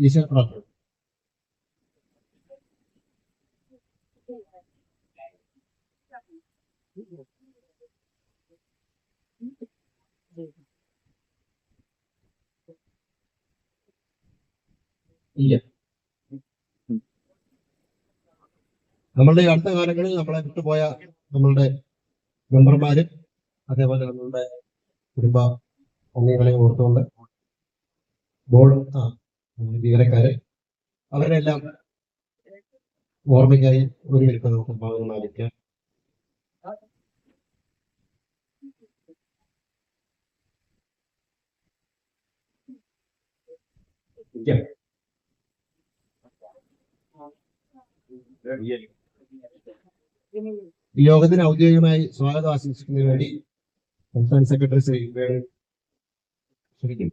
ഈശ്വര പ്രാർത്ഥന. ഇല്ല, നമ്മളുടെ അടുത്ത കാലങ്ങളിൽ നമ്മളെ വിട്ടുപോയ നമ്മളുടെ മെമ്പർമാര്, അതേപോലെ നമ്മളുടെ കുടുംബ അംഗങ്ങളെ ഓർത്തുകൊണ്ട് ബോർഡ് ജീവനക്കാര് അവരെല്ലാം ഓർമ്മയ്ക്കായി ഒരു മിനിറ്റ് നമുക്ക് ഭാഗങ്ങൾ ആയിരിക്കാം. ഈ യോഗത്തിന് ഔദ്യോഗികമായി സ്വാഗതം ആശംസിക്കുന്നതിന് വേണ്ടി സംസ്ഥാന സെക്രട്ടറി ശ്രീ ക്ഷണിക്കും.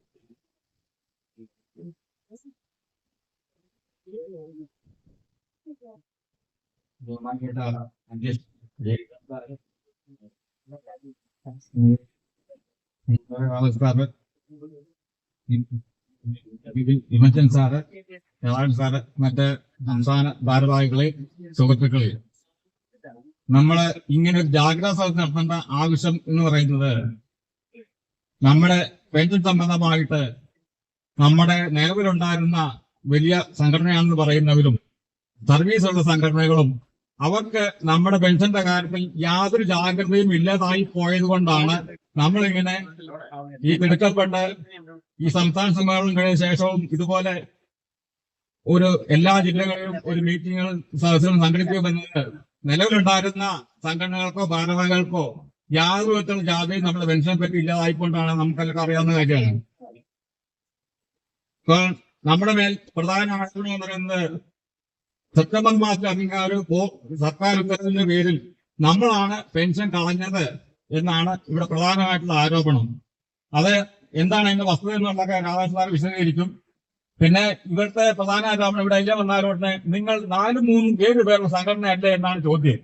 വിമൻസൻ സാറ്, സാറ്, മറ്റ് സംസ്ഥാന ഭാരവാഹികളെ, സുഹൃത്തുക്കളെ, നമ്മള് ഇങ്ങനെ ഒരു ജാഗ്രതാ സദസ്സ് നടത്തേണ്ട ആവശ്യം എന്ന് പറയുന്നത് നമ്മുടെ പെൻഷൻ സംബന്ധമായിട്ട് നമ്മുടെ നിലവിലുണ്ടായിരുന്ന വലിയ സംഘടനയാണെന്ന് പറയുന്നവരും സർവീസുള്ള സംഘടനകളും അവർക്ക് നമ്മുടെ പെൻഷന്റെ കാര്യത്തിൽ യാതൊരു ജാഗ്രതയും ഇല്ലാതായി പോയത് കൊണ്ടാണ് നമ്മളിങ്ങനെ ഈ തിടുക്കപ്പെട്ട് ഈ സംസ്ഥാന സമ്മേളനം കഴിഞ്ഞ ശേഷവും ഇതുപോലെ ഒരു എല്ലാ ജില്ലകളിലും ഒരു മീറ്റിങ്ങുകളും സദസ്സുകളും സംഘടിപ്പിക്കുമെന്നത് നിലവിലുണ്ടായിരുന്ന സംഘടനകൾക്കോ ഭാരവാഹികൾക്കോ യാതൊരു വിധത്തിലുള്ള ജാഗ്രതയും നമ്മുടെ പെൻഷനെ പറ്റി ഇല്ലാതായിക്കൊണ്ടാണ് നമുക്കെല്ലാം അറിയാവുന്ന കാര്യമാണ്. ഇപ്പോൾ നമ്മുടെ മേൽ പ്രധാന ആരോപണം എന്ന് പറയുന്നത് സെപ്റ്റംബർ മാസത്തിൽ അംഗീകാരം സർക്കാർ ഉത്തരവിന്റെ പേരിൽ നമ്മളാണ് പെൻഷൻ കളഞ്ഞത് എന്നാണ് ഇവിടെ പ്രധാനമായിട്ടുള്ള ആരോപണം. അത് എന്താണ് അതിന്റെ വസ്തുത എന്നുള്ളതൊക്കെ രാധാകൃഷ്ണൻ വിശദീകരിക്കും. പിന്നെ ഇവിടുത്തെ പ്രധാന ആരോപണം ഇവിടെ എല്ലാം വന്നാലോട്ടെ നിങ്ങൾ 4, 3, 7 പേരുടെ സംഘടനയല്ലേ എന്നാണ് ചോദ്യം.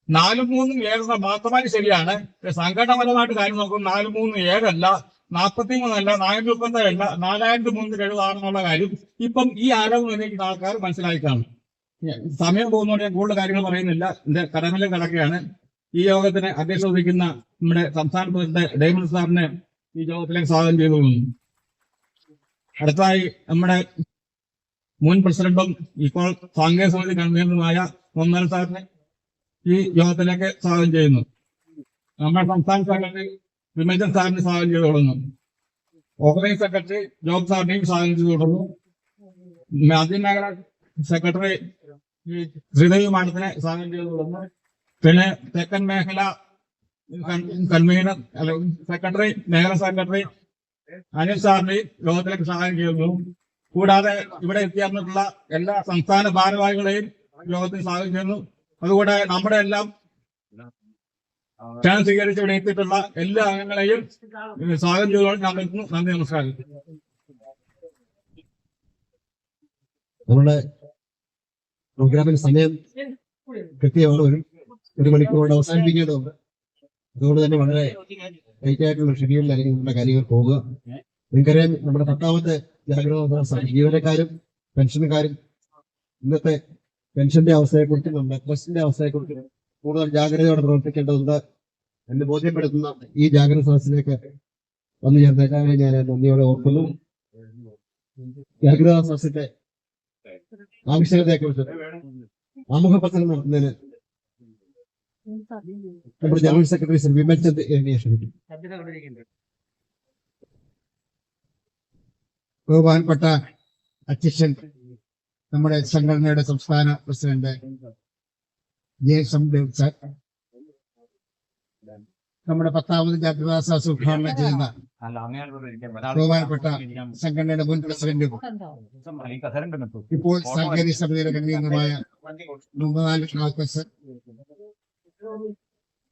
4, 3, 7 മാത്രമായി ശരിയാണ്. സംഘടനാപരമായിട്ട് കാര്യം നോക്കും 4, 3, 7 അല്ല, 43 അല്ല, 430 അല്ല, 4370 ആണെന്നുള്ള കാര്യം ഇപ്പം ഈ ആരോപണം ഉന്നയിക്കുന്ന ആൾക്കാർ മനസ്സിലാക്കി കാണും. സമയം പോകുന്നതുകൊണ്ട് ഞാൻ കൂടുതൽ കാര്യങ്ങൾ പറയുന്നില്ല. എന്റെ കടമല കിടക്കുകയാണ്. ഈ യോഗത്തിന് അധ്യക്ഷത വഹിക്കുന്ന നമ്മുടെ സംസ്ഥാന പ്രസിഡന്റ് ഡയമണ്ട് സാറിനെ ഈ യോഗത്തിലേക്ക് സ്വാഗതം ചെയ്തു. അടുത്തതായി നമ്മുടെ മുൻ പ്രസിഡന്റും ഇപ്പോൾ സാങ്കേതിക സമിതി കൺവീനറുമായ മൊന്നൽ സാറിനെ ഈ യോഗത്തിലേക്ക് സ്വാഗതം ചെയ്യുന്നു. നമ്മുടെ സംസ്ഥാന സെക്രട്ടറി വിമൻസൻ സാറിനെ സ്വാഗതം ചെയ്തു തുടങ്ങുന്നു. ഓർഗനൈസ് സെക്രട്ടറി ജോബ് സാറിനെയും സ്വാഗതം ചെയ്തു തുടങ്ങുന്നു. മധ്യമേഖല സെക്രട്ടറി ശ്രീദേവി മാഡത്തിനെ സ്വാഗതം ചെയ്തു തുടങ്ങുന്നു. പിന്നെ തെക്കൻ മേഖല കൺവീനർ സെക്രട്ടറി, മേഖല സെക്രട്ടറി അനിൽ സാറിനെ യോഗത്തിലേക്ക് സ്വാഗതം ചെയ്യുന്നു. കൂടാതെ ഇവിടെ എത്തിയാർന്നിട്ടുള്ള എല്ലാ സംസ്ഥാന ഭാരവാഹികളെയും യോഗത്തിൽ സ്വാഗതം ചെയ്യുന്നു. അതുകൂടെ നമ്മുടെ എല്ലാം ക്ഷണം സ്വീകരിച്ച് ഇവിടെ എത്തിയിട്ടുള്ള എല്ലാ അംഗങ്ങളെയും സ്വാഗതം ചെയ്തുകൊണ്ട് ഞാൻ നിർത്തുന്നു. നന്ദി, നമസ്കാരം. നമ്മുടെ പ്രോഗ്രാമിന് സമയം കൃത്യമാണ്. ഒരു മണിക്കൂറോട് അവസാനിപ്പിക്കേണ്ടതുണ്ട്. അതുകൊണ്ട് തന്നെ വളരെ ലൈറ്റ് ആയിട്ടുള്ള ഷെഡ്യൂളിലായിരിക്കും നമ്മുടെ കാര്യങ്ങൾ പോവുക. നിങ്ങൾക്കറിയാം, നമ്മുടെ 10ാമത്തെ ജാഗ്രതാ ജീവനക്കാരും പെൻഷൻകാരും ഇന്നത്തെ പെൻഷന്റെ അവസ്ഥയെക്കുറിച്ചും നമ്മുടെ ട്രസ്റ്റിന്റെ അവസ്ഥയെക്കുറിച്ചും കൂടുതൽ ജാഗ്രതയോടെ പ്രവർത്തിക്കേണ്ടതുണ്ട് എന്ന് ബോധ്യപ്പെടുത്തുന്ന ഈ ജാഗ്രത സദസ്സിലേക്ക് വന്നു ചേർന്ന എല്ലാവരെയും ഞാൻ നന്ദിയോടെ ഓർക്കുന്നു. ജാഗ്രതാ സദസ്സിന്റെ ആവശ്യകതയെക്കുറിച്ച് ആമുഖ പ്രസംഗം നടത്തുന്നതിന് നമ്മുടെ ജനറൽ സെക്രട്ടറി ശ്രീ വിമൻചന്ദ് എന്നെ ക്ഷണിക്കും. ബഹുമാനപ്പെട്ട അധ്യക്ഷൻ, നമ്മുടെ സംഘടനയുടെ സംസ്ഥാന പ്രസിഡന്റ് ജെ.എസ്.എം. ദേവ് സാർ, നമ്മുടെ 10ാമത് ജാഗ്രതാ സദസ്സ് ഉദ്ഘാടനം ചെയ്യുന്ന ബഹുമാനപ്പെട്ട സംഘടനയുടെ മുൻ പ്രസിഡന്റും ഇപ്പോൾ സാങ്കേതിക സമിതിയുടെ കൺവീനറുമായ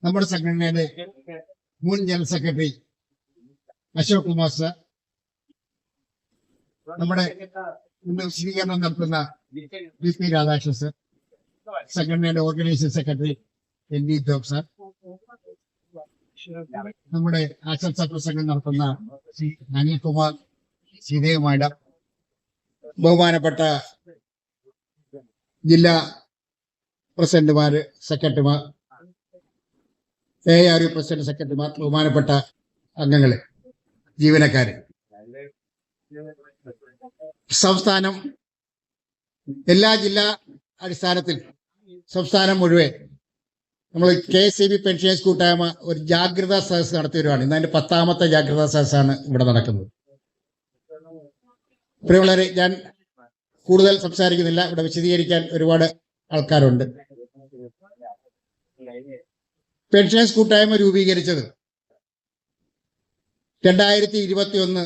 നമ്മുടെ സംഘടനയുടെ മുൻ general secretary Ashok Kumar sir, നമ്മുടെ ഇന്ന് വിശദീകരണം നടത്തുന്ന വി.പി. രാധാകൃഷ്ണൻ സാർ, സംഘടനയുടെ ഓർഗനൈസിംഗ് സെക്രട്ടറി എൻ.ഡി. ജോബ് സാർ, നമ്മുടെ ആശംസാ പ്രസംഗം നടത്തുന്ന ശ്രീ അനിൽകുമാർ, ശ്രീദേവ് മാഡം, ബഹുമാനപ്പെട്ട ജില്ലാ പ്രസിഡന്റുമാര്, സെക്രട്ടറിമാർ, ARU പ്രസിഡന്റ്, സെക്രട്ടറിമാർ, ബഹുമാനപ്പെട്ട അംഗങ്ങളെ, ജീവനക്കാരെ, സംസ്ഥാനം എല്ലാ ജില്ലാ അടിസ്ഥാനത്തിൽ സംസ്ഥാനം മുഴുവൻ നമ്മൾ KSEB പെൻഷനേഴ്സ് കൂട്ടായ്മ ഒരു ജാഗ്രതാ സദസ് നടത്തി വരുവാണ്. ഇന്ന് അതിന്റെ 10ാമത്തെ ജാഗ്രതാ സദസ്സാണ് ഇവിടെ നടക്കുന്നത്. പ്രിയമുള്ളവരെ, ഞാൻ കൂടുതൽ സംസാരിക്കുന്നില്ല. ഇവിടെ വിശദീകരിക്കാൻ ഒരുപാട് ആൾക്കാരുണ്ട്. പെൻഷനേഴ്സ് കൂട്ടായ്മ രൂപീകരിച്ചത് 2021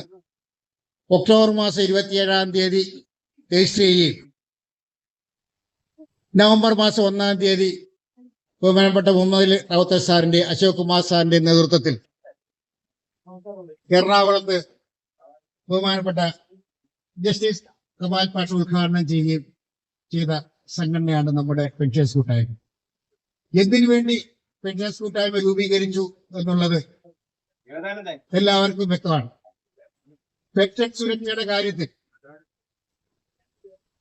ഒക്ടോബർ മാസം 27-ാം തീയതി രജിസ്റ്റർ ചെയ്യുകയും നവംബർ മാസം 1-ാം തീയതി ബഹുമാനപ്പെട്ട മുഹമ്മദ് റാവുത്തർ സാറിന്റെ, അശോക് കുമാർ സാറിന്റെ നേതൃത്വത്തിൽ എറണാകുളത്ത് ബഹുമാനപ്പെട്ട ജസ്റ്റിസ് കമാൽ പാഷ ഉദ്ഘാടനം ചെയ്യുകയും ചെയ്ത സംഘടനയാണ് നമ്മുടെ പെൻഷനേഴ്സ് കൂട്ടായ്മ. എന്തിനു വേണ്ടി പെൻഷനേഴ്സ് കൂട്ടായ്മ രൂപീകരിച്ചു എന്നുള്ളത് എല്ലാവർക്കും വ്യക്തമാണ്. പെൻഷൻ സുരക്ഷയുടെ കാര്യത്തിൽ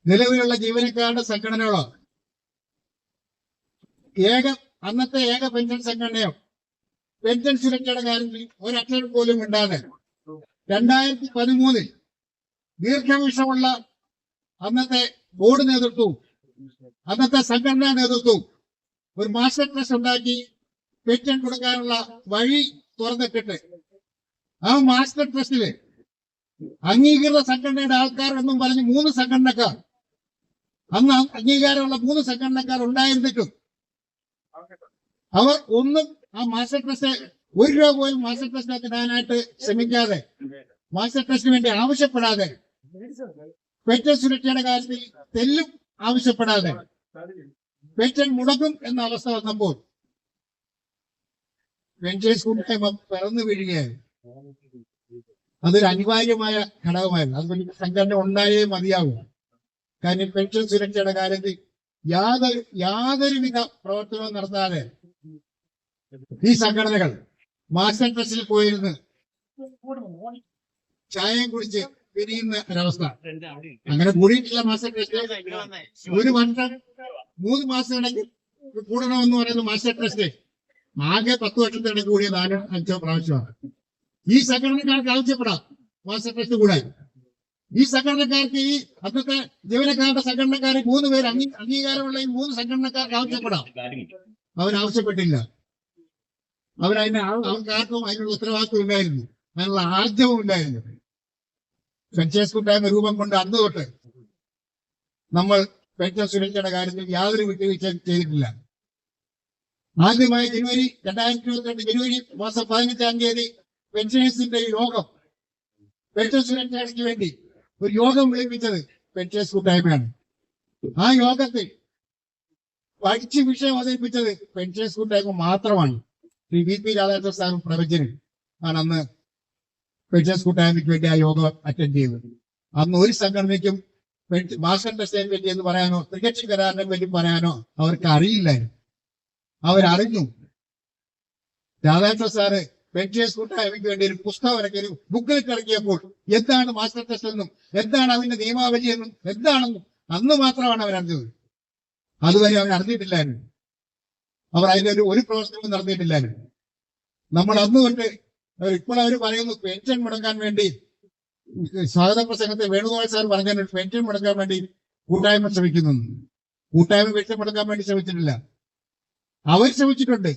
നിലവിലുള്ള ജീവനക്കാരുടെ സംഘടനകളോ അന്നത്തെ ഏക പെൻഷൻ സംഘടനയോ പെൻഷൻ സുരക്ഷയുടെ കാര്യത്തിൽ ഒരക്ഷരം പോലും ഉണ്ടാതെ 2013 ദീർഘവീക്ഷമുള്ള അന്നത്തെ ബോർഡ് നേതൃത്വവും അന്നത്തെ സംഘടനാ നേതൃത്വവും ഒരു മാസ്റ്റർ ട്രസ്റ്റ് ഉണ്ടാക്കി പെൻഷൻ കൊടുക്കാനുള്ള വഴി തുറന്നിട്ടിട്ട് ആ മാസ്റ്റർ ട്രസ്റ്റില് അംഗീകൃത സംഘടനയുടെ ആൾക്കാർ എന്നും പറഞ്ഞ് 3 സംഘടനക്കാർ, അന്ന് അംഗീകാരമുള്ള 3 സംഘടനക്കാർ ഉണ്ടായിരുന്നിട്ടും അവർ ഒന്നും ആ മാസ്റ്റർ ട്രസ്റ്റ് 1 രൂപ പോലും മാസ്റ്റർ ട്രസ്റ്റിനകത്ത് ഇടാനായിട്ട് ശ്രമിക്കാതെ, മാസ്റ്റർ ട്രസ്റ്റിന് വേണ്ടി ആവശ്യപ്പെടാതെ, പെൻഷൻ സുരക്ഷയുടെ കാര്യത്തിൽ തെല്ലും ആവശ്യപ്പെടാതെ പെൻഷൻ മുടക്കും എന്ന അവസ്ഥ വന്നപ്പോൾ പെൻഷനേഴ്സ് കൂട്ടായ്മ പിറന്നു വീഴുകയായിരുന്നു. അതൊരു അനിവാര്യമായ ഘടകമായിരുന്നു. അതുകൊണ്ട് സംഘടന ഉണ്ടായേ മതിയാകും. കാരണം പെൻഷൻ സുരക്ഷയുടെ കാര്യത്തിൽ യാതൊരുവിധ പ്രവർത്തനവും നടത്താതെ ഈ സംഘടനകൾ മാസ്റ്റർ ട്രസ്റ്റിൽ പോയിരുന്ന് ചായയും കുടിച്ച് പിരിയുന്ന ഒരവസ്ഥ. അങ്ങനെ കൂടിയിട്ടില്ല. മാസ്റ്റർ ട്രസ്റ്റ് ഒരു വർഷം 3 മാസം ഇടയ്ക്ക് കൂടണമെന്ന് പറയുന്ന മാസ്റ്റർ ട്രസ്റ്റ് ആകെ 10 വർഷത്തിനിടയ്ക്ക് കൂടിയ 4-5 പ്രാവശ്യമാണ്. ഈ സംഘടനക്കാർക്ക് ആവശ്യപ്പെടാം മാസ്റ്റർ ട്രസ്റ്റ് കൂടാൻ. ഈ സംഘടനക്കാർക്ക്, ഈ അന്നത്തെ ജീവനക്കാരുടെ സംഘടനക്കാരെ 3 പേര് അംഗീകാരമുള്ള ഈ 3 സംഘടനക്കാർക്ക് ആവശ്യപ്പെടാം. അവരാവശ്യപ്പെട്ടില്ല. അവർക്കാർക്കും അതിനുള്ള ഉത്തരവാദിത്വം ഉണ്ടായിരുന്നു, അതിനുള്ള ആർജവും ഉണ്ടായിരുന്നു. പെൻഷനേഴ്സ് കൂട്ടായ്മ രൂപം കൊണ്ട് അന്ന് തൊട്ട് നമ്മൾ പെൻഷൻ സുരക്ഷയുടെ കാര്യത്തിൽ യാതൊരു വിട്ടുവീഴ്ചയും ചെയ്തിട്ടില്ല. ആദ്യമായി 2022 ജനുവരി മാസം 15-ാം തീയതി പെൻഷനേഴ്സിന്റെ യോഗം, പെൻഷൻ സുരക്ഷയ്ക്ക് വേണ്ടി ഒരു യോഗം വിളിപ്പിച്ചത് പെൻഷനേഴ്സ് കൂട്ടായ്മയാണ്. ആ യോഗത്തിൽ പഠിച്ച് വിഷയം അവതരിപ്പിച്ചത് പെൻഷനേഴ്സ് കൂട്ടായ്മ മാത്രമാണ്. ശ്രീ VP രാധാകൃഷ്ണൻ സാറും പ്രവചനും ആണ് അന്ന് പെൻഷനേഴ്സ് കൂട്ടായ്മയ്ക്ക് വേണ്ടി ആ യോഗം അറ്റൻഡ് ചെയ്തത്. അന്ന് ഒരു സംഘടനയ്ക്കും മാസ്റ്റർ ട്രസ്റ്റിനെ വേണ്ടി എന്ന് പറയാനോ തികച്ചും കരാറിനെ വേണ്ടി പറയാനോ അവർക്ക് അറിയില്ലായിരുന്നു. അവരറിഞ്ഞു. രാധാകൃഷ്ണൻ സാറ് പെൻഷനേഴ്സ് കൂട്ടായ്മയ്ക്ക് വേണ്ടി ഒരു പുസ്തകം ഇറക്കി, ഒരു ബുക്കിലേക്ക് ഇറക്കിയപ്പോൾ എന്താണ് മാസ്റ്റർ ട്രസ്റ്റ് എന്നും എന്താണ് അതിന്റെ നിയമാവലി എന്നും എന്താണെന്നും അന്ന് മാത്രമാണ് അവരറിഞ്ഞത്. അതുവരെ അവർ അറിഞ്ഞിട്ടില്ലായിരുന്നു. അവർ അതിന്റെ ഒരു പ്രവർത്തനവും നടത്തിയിട്ടില്ലായിരുന്നു. നമ്മൾ അന്ന് തൊട്ട് ഇപ്പോൾ അവർ പറയുന്നു പെൻഷൻ മുടക്കാൻ വേണ്ടി, സ്വാഗത പ്രസംഗത്തിൽ വേണുഗോപാൽ സാർ പറഞ്ഞ പെൻഷൻ മുടക്കാൻ വേണ്ടി കൂട്ടായ്മ ശ്രമിക്കുന്നു. കൂട്ടായ്മ പെൻഷൻ മുടക്കാൻ വേണ്ടി ശ്രമിച്ചിട്ടില്ല. അവർ ശ്രമിച്ചിട്ടുണ്ട്.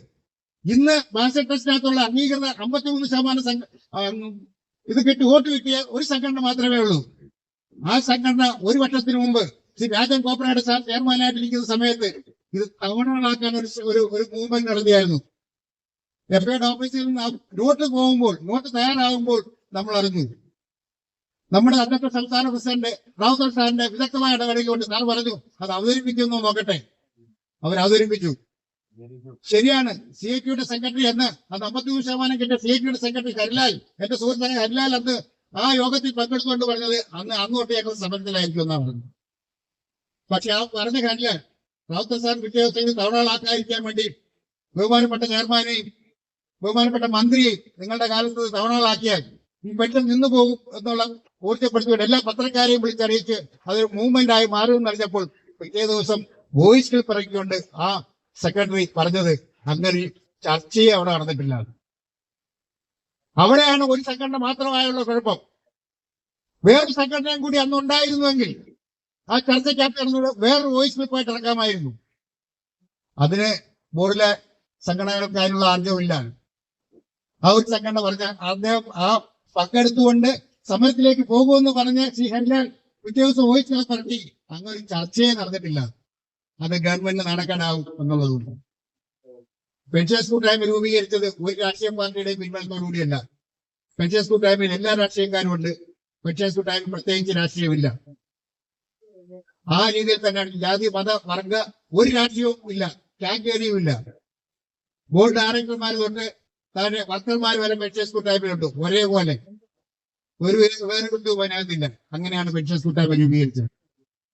ഇന്ന് മാസ്റ്റർ ട്രസ്റ്റിനകത്തുള്ള അംഗീകൃത 53% ഇത് കിട്ടി വോട്ട് കിട്ടിയ ഒരു സംഘടന മാത്രമേ ഉള്ളൂ. ആ സംഘടന 1 വർഷത്തിന് മുമ്പ് ശ്രീ രാജൻ കോപ്പറേറ്റ് സാർ ചെയർമാനായിട്ടിരിക്കുന്ന സമയത്ത് ഇത് തവണകളാക്കാൻ ഒരു മൂവ്മെന്റ് നടത്തിയായിരുന്നു. എഫ്ഐയുടെ ഓഫീസിൽ നിന്ന് നോട്ട് പോകുമ്പോൾ, നോട്ട് തയ്യാറാകുമ്പോൾ നമ്മൾ അറിഞ്ഞു. നമ്മുടെ അന്നത്തെ സംസ്ഥാന പ്രസിഡന്റ് റാവുത്തർ സാറിന്റെ വിദഗ്ധമായ ഇടപെടലുകൊണ്ട് സാർ പറഞ്ഞു അത് അവതരിപ്പിക്കുന്നു നോക്കട്ടെ. അവർ അവതരിപ്പിച്ചു. ശരിയാണ്. CITയുടെ സെക്രട്ടറി എന്ന് അത് 53% കിട്ടിയ CITയുടെ സെക്രട്ടറി ഹരിലാൽ, എന്റെ സുഹൃത്തായ ഹരിലാൽ അന്ന് ആ യോഗത്തിൽ പങ്കെടുത്തുകൊണ്ട് പറഞ്ഞത് അന്ന് തൊട്ട് ഞങ്ങൾ സമരത്തിലായിരിക്കും എന്നാണ് പറഞ്ഞത്. പക്ഷെ ആ പറഞ്ഞ ഹരിലാൽ റാവുത്തർ സാർ പിറ്റേ ദിവസം തവണകളാക്കാതിരിക്കാൻ വേണ്ടി ബഹുമാനപ്പെട്ട ചെയർമാനെയും ബഹുമാനപ്പെട്ട മന്ത്രിയെയും നിങ്ങളുടെ കാലത്ത് തവണകളാക്കിയാൽ ഈ പെൻഷൻ നിന്നു പോകും എന്നുള്ള പൂർത്തിപ്പെടുത്തിക്കൊണ്ട് എല്ലാ പത്രക്കാരെയും വിളിച്ചറിയിച്ച് അതൊരു മൂവ്മെന്റ് ആയി മാറുമെന്ന് അറിഞ്ഞപ്പോൾ പിറ്റേ ദിവസം വോയിസ് ക്ലിപ്പ് ഇറക്കിക്കൊണ്ട് ആ സെക്രട്ടറി പറഞ്ഞത് അങ്ങനെ ചർച്ചയെ അവിടെ നടന്നിട്ടില്ല. അവിടെയാണ് ഒരു സംഘടന മാത്രമായുള്ള കുഴപ്പം. വേറൊരു സംഘടനയും കൂടി അന്ന് ഉണ്ടായിരുന്നുവെങ്കിൽ ആ ചർച്ചയ്ക്കകത്ത് നടന്നത് വേറൊരു വോയിസ് ക്ലിപ്പായിട്ട് ഇറക്കാമായിരുന്നു. അതിന് ബോർഡിലെ സംഘടനകൾക്ക് അതിനുള്ള ആർജവമില്ല. ആ ഒരു സംഘടന പറഞ്ഞ അദ്ദേഹം ആ പങ്കെടുത്തുകൊണ്ട് സമരത്തിലേക്ക് പോകുമെന്ന് പറഞ്ഞ് ശ്രീ ഹരിലാൽ പിറ്റേ ദിവസം വോയിസ് ക്ലിപ്പ് ഇറക്കി. അങ്ങനെ ഒരു ചർച്ചയെ നടന്നിട്ടില്ല. അത് ഗവൺമെന്റിന് നടക്കാനാവും എന്നുള്ളതുകൊണ്ട് പെൻഷേഴ്സ് കൂട്ടായ്മ രൂപീകരിച്ചത് ഒരു രാഷ്ട്രീയ പാർട്ടിയുടെയും പിൻബലത്തോടുകൂടിയല്ല. പെൻഷേഴ്സ് കൂട്ടായ്മയിൽ എല്ലാ രാഷ്ട്രീയക്കാരും ഉണ്ട്. പെൻഷേഴ്സ് കൂട്ടായ്മ പ്രത്യേകിച്ച് രാഷ്ട്രീയമില്ല. ആ രീതിയിൽ തന്നെയാണ് ജാതി മത വർഗ ഒരു രാഷ്ട്രീയവും ഇല്ല, കാറ്റഗറിയും ഇല്ല. ബോർഡ് ഡയറക്ടർമാർ തൊട്ട് താഴെ വർക്കർമാർ വരെ പെൻഷേഴ്സ് കൂട്ടായ്മയുണ്ട്. ഒരേപോലെ ഒരു വേറെ കുത്തും അതിനകത്തില്ല. അങ്ങനെയാണ് പെൻഷേഴ്സ് കൂട്ടായ്മ രൂപീകരിച്ചത്.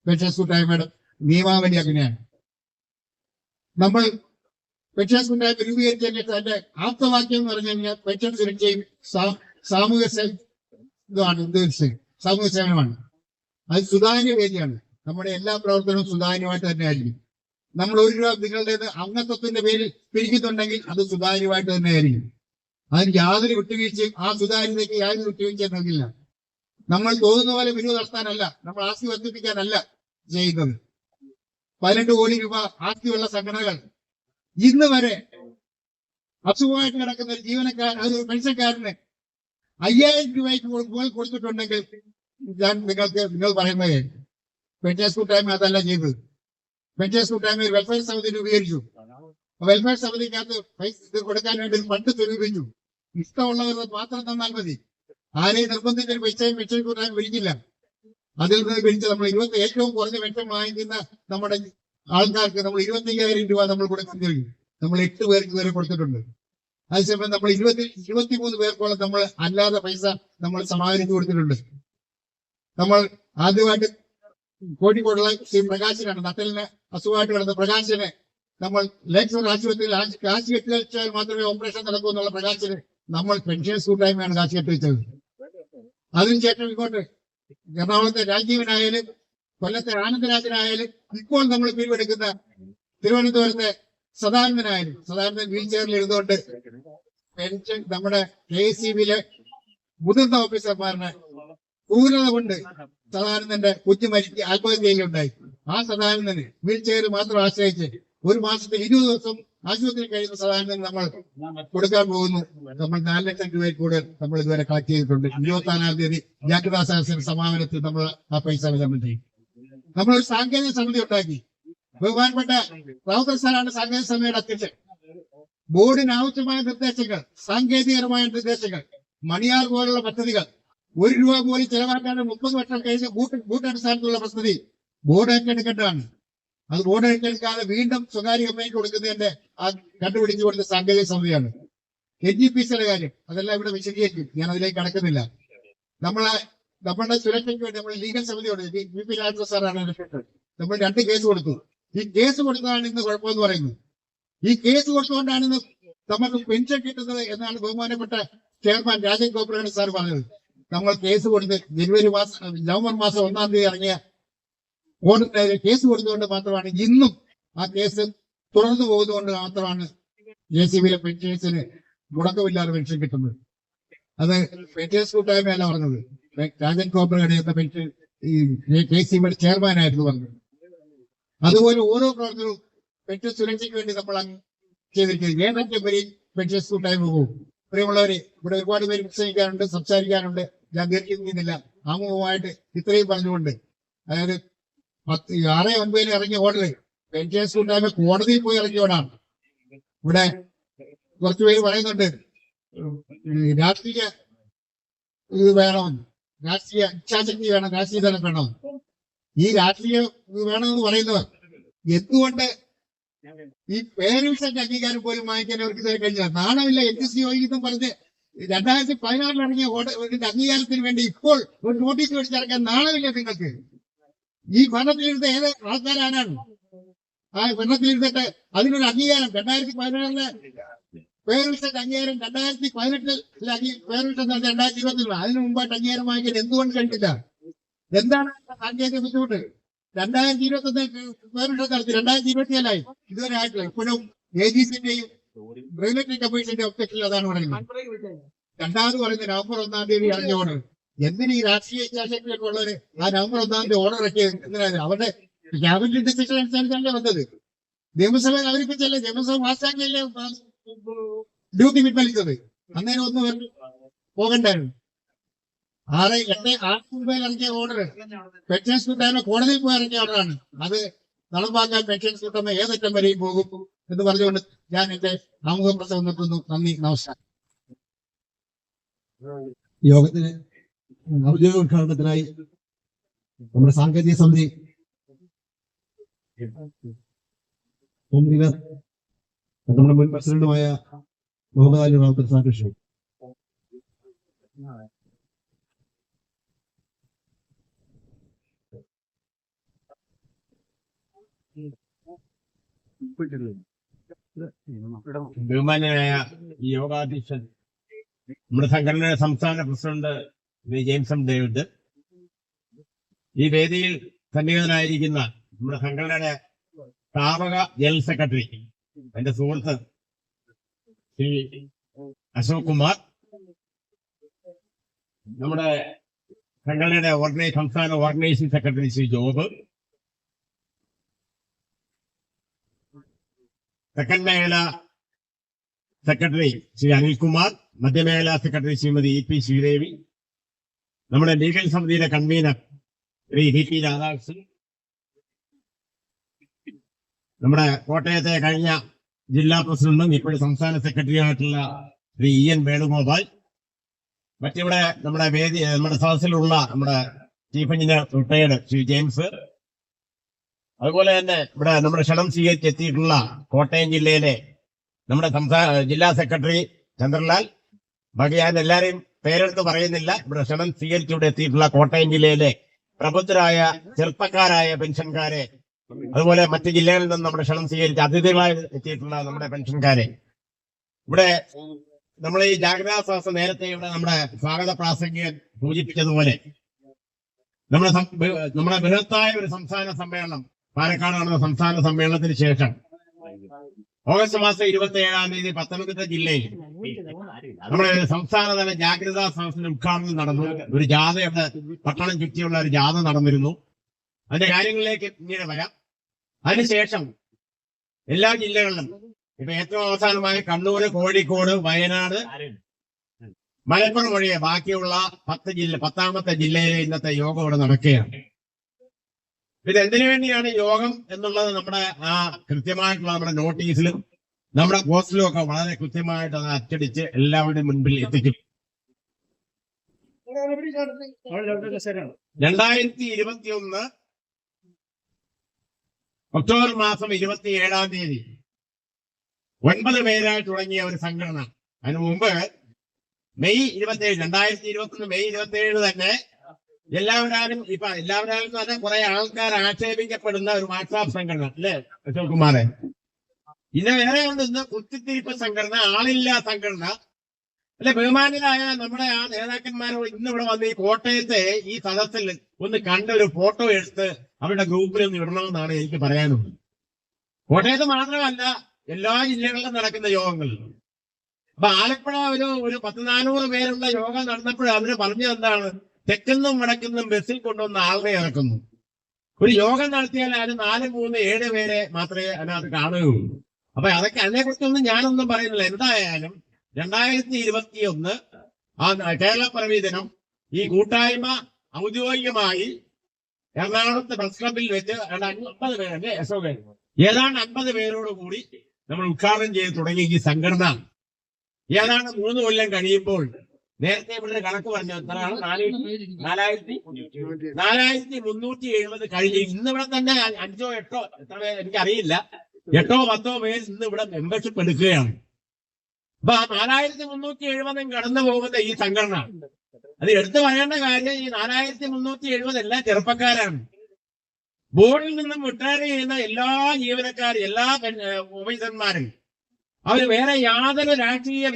പെൻഷേഴ്സ് കൂട്ടായ്മയുടെ നിയമാവലി അങ്ങനെയാണ്. നമ്മൾ പെൻഷേഴ്സ് കൂട്ടായ്മ രൂപീകരിച്ചതിന്റെ അതിന്റെ ആപ്തവാക്യം എന്ന് പറഞ്ഞു കഴിഞ്ഞാൽ പെൻഷൻ സുരക്ഷയും സാമൂഹ്യ ഇതാണ് ഉദ്ദേശിച്ചത്. സാമൂഹ്യ സേവനമാണ്. അത് സുതാര്യ വേദിയാണ്. നമ്മുടെ എല്ലാ പ്രവർത്തനവും സുതാര്യമായിട്ട് തന്നെ ആയിരിക്കും. നമ്മൾ ഒരു രൂപ നിങ്ങളുടേത് അംഗത്വത്തിന്റെ പേരിൽ പിരിക്കുന്നുണ്ടെങ്കിൽ അത് സുതാര്യമായിട്ട് തന്നെ ആയിരിക്കും. അതിന് യാതൊരു വിട്ടുവീഴ്ചയും ആ സുതാര്യതയ്ക്ക് യാതൊരു വിട്ടുവീഴ്ചയും നൽകില്ല. നമ്മൾ തോന്നുന്ന പോലെ പിരിവ് നടത്താനല്ല, നമ്മൾ ആസ്തി വർദ്ധിപ്പിക്കാനല്ല ചെയ്യുന്നത്. 18 കോടി രൂപ ആസ്തിയുള്ള സംഘടനകൾ ഇന്ന് വരെ അസുഖമായിട്ട് കിടക്കുന്ന ഒരു ഒരു പെൻഷൻകാരന് 5000 രൂപയ്ക്ക് മുകളിൽ കൊടുത്തിട്ടുണ്ടെങ്കിൽ നിങ്ങൾ പറയുന്നത് പെൻഷേഴ്സ് കൂട്ടായ്മ അതല്ല ചെയ്തത്. പെൻഷേഴ്സ് കൂട്ടായ്മ ഒരു വെൽഫെയർ സമിതി രൂപീകരിച്ചു. വെൽഫെയർ സമിതിക്കകത്ത് പൈസ ഇത് കൊടുക്കാൻ വേണ്ടി ഒരു ഫണ്ട് സ്വരൂപിച്ചു. ഇഷ്ടമുള്ളവർ മാത്രം തന്നാൽ മതി. ആരെയും നിർബന്ധിച്ചൊരു പൈസയും പെൻഷൻ കൂട്ടായ്മ വിളിക്കില്ല. അതിൽ നിന്ന് പിരിച്ച് നമ്മൾ ഏറ്റവും കുറഞ്ഞ പെൻഷൻ വാങ്ങിക്കുന്ന നമ്മുടെ ആൾക്കാർക്ക് നമ്മൾ 25,000 രൂപ നമ്മൾ കൊടുക്കുന്നത്. നമ്മൾ 8 പേർക്ക് വരെ കൊടുത്തിട്ടുണ്ട്. അതേസമയം നമ്മൾ 23 പേർക്കോളം നമ്മൾ അല്ലാതെ പൈസ നമ്മൾ സമാഹരിച്ചു കൊടുത്തിട്ടുണ്ട്. നമ്മൾ ആദ്യമായിട്ട് കോഴിക്കോടുള്ള ശ്രീ പ്രകാശിനാണ്, നട്ടലിന് അസുഖമായിട്ട് കിടന്ന പ്രകാശിന് നമ്മൾ ലേക്സൂർ ആശുപത്രിയിൽ കാശ് കെട്ടിവെച്ചാൽ മാത്രമേ ഓപ്പറേഷൻ നടക്കൂ എന്നുള്ള പ്രകാശിന് നമ്മൾ പെൻഷേഴ്സ് കൂട്ടായ്മയാണ് കാശ് കെട്ടിവെച്ചത്. അതിനുശേഷം ഇങ്ങോട്ട് എറണാകുളത്തെ രാജീവനായാലും കൊല്ലത്തെ ആനന്ദരാജനായാലും ഇപ്പോൾ നമ്മൾ പിരിവെടുക്കുന്ന തിരുവനന്തപുരത്തെ സദാനന്ദൻ വീൽ ചെയറിൽ ഇരുന്നുകൊണ്ട് പെൻഷൻ നമ്മുടെ KSEBിയിലെ മുതിർന്ന ഓഫീസർമാരുടെ ക്രൂരത കൊണ്ട് സദാനന്ദന്റെ കുഞ്ഞു മരിച്ച് ആത്മഹത്യയിലുണ്ടായി. ആ സദാനന്ദന് വീൽ ചെയർ മാത്രം ആശ്രയിച്ച് ഒരു മാസത്തിൽ 20 ദിവസം ആശുപത്രിയിൽ കഴിയുന്ന സദാനന്ദൻ നമ്മൾ കൊടുക്കാൻ പോകുന്നു. നമ്മൾ 4 ലക്ഷം രൂപയിൽ കൂടുതൽ നമ്മൾ ഇതുവരെ കളക്ട് ചെയ്തിട്ടുണ്ട്. 24-ാം തീയതി ജാഗ്രതാ സദസ്സിന്റെ സമാപനത്തിൽ നമ്മൾ ആ പൈസ വിതരണം ചെയ്യും. നമ്മളൊരു സാങ്കേതിക സമിതി ഉണ്ടാക്കി. ബഹുമാനപ്പെട്ട റാവുത്തർ സാറാണ് സാങ്കേതിക സമിതിയുടെ അധ്യക്ഷൻ. ബോർഡിന് ആവശ്യമായ നിർദ്ദേശങ്ങൾ, സാങ്കേതികപരമായ നിർദ്ദേശങ്ങൾ, മണിയാർ പോലുള്ള പദ്ധതികൾ 1 രൂപ പോലും ചെലവാക്കാതെ 30 വർഷം കഴിഞ്ഞ് ബൂട്ടടിസ്ഥാനത്തിലുള്ള പദ്ധതി ബോർഡ് ഏറ്റെടുക്കേണ്ടതാണ്. അത് ബോർഡ് ഏറ്റെടുക്കാതെ വീണ്ടും സ്വകാര്യ കമ്പനിക്ക് കൊടുക്കുന്നതിന്റെ ആ കണ്ടുപിടിച്ചു കൊടുത്ത സാങ്കേതിക സമിതിയാണ്. NGPCയുടെ കാര്യം അതെല്ലാം ഇവിടെ വിശദീകരിക്കും, ഞാൻ അതിലേക്ക് കടക്കുന്നില്ല. നമ്മുടെ സുരക്ഷയ്ക്ക് വേണ്ടി നമ്മൾ ലീഗൽ സമിതിയോട് VP രാജേന്ദ്ര സാറാണ് നമ്മൾ 2 കേസ് കൊടുത്തു. ഈ കേസ് കൊടുത്തതാണ് ഇന്ന് കുഴപ്പമെന്ന് പറയുന്നത്. ഈ കേസ് കൊടുത്തുകൊണ്ടാണ് ഇന്ന് നമുക്ക് പെൻഷൻ കിട്ടുന്നത് എന്നാണ് ബഹുമാനപ്പെട്ട ചെയർമാൻ രാജൻ ഗോപുരഗഡ് സാർ പറഞ്ഞത്. നമ്മൾ കേസ് കൊടുത്ത് നവംബർ മാസം 1-ാം തീയതി ഇറങ്ങിയ കോടതിയിൽ കേസ് കൊടുത്തുകൊണ്ട് മാത്രമാണ് ഇന്നും ആ കേസ് തുടർന്നു പോകുന്നതുകൊണ്ട് മാത്രമാണ് JCBയിലെ പെൻഷൻസിന് മുടക്കമില്ലാതെ പെൻഷൻ കിട്ടുന്നത്. അത് പെൻഷൻസ് കൂട്ടായ്മയല്ല പറഞ്ഞത്, രാജൻ ഗോപുരഗഡ് എന്ന പെൻഷൻ KSEBിയുടെ ചെയർമാനായിരുന്നു പറഞ്ഞത്. അതുപോലെ ഓരോ പ്രവർത്തനവും പെൻഷൻ സുരക്ഷയ്ക്ക് വേണ്ടി നമ്മൾ ചെയ്തിരിക്കുന്നത്. ഏതൊക്കെ വരി പെൻഷൻസ് കൂട്ടായ്മ പോകും. പ്രിയമുള്ളവരെ, ഇവിടെ ഒരുപാട് പേര് പ്രസംഗിക്കാനുണ്ട്, സംസാരിക്കാനുണ്ട്. ഞാൻ ദീർഘിപ്പിക്കുന്നില്ല. ആമുഖമായിട്ട് ഇത്രയും പറഞ്ഞുകൊണ്ട്, അതായത് 6/9 ഇറങ്ങിയ ഓർഡർ പെൻഷൻസ് കൂട്ടായ്മ കോടതിയിൽ പോയി ഇറങ്ങിയ ഓർഡറാണ്. ഇവിടെ കുറച്ചുപേര് പറയുന്നുണ്ട് രാഷ്ട്രീയ ഇത് വേണമെന്ന്, രാഷ്ട്രീയ ഇച്ഛാശക്തി വേണം, രാഷ്ട്രീയ തലം വേണമെന്ന്. ഈ രാഷ്ട്രീയ വേണമെന്ന് പറയുന്നവർ എന്തുകൊണ്ട് ഈ പേരൻസിന്റെ അംഗീകാരം പോലും വാങ്ങിക്കാൻ അവർക്ക് കഴിഞ്ഞില്ല? നാണമില്ല. NTCOയെന്നും പറഞ്ഞ് 2016 ഇറങ്ങിയ ഓർഡറിന്റെ അംഗീകാരത്തിന് വേണ്ടി ഇപ്പോൾ ഒരു നോട്ടീസ് മേടിച്ചിറക്കാൻ നാണമില്ല നിങ്ങൾക്ക്? ഈ ഭരണത്തിലിരുന്ന ഏത് ആൾക്കാരാണ് ആ ഭരണത്തിലിരുന്നിട്ട് അതിനൊരു അംഗീകാരം 2016 പേരുവിട്ട അംഗീകാരം 2018 പേരുവിട്ട 2021 അതിനു മുമ്പായിട്ട് അംഗീകാരം വാങ്ങിയത് എന്തുകൊണ്ട് കഴിഞ്ഞില്ല? എന്താണ് സാങ്കേതിക ബുദ്ധിമുട്ട്? 2021 പേരുവിട്ട നടത്തി, 2024 ഇതുവരെ ആയിട്ടില്ല. ഇപ്പോഴും AGCന്റെയും റെഗുലേറ്ററി കമ്മീഷന്റെ ഒബ്ജക്റ്റിൽ അതാണ് പറയുന്നത്. രണ്ടാമത് പറയുന്നത് നവംബർ 1-ാം തീയതി ഇറങ്ങിയ ഓർഡർ. എന്തിന് ഈ രാഷ്ട്രീയ ഇച്ഛാശക്തിയൊക്കെ ഉള്ളവര് ആ നവംബർ 1-ാം തീയതി ഓർഡർ ഇറക്കിയത് എന്തിനാണ്? അവരുടെ ക്യാബിനറ്റ് ഡിസിഷൻ അനുസരിച്ചല്ലേ വന്നത്. നിയമസഭയിൽ അവതരിപ്പിച്ചല്ലേ, നിയമസഭ പാസ്സാക്കിയല്ലേ ഡ്യൂട്ടി പിൻവലിച്ചത്. അന്നേരം ഒന്നും പോകണ്ടായിരുന്നു. 6 മുംബൈയിൽ ഇറക്കിയ ഓർഡർ പെൻഷൻസ് കൂട്ടായ്മ കോടതിയിൽ പോയി ഇറക്കിയ ഓർഡറാണ്. അത് നടപ്പാക്കാൻ പെൻഷൻസ് കൂട്ടുന്ന ഏതറ്റം വരെയും പോകും എന്ന് പറഞ്ഞുകൊണ്ട് ഞാൻ എന്റെ ആമുഖ പ്രസംഗം നിർത്തുന്നു. നന്ദി, നമസ്കാരം. യോഗത്തിന് ഔദ്യോഗിക ഉദ്ഘാടനത്തിനായി നമ്മുടെ സാങ്കേതിക സമിതി കൺവീനർ നമ്മുടെ മുൻ പ്രസിഡന്റുമായ മുഹമ്മദ് അലി റാവുത്തർ സാഹിബ് ക്ഷണിക്കുന്നു. ബഹുമാന്യനായ ഈ യോഗാധ്യക്ഷൻ നമ്മുടെ സംഘടനയുടെ സംസ്ഥാന പ്രസിഡന്റ് ജെയിംസ് എം ഡേവിഡ്, ഈ വേദിയിൽ സന്നിഹിതനായിരിക്കുന്ന നമ്മുടെ സംഘടനയുടെ സ്ഥാപക ജനറൽ സെക്രട്ടറി എന്റെ സുഹൃത്ത് ശ്രീ അശോക് കുമാർ, നമ്മുടെ സംഘടനയുടെ സംസ്ഥാന organising secretary Shri Job, second മേഖല സെക്രട്ടറി ശ്രീ അനിൽകുമാർ, മധ്യമേഖല സെക്രട്ടറി ശ്രീമതി EP ശ്രീദേവി, നമ്മുടെ ലീഗൽ സമിതിയുടെ കൺവീനർ ശ്രീ VP രാധാകൃഷ്ണൻ, നമ്മുടെ കോട്ടയത്തെ കഴിഞ്ഞ ജില്ലാ പ്രസിഡന്റും ഇപ്പോഴും സംസ്ഥാന സെക്രട്ടറിയായിട്ടുള്ള ശ്രീ EN വേണുഗോപാൽ, മറ്റിവിടെ നമ്മുടെ സദസ്സിലുള്ള നമ്മുടെ chief engineer retired Shri James, അതുപോലെ തന്നെ ഇവിടെ നമ്മുടെ ക്ഷണം സ്വീകരിച്ചെത്തിയിട്ടുള്ള കോട്ടയം ജില്ലയിലെ നമ്മുടെ ജില്ലാ സെക്രട്ടറി ചന്ദ്രലാൽ, ബാക്കി ഞാൻ എല്ലാവരെയും പേരെടുത്ത് പറയുന്നില്ല. ഇവിടെ ക്ഷണം സ്വീകരിച്ചിവിടെ എത്തിയിട്ടുള്ള കോട്ടയം ജില്ലയിലെ പ്രബുദ്ധരായ ചെറുപ്പക്കാരായ പെൻഷൻകാരെ, അതുപോലെ മറ്റ് ജില്ലകളിൽ നിന്ന് നമ്മുടെ ക്ഷണം സ്വീകരിച്ച് അതിഥികളായി എത്തിയിട്ടുള്ള നമ്മുടെ പെൻഷൻകാരെ, ഇവിടെ നമ്മൾ ഈ ജാഗ്രതാ സദസ്സ് നേരത്തെ ഇവിടെ നമ്മുടെ സ്വാഗത പ്രാസംഗികൻ സൂചിപ്പിച്ചതുപോലെ നമ്മുടെ ബൃഹത്തായ ഒരു സംസ്ഥാന സമ്മേളനം പാലക്കാട് നടന്ന സംസ്ഥാന സമ്മേളനത്തിന് ശേഷം ഓഗസ്റ്റ് മാസം 27-ാം തീയതി പത്തനംതിട്ട ജില്ലയിൽ നമ്മുടെ സംസ്ഥാനതല ജാഗ്രതാ സദസ്സിന്റെ ഉദ്ഘാടനം നടന്നു. ഒരു ജാഥ ഇവിടെ പട്ടണം ചുറ്റിയുള്ള ഒരു ജാഥ നടന്നിരുന്നു. അതിന്റെ കാര്യങ്ങളിലേക്ക് പിന്നീട് വരാം. അതിനുശേഷം എല്ലാ ജില്ലകളിലും ഇപ്പൊ ഏറ്റവും അവസാനമായ കണ്ണൂര്, കോഴിക്കോട്, വയനാട്, മലപ്പുറം ഒഴികെ ബാക്കിയുള്ള 10ാമത്തെ ജില്ലയിലെ ഇന്നത്തെ യോഗം ഇവിടെ നടക്കുകയാണ്. ഇത് എന്തിനു വേണ്ടിയാണ് യോഗം എന്നുള്ളത് നമ്മുടെ കൃത്യമായിട്ടുള്ള നമ്മുടെ നോട്ടീസിലും നമ്മുടെ പോസ്റ്റിലും ഒക്കെ വളരെ കൃത്യമായിട്ട് അത് അച്ചടിച്ച് എല്ലാവരുടെയും മുൻപിൽ എത്തിക്കും. 2021 ഒക്ടോബർ മാസം 27-ാം തീയതി 9 പേരായി തുടങ്ങിയ ഒരു സംഘടന. അതിനു മുമ്പ് മെയ് 2021 മെയ് 27 തന്നെ എല്ലാവരും തന്നെ കുറെ ആൾക്കാർ ആക്ഷേപിക്കപ്പെടുന്ന ഒരു വാട്സാപ്പ് സംഘടന അല്ലേ അശോക് കുമാറെ? ഇന്ന് വേറെ ഉണ്ട്, ഇന്ന് കുത്തിത്തിരിപ്പ് സംഘടന, ആളില്ലാ സംഘടന അല്ലെ? ബഹുമാനരായ നമ്മുടെ ആ നേതാക്കന്മാരോട് ഇന്ന് ഇവിടെ വന്ന് ഈ കോട്ടയത്തെ ഈ സദസ്സിൽ ഒന്ന് കണ്ട ഒരു ഫോട്ടോ എടുത്ത് അവരുടെ ഗ്രൂപ്പിൽ ഒന്ന് ഇടണമെന്നാണ് എനിക്ക് പറയാനുള്ളത്. കോട്ടയത്ത് മാത്രമല്ല, എല്ലാ ജില്ലകളിലും നടക്കുന്ന യോഗങ്ങളിൽ. അപ്പൊ ആലപ്പുഴ ഒരു 100-400 പേരുള്ള യോഗം നടന്നപ്പോൾ അവര് പറഞ്ഞത് എന്താണ്? തെക്കുന്നും വടക്കുന്നും ബസ്സിൽ കൊണ്ടുവന്ന ആളുകളെ ഇറക്കുന്നു. ഒരു യോഗം നടത്തിയാൽ അതിന് 4, 3, 7 പേരെ മാത്രമേ അതിനകത്ത് കാണുകയുള്ളൂ. അപ്പൊ അതിനെക്കുറിച്ചൊന്നും ഞാനൊന്നും പറയുന്നില്ല. എന്തായാലും 2021 കേരള പ്രവിധനം ഈ കൂട്ടായ്മ ഔദ്യോഗികമായി എറണാകുളത്ത് പ്രസ് ക്ലബിൽ വെച്ച് 50 പേരല്ലേ ഏതാണ്ട് 50 പേരോടുകൂടി നമ്മൾ ഉദ്ഘാടനം ചെയ്ത് തുടങ്ങി ഈ സംഘടന. ഏതാണ്ട് 3 കൊല്ലം കഴിയുമ്പോൾ നേരത്തെ ഇവിടെ കണക്ക് പറഞ്ഞു എത്രയാണ്? 4370 കഴിഞ്ഞ് ഇന്നിവിടെ തന്നെ 5 or 8 എത്ര പേര് എനിക്കറിയില്ല, 8 or 10 പേര് ഇന്ന് ഇവിടെ മെമ്പർഷിപ്പ് എടുക്കുകയാണ്. അപ്പൊ 4370 കടന്നു പോകുന്ന ഈ സംഘടന, അത് എടുത്തു പറയേണ്ട കാര്യം, ഈ 4370 എല്ലാം ചെറുപ്പക്കാരാണ്. ബോർഡിൽ നിന്നും റിട്ടയർ ചെയ്യുന്ന എല്ലാ ജീവനക്കാരും, എല്ലാ ഓഫീസർമാരും അവര് വേറെ യാതൊരു രാഷ്ട്രീയം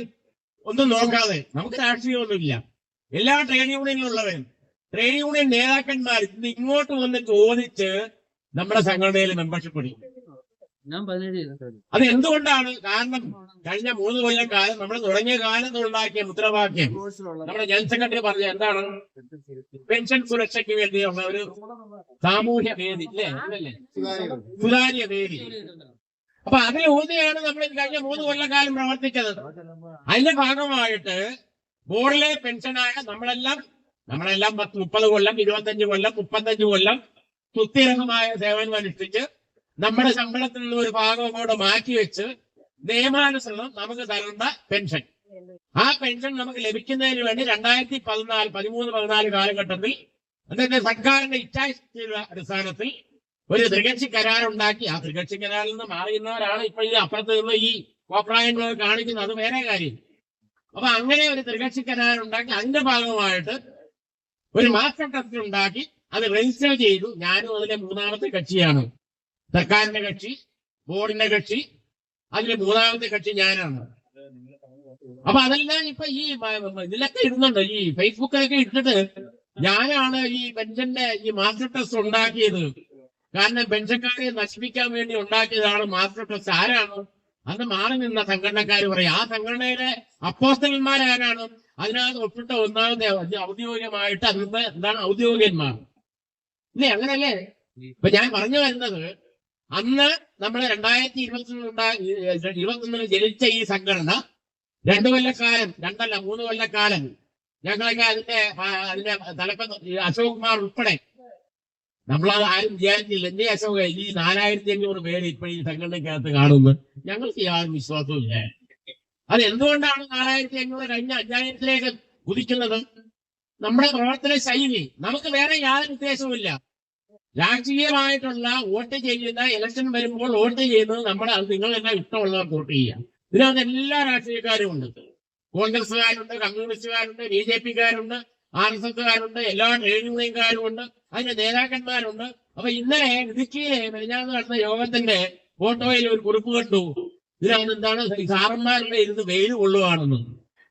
ഒന്നും നോക്കാതെ, നമുക്ക് രാഷ്ട്രീയമൊന്നുമില്ല, എല്ലാ ട്രേഡ് യൂണിയനിലുള്ളവരും ട്രേഡ് യൂണിയൻ നേതാക്കന്മാർ ഇത് ഇങ്ങോട്ട് വന്ന് ചോദിച്ച് നമ്മുടെ സംഘടനയിൽ മെമ്പർഷിപ്പ് എടുക്കും. അത് എന്തുകൊണ്ടാണ്? കാരണം കഴിഞ്ഞ 3 കൊല്ലം കാലം നമ്മൾ തുടങ്ങിയ കാലത്ത് ഉണ്ടാക്കിയ മുദ്രാവാക്യം നമ്മുടെ ജനറൽ സെക്രട്ടറി പറഞ്ഞ എന്താണ്? പെൻഷൻ സുരക്ഷയ്ക്ക് വേണ്ടിയുള്ള ഒരു സാമൂഹ്യ വേദി, അല്ലേ? സുതാര്യ വേദി. അപ്പൊ അതിലൂന്നിയാണ് നമ്മൾ കഴിഞ്ഞ 3 കൊല്ലക്കാലം പ്രവർത്തിച്ചത്. അതിന്റെ ഭാഗമായിട്ട് ബോർഡിലെ പെൻഷനായ നമ്മളെല്ലാം 30 കൊല്ലം, 25 കൊല്ലം, 35 കൊല്ലം സുസ്ഥിരമായ സേവനം അനുഷ്ഠിച്ച് നമ്മുടെ ശമ്പളത്തിൽ നിന്ന് ഒരു ഭാഗം അങ്ങോട്ട് മാറ്റിവെച്ച് നിയമാനുസരണം നമുക്ക് തരേണ്ട പെൻഷൻ, ആ പെൻഷൻ നമുക്ക് ലഭിക്കുന്നതിന് വേണ്ടി 2013-14 കാലഘട്ടത്തിൽ അന്നത്തെ സർക്കാരിന്റെ ഇച്ഛാശക്തിയുടെ അടിസ്ഥാനത്തിൽ ഒരു ത്രികക്ഷി കരാറുണ്ടാക്കി. ആ ത്രികക്ഷി കരാറിൽ നിന്ന് മാറിയുന്നവരാണ് ഇപ്പൊ ഈ അപ്പുറത്ത് നിന്ന് ഈ കോപ്രായങ്ങൾ കാണിക്കുന്നത്, അത് വേറെ കാര്യം. അപ്പൊ അങ്ങനെ ഒരു ത്രികക്ഷി കരാറുണ്ടാക്കി അതിന്റെ ഭാഗമായിട്ട് ഒരു മാസ്റ്റർ ട്രസ്റ്റ് ഉണ്ടാക്കി അത് രജിസ്റ്റർ ചെയ്തു. ഞാനും അതിലെ 3ാമത്തെ കക്ഷിയാണ്. സർക്കാരിന്റെ കക്ഷി, ബോർഡിന്റെ കക്ഷി, അതിലെ 3ാമത്തെ കക്ഷി ഞാനാണ്. അപ്പൊ അതെല്ലാം ഇപ്പൊ ഈ ഇതിലൊക്കെ ഇടുന്നുണ്ട്, ഈ ഫേസ്ബുക്കിലൊക്കെ ഇട്ടിട്ട് ഞാനാണ് ഈ പെൻഷന്റെ ഈ മാസ്റ്റർ ട്രസ്റ്റ് ഉണ്ടാക്കിയത്, കാരണം പെൻഷൻകാരെ നശിപ്പിക്കാൻ വേണ്ടി ഉണ്ടാക്കിയതാണ് മാസ്റ്റർ ട്രസ്റ്റ്. ആരാണ്? അന്ന് മാറി നിന്ന സംഘടനക്കാർ പറയും. ആ സംഘടനയിലെ അപ്പോസ്തലന്മാരാരാണ്? അതിനകത്ത് ഒപ്പിട്ട ഒന്നാമത്തെ ഔദ്യോഗികമായിട്ട് അതിന്റെ എന്താണ് ഔദ്യോഗികന്മാർ, ഇല്ലേ? അങ്ങനല്ലേ? ഇപ്പൊ ഞാൻ പറഞ്ഞു വരുന്നത്, അന്ന് നമ്മൾ 2021 ജനിച്ച ഈ സംഘടന 2 കൊല്ലക്കാലം, 2 കൊല്ലക്കാലം ഞങ്ങളൊക്കെ അതിന്റെ തലപ്പത്ത് അശോക് കുമാർ ഉൾപ്പെടെ നമ്മളത് ആരും വിചാരിച്ചില്ല. എന്റെ അശോക ഈ 4500 പേര് ഇപ്പൊ ഈ സംഘടനയ്ക്കകത്ത് കാണുന്നു, ഞങ്ങൾക്ക് യാതൊരു വിശ്വാസവും ഇല്ല. അത് എന്തുകൊണ്ടാണ് 4500 കഴിഞ്ഞ 5000ത്തിലേക്ക് കുതിക്കുന്നത്? നമ്മുടെ പ്രവർത്തന ശൈലി. നമുക്ക് വേറെ യാതൊരു ഉദ്ദേശവുമില്ല. രാഷ്ട്രീയമായിട്ടുള്ള വോട്ട് ചെയ്യുന്ന, ഇലക്ഷൻ വരുമ്പോൾ വോട്ട് ചെയ്യുന്നത് നമ്മുടെ, അത് നിങ്ങളെല്ലാം ഇഷ്ടമുള്ളവർ വോട്ട് ചെയ്യാം. ഇതിനകത്ത് എല്ലാ രാഷ്ട്രീയക്കാരും ഉണ്ട്. കോൺഗ്രസ്സുകാരുണ്ട്, കമ്മ്യൂണിസ്റ്റുകാരുണ്ട്, BJPക്കാരുണ്ട്, RSSകാരുണ്ട്, എല്ലാ ട്രേഡ് യൂണിയൻകാരും ഉണ്ട്, അതിന്റെ നേതാക്കന്മാരുണ്ട്. അപ്പൊ ഇന്നലെ ഇടുക്കിയിലെ മെലിഞ്ഞാന്ന് നടന്ന യോഗത്തിന്റെ ഫോട്ടോയിൽ ഒരു കുറിപ്പ് കണ്ടു. ഇതിനകത്ത് എന്താണ്? സാറന്മാരുടെ ഇരുന്ന് വെയിൽ കൊള്ളുകയാണെന്ന്.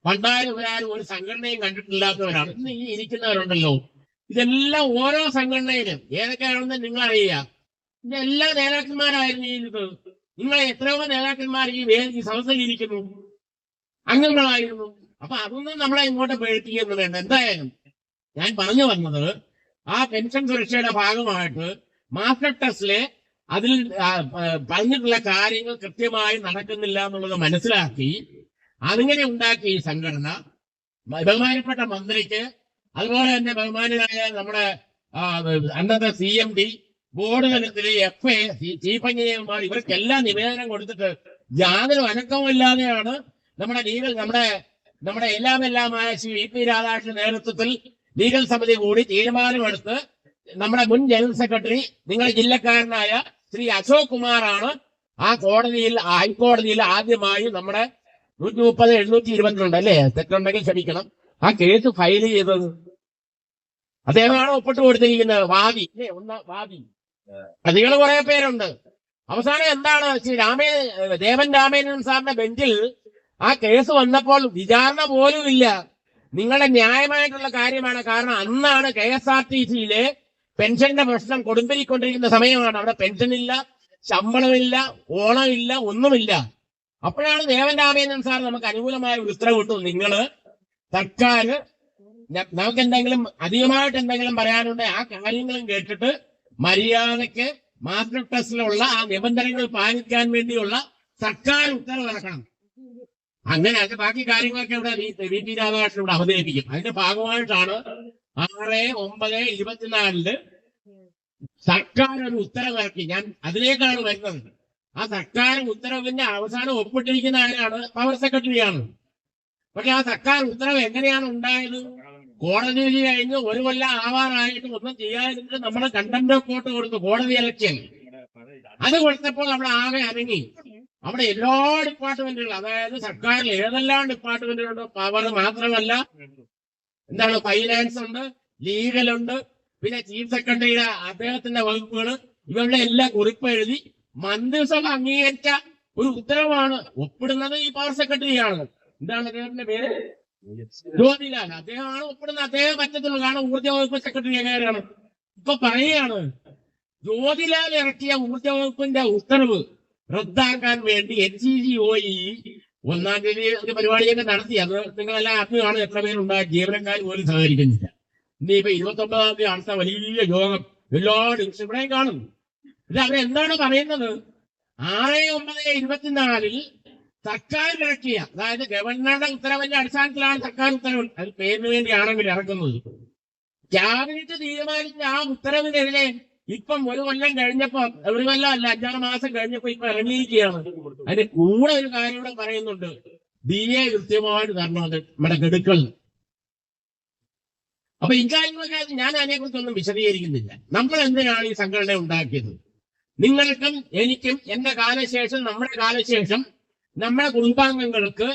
പണ്ടാരും ഇവരാരും ഒരു സംഘടനയും കണ്ടിട്ടില്ലാത്തവരാണ്. ഇന്ന് ഈ ഇരിക്കുന്നവരുണ്ടല്ലോ, ഇതെല്ലാം ഓരോ സംഘടനയിലും ഏതൊക്കെയാണെന്ന് നിങ്ങൾ അറിയുക. ഇതിന്റെ എല്ലാ നേതാക്കന്മാരായിരുന്നു ഈ ഇത്. നിങ്ങളെ എത്രയോ നേതാക്കന്മാർ ഈ സദസ്സിൽ ഇരിക്കുന്നു, അംഗങ്ങളായിരുന്നു. അപ്പൊ അതൊന്നും നമ്മളെ ഇങ്ങോട്ട് പേടിപ്പിക്കുന്നത് വേണ്ട. എന്തായാലും ഞാൻ പറഞ്ഞു വന്നത്, ആ പെൻഷൻ സുരക്ഷയുടെ ഭാഗമായിട്ട് മാസ്റ്റർ ടെസ്റ്റിലെ അതിൽ പറഞ്ഞിട്ടുള്ള കാര്യങ്ങൾ കൃത്യമായി നടക്കുന്നില്ല എന്നുള്ളത് മനസ്സിലാക്കി അതിങ്ങനെ ഉണ്ടാക്കി ഈ സംഘടന ബഹുമാനപ്പെട്ട മന്ത്രിക്ക്, അതുപോലെ തന്നെ ബഹുമാനായ നമ്മുടെ അന്നത്തെ CMD, ബോർഡ് തലത്തിലെ FA, ചീഫ് എഞ്ചിനീയർമാർ, ഇവർക്കെല്ലാം നിവേദനം കൊടുത്തിട്ട് യാതൊരു അനക്കവുമില്ലാതെയാണ് നമ്മുടെ എല്ലാമായ ശ്രീ VP രാധാകൃഷ്ണൻ നേതൃത്വത്തിൽ ലീഗൽ സമിതി കൂടി തീരുമാനമെടുത്ത് നമ്മുടെ മുൻ ജനറൽ സെക്രട്ടറി, നിങ്ങളുടെ ജില്ലക്കാരനായ ശ്രീ അശോക് കുമാറാണ് ആ ഹൈക്കോടതിയിൽ ആദ്യമായി നമ്മുടെ 130-722 അല്ലേ, തെറ്റുണ്ടെങ്കിൽ ക്ഷമിക്കണം, ആ കേസ് ഫയൽ ചെയ്തത്. അദ്ദേഹമാണ് ഒപ്പിട്ട് കൊടുത്തിരിക്കുന്നത്. വാദി അല്ലേ, വാദി. പ്രതികൾ കുറെ പേരുണ്ട്. അവസാനം എന്താണ്? ശ്രീ ദേവൻ രാമേന്ദ്രൻ സാറിന്റെ ബെഞ്ചിൽ ആ കേസ് വന്നപ്പോൾ വിചാരണ പോലും ഇല്ല. നിങ്ങളുടെ ന്യായമായിട്ടുള്ള കാര്യമാണ്. കാരണം അന്നാണ് KSRTCയിലെ പെൻഷന്റെ പ്രശ്നം കൊടുമ്പിരിക്കൊണ്ടിരിക്കുന്ന സമയമാണ്. അവിടെ പെൻഷനില്ല, ശമ്പളമില്ല, ഓണമില്ല, ഒന്നുമില്ല. അപ്പോഴാണ് ദേവൻ രാമേന്ദ്രൻ സാർ നമുക്ക് അനുകൂലമായ ഒരു ഉത്തരവ് കിട്ടും. നിങ്ങള് സർക്കാർ നമുക്ക് എന്തെങ്കിലും അധികമായിട്ട് എന്തെങ്കിലും പറയാനുണ്ട്, ആ കാര്യങ്ങളും കേട്ടിട്ട് മര്യാദയ്ക്ക് മാസ്റ്റർ ടെസ്റ്റിലുള്ള ആ നിബന്ധനകൾ പാലിക്കാൻ വേണ്ടിയുള്ള സർക്കാർ ഉത്തരവിറക്കണം. അങ്ങനെ അതിന്റെ ബാക്കി കാര്യങ്ങളൊക്കെ ഇവിടെ VP രാധാകൃഷ്ണൻ ഇവിടെ അവതരിപ്പിക്കും. അതിന്റെ ഭാഗമായിട്ടാണ് 6/9/24 സർക്കാർ ഒരു ഉത്തരവിറക്കി. ഞാൻ അതിലേക്കാണ് വരുന്നത്. ആ സർക്കാർ ഉത്തരവിന്റെ അവസാനം ഒപ്പിട്ടിരിക്കുന്ന ആരാണ്? പവർ സെക്രട്ടറിയാണ്. പക്ഷെ ആ സർക്കാർ ഉത്തരവ് എങ്ങനെയാണ് ഉണ്ടായത്? കോടതി വിധി കഴിഞ്ഞ് 1 കൊല്ലം ആവാറായിട്ട് ഒന്നും ചെയ്യാതിരുന്നിട്ട് നമ്മുടെ കണ്ടംപ്റ്റ് ഓഫ് കോർട്ട് കൊടുത്തു. കോടതി ഇലക്ഷൻ അത് കൊടുത്തപ്പോൾ നമ്മൾ ആകെ അനങ്ങി. അവിടെ എല്ലാ ഡിപ്പാർട്ട്മെന്റുകളും, അതായത് സർക്കാരിൽ ഏതെല്ലാം ഡിപ്പാർട്ട്മെന്റുകളുണ്ട്, പവർ മാത്രമല്ല, എന്താണ്, ഫൈനാൻസ് ഉണ്ട്, ലീഗൽ ഉണ്ട്, പിന്നെ ചീഫ് സെക്രട്ടറിയുടെ അദ്ദേഹത്തിന്റെ വകുപ്പുകൾ, ഇവരുടെ എല്ലാം കുറിപ്പ് എഴുതി മന്ത്രിസഭ അംഗീകരിച്ച ഒരു ഉത്തരവാണ്. ഒപ്പിടുന്നത് ഈ പവർ സെക്രട്ടറിയാണ്. എന്താണ് അദ്ദേഹത്തിന്റെ പേര്? ജ്യോതിലാൽ. അദ്ദേഹമാണ് ഒപ്പിടുന്നത്. അദ്ദേഹം പറ്റത്തുള്ളൂ, കാരണം ഊർജ്ജ വകുപ്പ് സെക്രട്ടറി എങ്ങനെയാണ്. ഇപ്പൊ പറയുകയാണ്, ജ്യോതിലാൽ ഇറക്കിയ ഊർജ്ജ വകുപ്പിന്റെ ഉത്തരവ് റദ്ദാക്കാൻ വേണ്ടി NCGOE 1-ാം തീയതി ഒരു പരിപാടിയൊക്കെ നടത്തി. അത് നിങ്ങളെല്ലാം അന്ന് കാണും. എത്ര പേരുണ്ടായി, ജീവനക്കാർ പോലും സഹകരിക്കുന്നില്ല. ഇനിയിപ്പോ 29-ാം തീയതി അടുത്ത വലിയ യോഗം എല്ലാ ഡിവിഷനുകളെയും കാണും. ഇത് അവരെന്താണ് പറയുന്നത്? 6/9/24 സർക്കാർ ഇറക്കിയ, അതായത് ഗവർണറുടെ ഉത്തരവിന്റെ അടിസ്ഥാനത്തിലാണ് സർക്കാർ ഉത്തരവ്, അത് പേരിന് വേണ്ടിയാണെങ്കിൽ ഇറക്കുന്നത്. ക്യാബിനറ്റ് തീരുമാനിച്ച ആ ഉത്തരവിനെതിരെ ഇപ്പം 1 കൊല്ലം കഴിഞ്ഞപ്പോ, 1 കൊല്ലം അല്ല 5-6 മാസം കഴിഞ്ഞപ്പോ ഇപ്പൊ ഇറങ്ങിയിരിക്കുകയാണ്. അതിന്റെ കൂടെ ഒരു കാര്യം കൂടെ പറയുന്നുണ്ട്, DA കൃത്യമായിട്ട് തരണം അത് നമ്മുടെ ഗഡുക്കൾ. അപ്പൊ ഇക്കാര്യങ്ങളൊക്കെ ഞാൻ അതിനെക്കുറിച്ചൊന്നും വിശദീകരിക്കുന്നില്ല. നമ്മൾ എന്തിനാണ് ഈ സംഘടന ഉണ്ടാക്കിയത്? നിങ്ങൾക്കും എനിക്കും എന്റെ കാലശേഷം, നമ്മുടെ കാലശേഷം നമ്മുടെ കുടുംബാംഗങ്ങൾക്ക്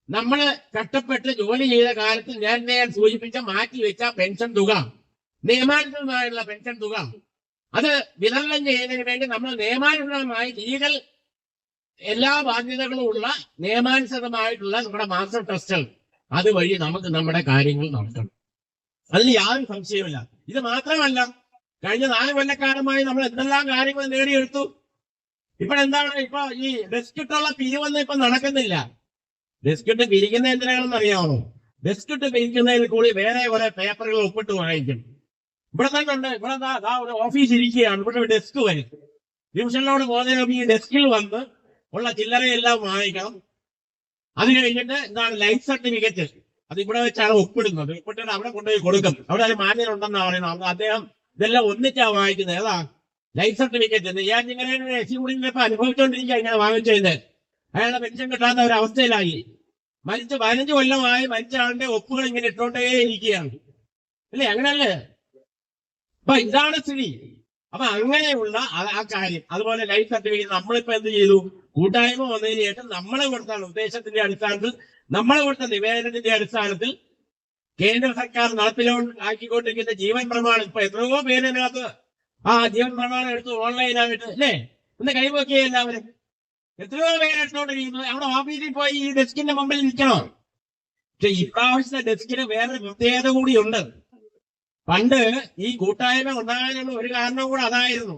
നമ്മള് കഷ്ടപ്പെട്ട് ജോലി ചെയ്ത കാലത്ത് ഞാൻ സൂചിപ്പിച്ച മാറ്റിവെച്ച പെൻഷൻ തുക, നിയമാനുസൃതമായുള്ള പെൻഷൻ തുക, അത് വിതരണം ചെയ്യുന്നതിന് വേണ്ടി നമ്മൾ നിയമാനുസൃതമായി ലീഗൽ എല്ലാ ബാധ്യതകളും ഉള്ള നിയമാനുസൃതമായിട്ടുള്ള നമ്മുടെ മാസ്റ്റർ ട്രസ്റ്റുകൾ, അതുവഴി നമുക്ക് നമ്മുടെ കാര്യങ്ങൾ നടത്തണം. അതിൽ യാതൊരു സംശയവുമില്ല. ഇത് മാത്രമല്ല, കഴിഞ്ഞ 4 കൊല്ലക്കാലമായി നമ്മൾ എന്തെല്ലാം കാര്യങ്ങൾ നേടിയെടുത്തു. ഇപ്പോഴെന്താണ്, ഇപ്പൊ ഈ ഡെസ്കിട്ടുള്ള പിരിവൊന്നും ഇപ്പൊ നടക്കുന്നില്ല. ഡെസ്കിട്ട് പിരിക്കുന്ന എന്തിനാണെന്ന് അറിയാമോ? ഡെസ്കിട്ട് പിരിക്കുന്നതിൽ കൂടി വേറെ കുറെ പേപ്പറുകൾ ഒപ്പിട്ട് വാങ്ങിക്കും. ഇവിടെ തന്നെ ഉണ്ട്, ഇവിടെ ഒരു ഓഫീസ് ഇരിക്കുകയാണ്, ഇവിടെ ഡെസ്ക് വരും. ഡിവിഷനിലോട് പോകുന്നതിന് ഈ ഡെസ്കിൽ വന്ന് ഉള്ള ചില്ലറയെല്ലാം വാങ്ങിക്കണം. അത് കഴിഞ്ഞിട്ട് എന്താണ് ലൈഫ് സർട്ടിഫിക്കറ്റ്, അത് ഇവിടെ വെച്ചാണ് ഒപ്പിടുന്നത്. ഒപ്പിട്ടിട്ട് അവിടെ കൊണ്ടുപോയി കൊടുക്കും. അവിടെ ഒരു മാന്യനുണ്ടെന്നാണ് പറയുന്നത്. അദ്ദേഹം ഇതെല്ലാം ഒന്നിച്ചാ വാങ്ങിക്കുന്നത്. ഏതാ ലൈഫ് സർട്ടിഫിക്കറ്റ്? ഞാൻ ഇങ്ങനെ ഇപ്പൊ അനുഭവിച്ചുകൊണ്ടിരിക്കുക. ഇങ്ങനെ വാങ്ങിച്ചത് അയാളുടെ പെൻഷൻ കിട്ടാത്ത ഒരു അവസ്ഥയിലായി. മരിച്ച് 15 കൊല്ലമായി മരിച്ച ആളുടെ ഒപ്പുകൾ ഇങ്ങനെ ഇട്ടോണ്ടേ ഇരിക്കുകയാണ്. അല്ലേ? അങ്ങനെയല്ലേ? അപ്പൊ ഇതാണ് സ്ഥിതി. അപ്പൊ അങ്ങനെയുള്ള ആ കാര്യം, അതുപോലെ ലൈഫ് സർട്ടിഫിക്കറ്റ് നമ്മളിപ്പോ എന്ത് ചെയ്തു? കൂട്ടായ്മ വന്നതിന് ശേഷം നമ്മളെ കൊടുത്ത നിർദ്ദേശത്തിന്റെ അടിസ്ഥാനത്തിൽ, നമ്മളെ കൊടുത്ത നിവേദനത്തിന്റെ അടിസ്ഥാനത്തിൽ കേന്ദ്ര സർക്കാർ നടപ്പിലാക്കിക്കൊണ്ടിരിക്കുന്ന ജീവൻ പ്രമാണം, ഇപ്പൊ എത്രയോ പേരിനകത്ത് ആ ജീവൻ പ്രമാണം എടുത്ത് ഓൺലൈനായിട്ട്, അല്ലേ, ഒന്ന് കൈവക്കിയ എല്ലാവരും എത്രയോ പേരെടുത്തോണ്ടിരിക്കുന്നു. അവിടെ ഓഫീസിൽ പോയി ഈ ഡെസ്കിന്റെ മുമ്പിൽ നിൽക്കണോ? പക്ഷെ ഇപ്രാവശ്യത്തെ ഡെസ്കിന് വേറൊരു പ്രത്യേകത കൂടിയുണ്ട്. പണ്ട് ഈ കൂട്ടായ്മ ഉണ്ടാകാനുള്ള ഒരു കാരണം കൂടെ അതായിരുന്നു.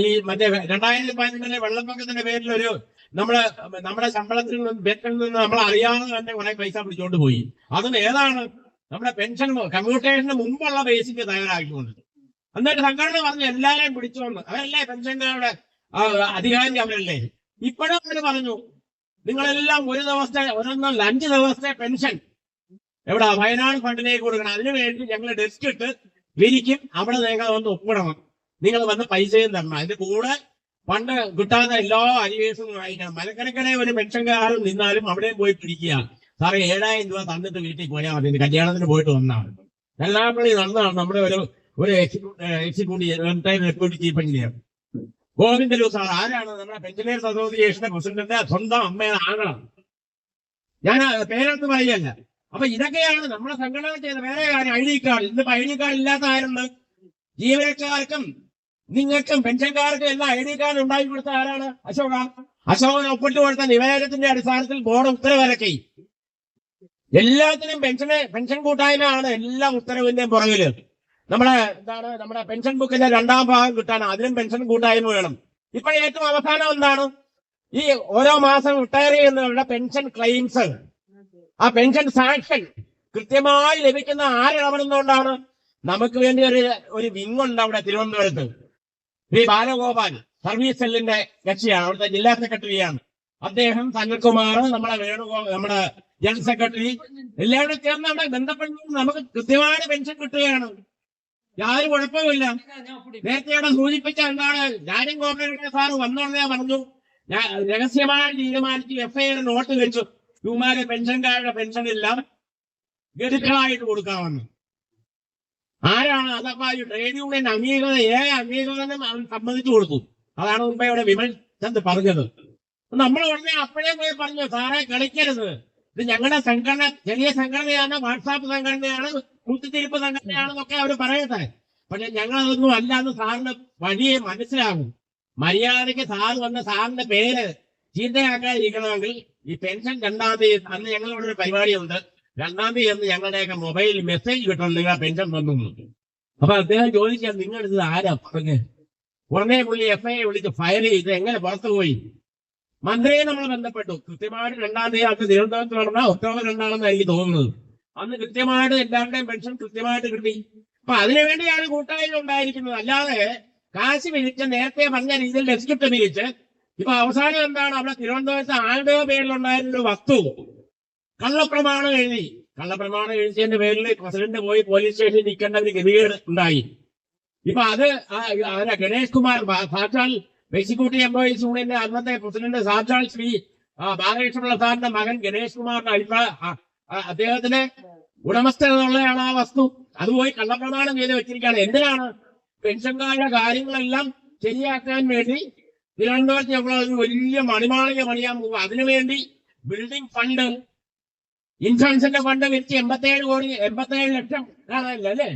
ഈ മറ്റേ 2015 വെള്ളപ്പൊക്കത്തിന്റെ പേരിൽ ഒരു നമ്മുടെ ശമ്പളത്തിൽ നിന്നും വേതനത്തിൽ നിന്ന് നമ്മൾ അറിയാതെ തന്നെ കുറെ പൈസ പിടിച്ചോണ്ട് പോയി. അതും ഏതാണ്? നമ്മുടെ പെൻഷൻ കമ്മ്യൂട്ടേഷന് മുമ്പുള്ള ബേസിക് തയ്യാറാക്കിക്കൊണ്ട്. എന്നിട്ട് സംഘടന പറഞ്ഞു എല്ലാരെയും പിടിച്ചോണ്ട്, അവരല്ലേ പെൻഷൻകാരുടെ അധികാരി, അവരല്ലേ. ഇപ്പോഴും അവർ പറഞ്ഞു നിങ്ങളെല്ലാം 1 ദിവസത്തെ 5 ദിവസത്തെ പെൻഷൻ എവിടെ വയനാട് ഫണ്ടിലേക്ക് കൊടുക്കണം. അതിനുവേണ്ടി ഞങ്ങൾ ഡെസ്ക് ഇട്ട് വിരിക്കും. അവിടെ നിങ്ങൾ വന്ന് ഒപ്പിടണം, നിങ്ങൾ വന്ന് പൈസയും തരണം. അതിന്റെ കൂടെ പണ്ട് കിട്ടാത്ത എല്ലാ അരിവേഴ്സും വാങ്ങിക്കണം. മലക്കരക്കരെ ഒരു പെൻഷൻകാരൻ നിന്നാലും അവിടെ പോയി പിടിക്കുക. സാറേ 7000 രൂപ തന്നിട്ട് വീട്ടിൽ പോയാൽ മതി, കല്യാണത്തിന് പോയിട്ട് വന്നാണ്. എല്ലാപ്പള്ളി നടന്നതാണ് നമ്മുടെ ഒരു executive deputy chief engineer Govindalu sir. ആരാണ്? നമ്മുടെ പെൻഷനേഴ്സ് അസോസിയേഷന്റെ പ്രസിഡന്റിന്റെ സ്വന്തം അമ്മയുടെ ആളാണ്. ഞാൻ പേരെടുത്ത് പറയുകയല്ല. അപ്പൊ ഇതൊക്കെയാണ് നമ്മുടെ സംഘടന ചെയ്ത വേറെ കാര്യം. ID card. ഇന്നിപ്പോ ID കാർഡ് ഇല്ലാത്ത ആരുണ്ട്? ജീവനക്കാർക്കും നിങ്ങൾക്കും പെൻഷൻകാർക്കും എല്ലാം ID കാർഡ് ഉണ്ടാക്കി കൊടുത്ത ആരാണ്? അശോകൻ ഒപ്പിട്ട് കൊടുത്ത നിവേദനത്തിന്റെ അടിസ്ഥാനത്തിൽ ബോർഡ് ഉത്തരവിറക്കി. എല്ലാത്തിനും പെൻഷൻ കൂട്ടായ്മയാണ് എല്ലാ ഉത്തരവിന്റെയും പുറകില്. നമ്മുടെ പെൻഷൻ ബുക്കിന്റെ 2ാം ഭാഗം കിട്ടാൻ അതിനും പെൻഷൻ കൂട്ടായ്മ വേണം. ഇപ്പൊ ഏറ്റവും അവസാനം എന്താണ്? ഈ ഓരോ മാസം റിട്ടയർ ചെയ്യുന്നവരുടെ പെൻഷൻ ക്ലെയിംസ്, ആ പെൻഷൻ സാങ്ഷൻ കൃത്യമായി ലഭിക്കുന്ന ആരിടപെടുന്നതുകൊണ്ടാണ്? നമുക്ക് വേണ്ടി ഒരു വിങ് ഉണ്ട് അവിടെ തിരുവനന്തപുരത്ത്. ശ്രീ ബാലഗോപാൽ സർവീസ് സെല്ലിന്റെ കക്ഷിയാണ്, അവിടുത്തെ ജില്ലാ സെക്രട്ടറിയാണ് അദ്ദേഹം. സനൽകുമാർ നമ്മുടെ ജനറൽ സെക്രട്ടറി എല്ലാവരും ചേർന്ന് അവിടെ ബന്ധപ്പെടുന്നത് നമുക്ക് കൃത്യമായ പെൻഷൻ കിട്ടുകയാണ്. യാതൊരു കുഴപ്പമില്ല. നേരത്തെ അവിടെ സൂചിപ്പിച്ച എന്താണ്, രാജ്യം കോർപ്പറേഷൻ സാറ് വന്നോളെ പറഞ്ഞു, ഞാൻ രഹസ്യമായി തീരുമാനിച്ച് FIR നോട്ട് വെച്ചു, ഇവന്മാരെ പെൻഷൻകാരുടെ പെൻഷനെല്ലാം ഗഡുക്കളായിട്ട് കൊടുക്കാമെന്ന്. ആരാണ്? അതപ്പോ ഈ ട്രേഡ് യൂണിയൻ അംഗീകൃതം സമ്മതിച്ചു കൊടുത്തു. അതാണ് മുമ്പേ ഇവിടെ വിമൽ ചന്ദ് പറഞ്ഞത്. നമ്മൾ ഉടനെ അപ്പോഴേ പോയി പറഞ്ഞു, സാറെ കളിക്കരുത്, ഇത് ഞങ്ങളുടെ സംഘടന ചെറിയ സംഘടനയാണ്, വാട്സാപ്പ് സംഘടനയാണ്, കുത്തിത്തിരിപ്പ് സംഘടനയാണെന്നൊക്കെ അവർ പറയട്ടെ. പക്ഷെ ഞങ്ങളതൊന്നും അല്ലാന്ന് സാറിന് വഴിയെ മനസ്സിലാകും. മര്യാദയ്ക്ക് സാർ വന്ന സാറിന്റെ പേര് ചീത്തയാക്കാതിരിക്കണമെങ്കിൽ ഈ പെൻഷൻ 2-ാം തീയതി, അന്ന് ഞങ്ങളിവിടെ ഒരു പരിപാടിയുണ്ട്, 2-ാം തീയതി എന്ന് ഞങ്ങളുടെയൊക്കെ മൊബൈലിൽ മെസ്സേജ് കിട്ടണം നിങ്ങൾ പെൻഷൻ വന്നു. അപ്പൊ അദ്ദേഹം ചോദിച്ചാൽ നിങ്ങൾ ഇത് ആരാ പറഞ്ഞ് ഉടനെ പുള്ളി FIA വിളിച്ച് ഫയർ ചെയ്ത് എങ്ങനെ പുറത്തു പോയി. മന്ത്രിയെ നമ്മൾ ബന്ധപ്പെട്ടു. കൃത്യമായിട്ട് 2-ാം തീയതി അന്ന് തിരുവനന്തപുരത്ത് നടന്ന ഒക്ടോബർ 2 എനിക്ക് തോന്നുന്നത്. അന്ന് കൃത്യമായിട്ട് എല്ലാവരുടെയും പെൻഷൻ കൃത്യമായിട്ട് കിട്ടി. അപ്പൊ അതിനുവേണ്ടിയാണ് കൂട്ടായ്മ ഉണ്ടായിരിക്കുന്നത്. അല്ലാതെ കാശ് പിരിച്ച് നേരത്തെ പറഞ്ഞ രീതിയിൽ ഡെസ്ക്രിപ്റ്റ് പിരിച്ച് ഇപ്പൊ അവസാനം എന്താണ്, അവിടെ തിരുവനന്തപുരത്ത് ആരുടെയോ പേരിലുണ്ടായിരുന്ന ഒരു വസ്തു കള്ളപ്രമാണം എഴുതി. കള്ളപ്രമാണം എഴുതിയതിന്റെ പേരിൽ പ്രസിഡന്റ് പോയി പോലീസ് സ്റ്റേഷനിൽ നിൽക്കേണ്ട ഒരു ഗതികേട് ഉണ്ടായി. ഇപ്പൊ അത് ഗണേഷ് കുമാർ, സാക്ഷാൽ എക്സിക്യൂട്ടീവ് എംപ്ലോയീസ് യൂണിയന്റെ അന്നത്തെ പ്രസിഡന്റ് സാക്ഷാൽ ശ്രീ ബാലകൃഷ്ണപിള്ള സാറിന്റെ മകൻ ഗണേഷ് കുമാറിന്റെ അദ്ദേഹത്തിന്റെ ഉടമസ്ഥതയുള്ളതാണ് ആ വസ്തു. അത് പോയി കള്ളപ്രമാണം ചെയ്ത് വെച്ചിരിക്കുകയാണ്. എന്തിനാണ്? പെൻഷൻകാരുടെ കാര്യങ്ങളെല്ലാം ശരിയാക്കാൻ വേണ്ടി തിരുവനന്തപുരത്ത് നമ്മൾ വലിയ മണിമാളിക പണിയാൻ പോകും. അതിനുവേണ്ടി ബിൽഡിംഗ് ഫണ്ട്, ഇൻഷുറൻസിന്റെ ഫണ്ട് വിരിച്ച് 87 ലക്ഷം കാണാനില്ല അല്ലേ?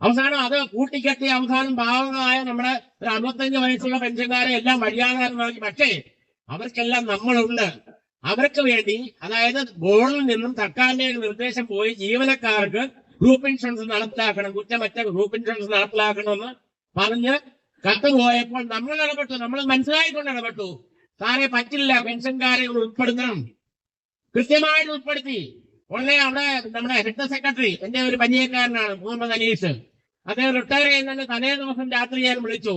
അവസാനം അത് കൂട്ടിക്കെട്ടി അവസാനം പാവങ്ങളായ നമ്മുടെ 65 വയസ്സുള്ള പെൻഷൻകാരെ എല്ലാം മര്യാദമാക്കി. പക്ഷേ അവർക്കെല്ലാം നമ്മളുണ്ട്. അവർക്ക് വേണ്ടി, അതായത് ബോർഡിൽ നിന്നും സർക്കാരിന്റെ നിർദ്ദേശം പോയി ജീവനക്കാർക്ക് ഗ്രൂപ്പ് ഇൻഷുറൻസ് നടപ്പിലാക്കണം, കുറ്റമറ്റ ഗ്രൂപ്പ് ഇൻഷുറൻസ് നടപ്പിലാക്കണമെന്ന് പറഞ്ഞ് കത്ത് പോയപ്പോൾ നമ്മൾ ഇടപെട്ടു. നമ്മൾ മനസ്സിലായിക്കൊണ്ട് ഇടപെട്ടു. സാറെ പറ്റില്ല, പെൻഷൻകാരെ ഉൾപ്പെടുത്തണം. കൃത്യമായിട്ട് ഉൾപ്പെടുത്തി. ഉടനെ അവിടെ നമ്മുടെ ഹെഡ് സെക്രട്ടറി, എന്റെ ഒരു പരിചയക്കാരനാണ് മുഹമ്മദ് അനീസ്, അദ്ദേഹം റിട്ടയർ ചെയ്യുന്നതിന് തലേ ദിവസം രാത്രി ഞാൻ വിളിച്ചു.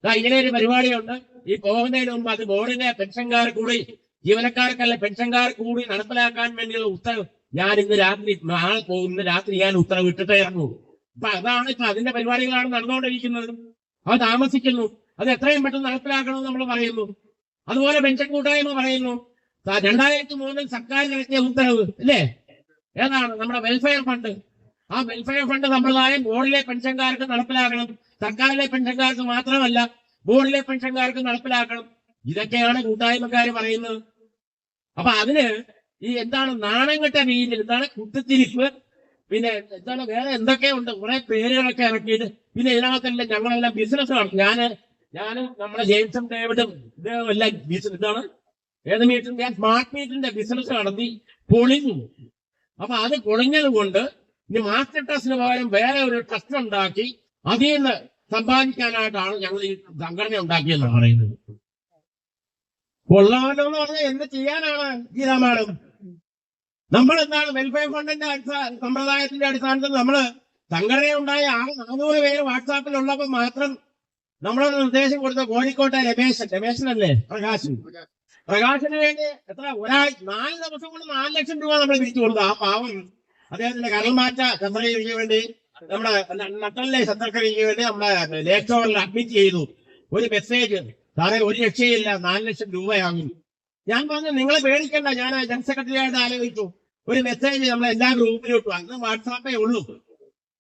ഇങ്ങനെ ഒരു പരിപാടിയുണ്ട്, ഈ പോകുന്നതിന് മുമ്പ് അത് ബോർഡിലെ പെൻഷൻകാർ കൂടി, ജീവനക്കാർക്കല്ല പെൻഷൻകാർ കൂടി നടപ്പിലാക്കാൻ വേണ്ടിയുള്ള ഉത്തരവ് ഞാൻ ഇന്ന് രാത്രി, നാളെ പോകുന്ന രാത്രി ഞാൻ ഉത്തരവ് ഇട്ടിട്ടേ ഇറങ്ങൂ. അപ്പൊ അതാണ് ഇപ്പൊ അതിന്റെ പരിപാടികളാണ് നടന്നുകൊണ്ടിരിക്കുന്നത്. അത് താമസിക്കുന്നു. അത് എത്രയും പെട്ടെന്ന് നടപ്പിലാക്കണമെന്ന് നമ്മൾ പറയുന്നു. അതുപോലെ പെൻഷൻ കൂട്ടായ്മ പറയുന്നു 2003 സർക്കാർ ഇറക്കിയ ഉത്തരവ് അല്ലേ, ഏതാണ് നമ്മുടെ വെൽഫെയർ ഫണ്ട്. ആ വെൽഫെയർ ഫണ്ട് സമ്പ്രദായം ബോർഡിലെ പെൻഷൻകാർക്ക് നടപ്പിലാക്കണം. സർക്കാരിലെ പെൻഷൻകാർക്ക് മാത്രമല്ല, ബോർഡിലെ പെൻഷൻകാർക്ക് നടപ്പിലാക്കണം. ഇതൊക്കെയാണ് കൂട്ടായ്മക്കാർ പറയുന്നത്. അപ്പൊ അതിന് ഈ എന്താണ് നാണം കെട്ട രീതിയിൽ, എന്താണ് കുത്തിത്തിരിപ്പ്, പിന്നെ എന്താണ് വേറെ എന്തൊക്കെയുണ്ട്, കുറെ പേരുകളൊക്കെ ഇറക്കിയിട്ട്, പിന്നെ ഇതിനകത്തല്ല ഞങ്ങളെല്ലാം ബിസിനസ് നടത്തും. ഞാനും നമ്മുടെ ജെയിംസും ഡേവിഡും ഇദ്ദേഹം എല്ലാം ഇതാണ് ഏത് മീറ്ററിന്റെ, സ്മാർട്ട് മീറ്ററിന്റെ ബിസിനസ് നടത്തി പൊളിഞ്ഞു. അപ്പൊ അത് പൊളിഞ്ഞത് കൊണ്ട് ഇനി മാസ്റ്റർ ട്രസ്റ്റിന് പകരം വേറെ ഒരു ട്രസ്റ്റ് ഉണ്ടാക്കി അതിൽ നിന്ന് സമ്പാദിക്കാനായിട്ടാണ് ഞങ്ങൾ ഈ സംഘടന ഉണ്ടാക്കിയെന്നാണ് പറയുന്നത്. കൊള്ളാമല്ലോ എന്ന് പറഞ്ഞാൽ എന്ത് ചെയ്യാനാണ് ഗീതാ മാഡം? നമ്മൾ എന്താണ് വെൽഫെയർ ഫണ്ടിന്റെ സമ്പ്രദായത്തിന്റെ അടിസ്ഥാനത്തിൽ നമ്മള് സംഘടന ഉണ്ടായ 400 പേര് വാട്സാപ്പിലുള്ളപ്പോൾ മാത്രം നമ്മളൊരു നിർദ്ദേശം കൊടുത്ത കോഴിക്കോട്ടെ രമേശനല്ലേ, പ്രകാശിന് വേണ്ടി എത്ര 4 ദിവസം കൊണ്ട് 4 ലക്ഷം രൂപ നമ്മൾ തിരിച്ചു കൊടുത്തു. ആ പാവം അദ്ദേഹത്തിന്റെ കരൾമാറ്റ ശസ്ത്രക്രിയയ്ക്ക് വേണ്ടി, നമ്മുടെ നട്ടലിലെ ശസ്ത്രക്രിയയ്ക്ക് വേണ്ടി നമ്മുടെ ലേക്ക് ഷോറിൽ അഡ്മിറ്റ് ചെയ്തു. ഒരു മെസ്സേജ്, സാറേ ഒരു രക്ഷയില്ല, 4 ലക്ഷം രൂപയാകും. ഞാൻ പറഞ്ഞു നിങ്ങളെ പേടിക്കണ്ട, ഞാൻ ജനറൽ സെക്രട്ടറി ആയിട്ട് ആലോചിച്ചു. ഒരു മെസ്സേജ് നമ്മൾ എല്ലാ ഗ്രൂപ്പിലും ഇട്ടു. അന്ന് വാട്സാപ്പേ ഉള്ളൂ.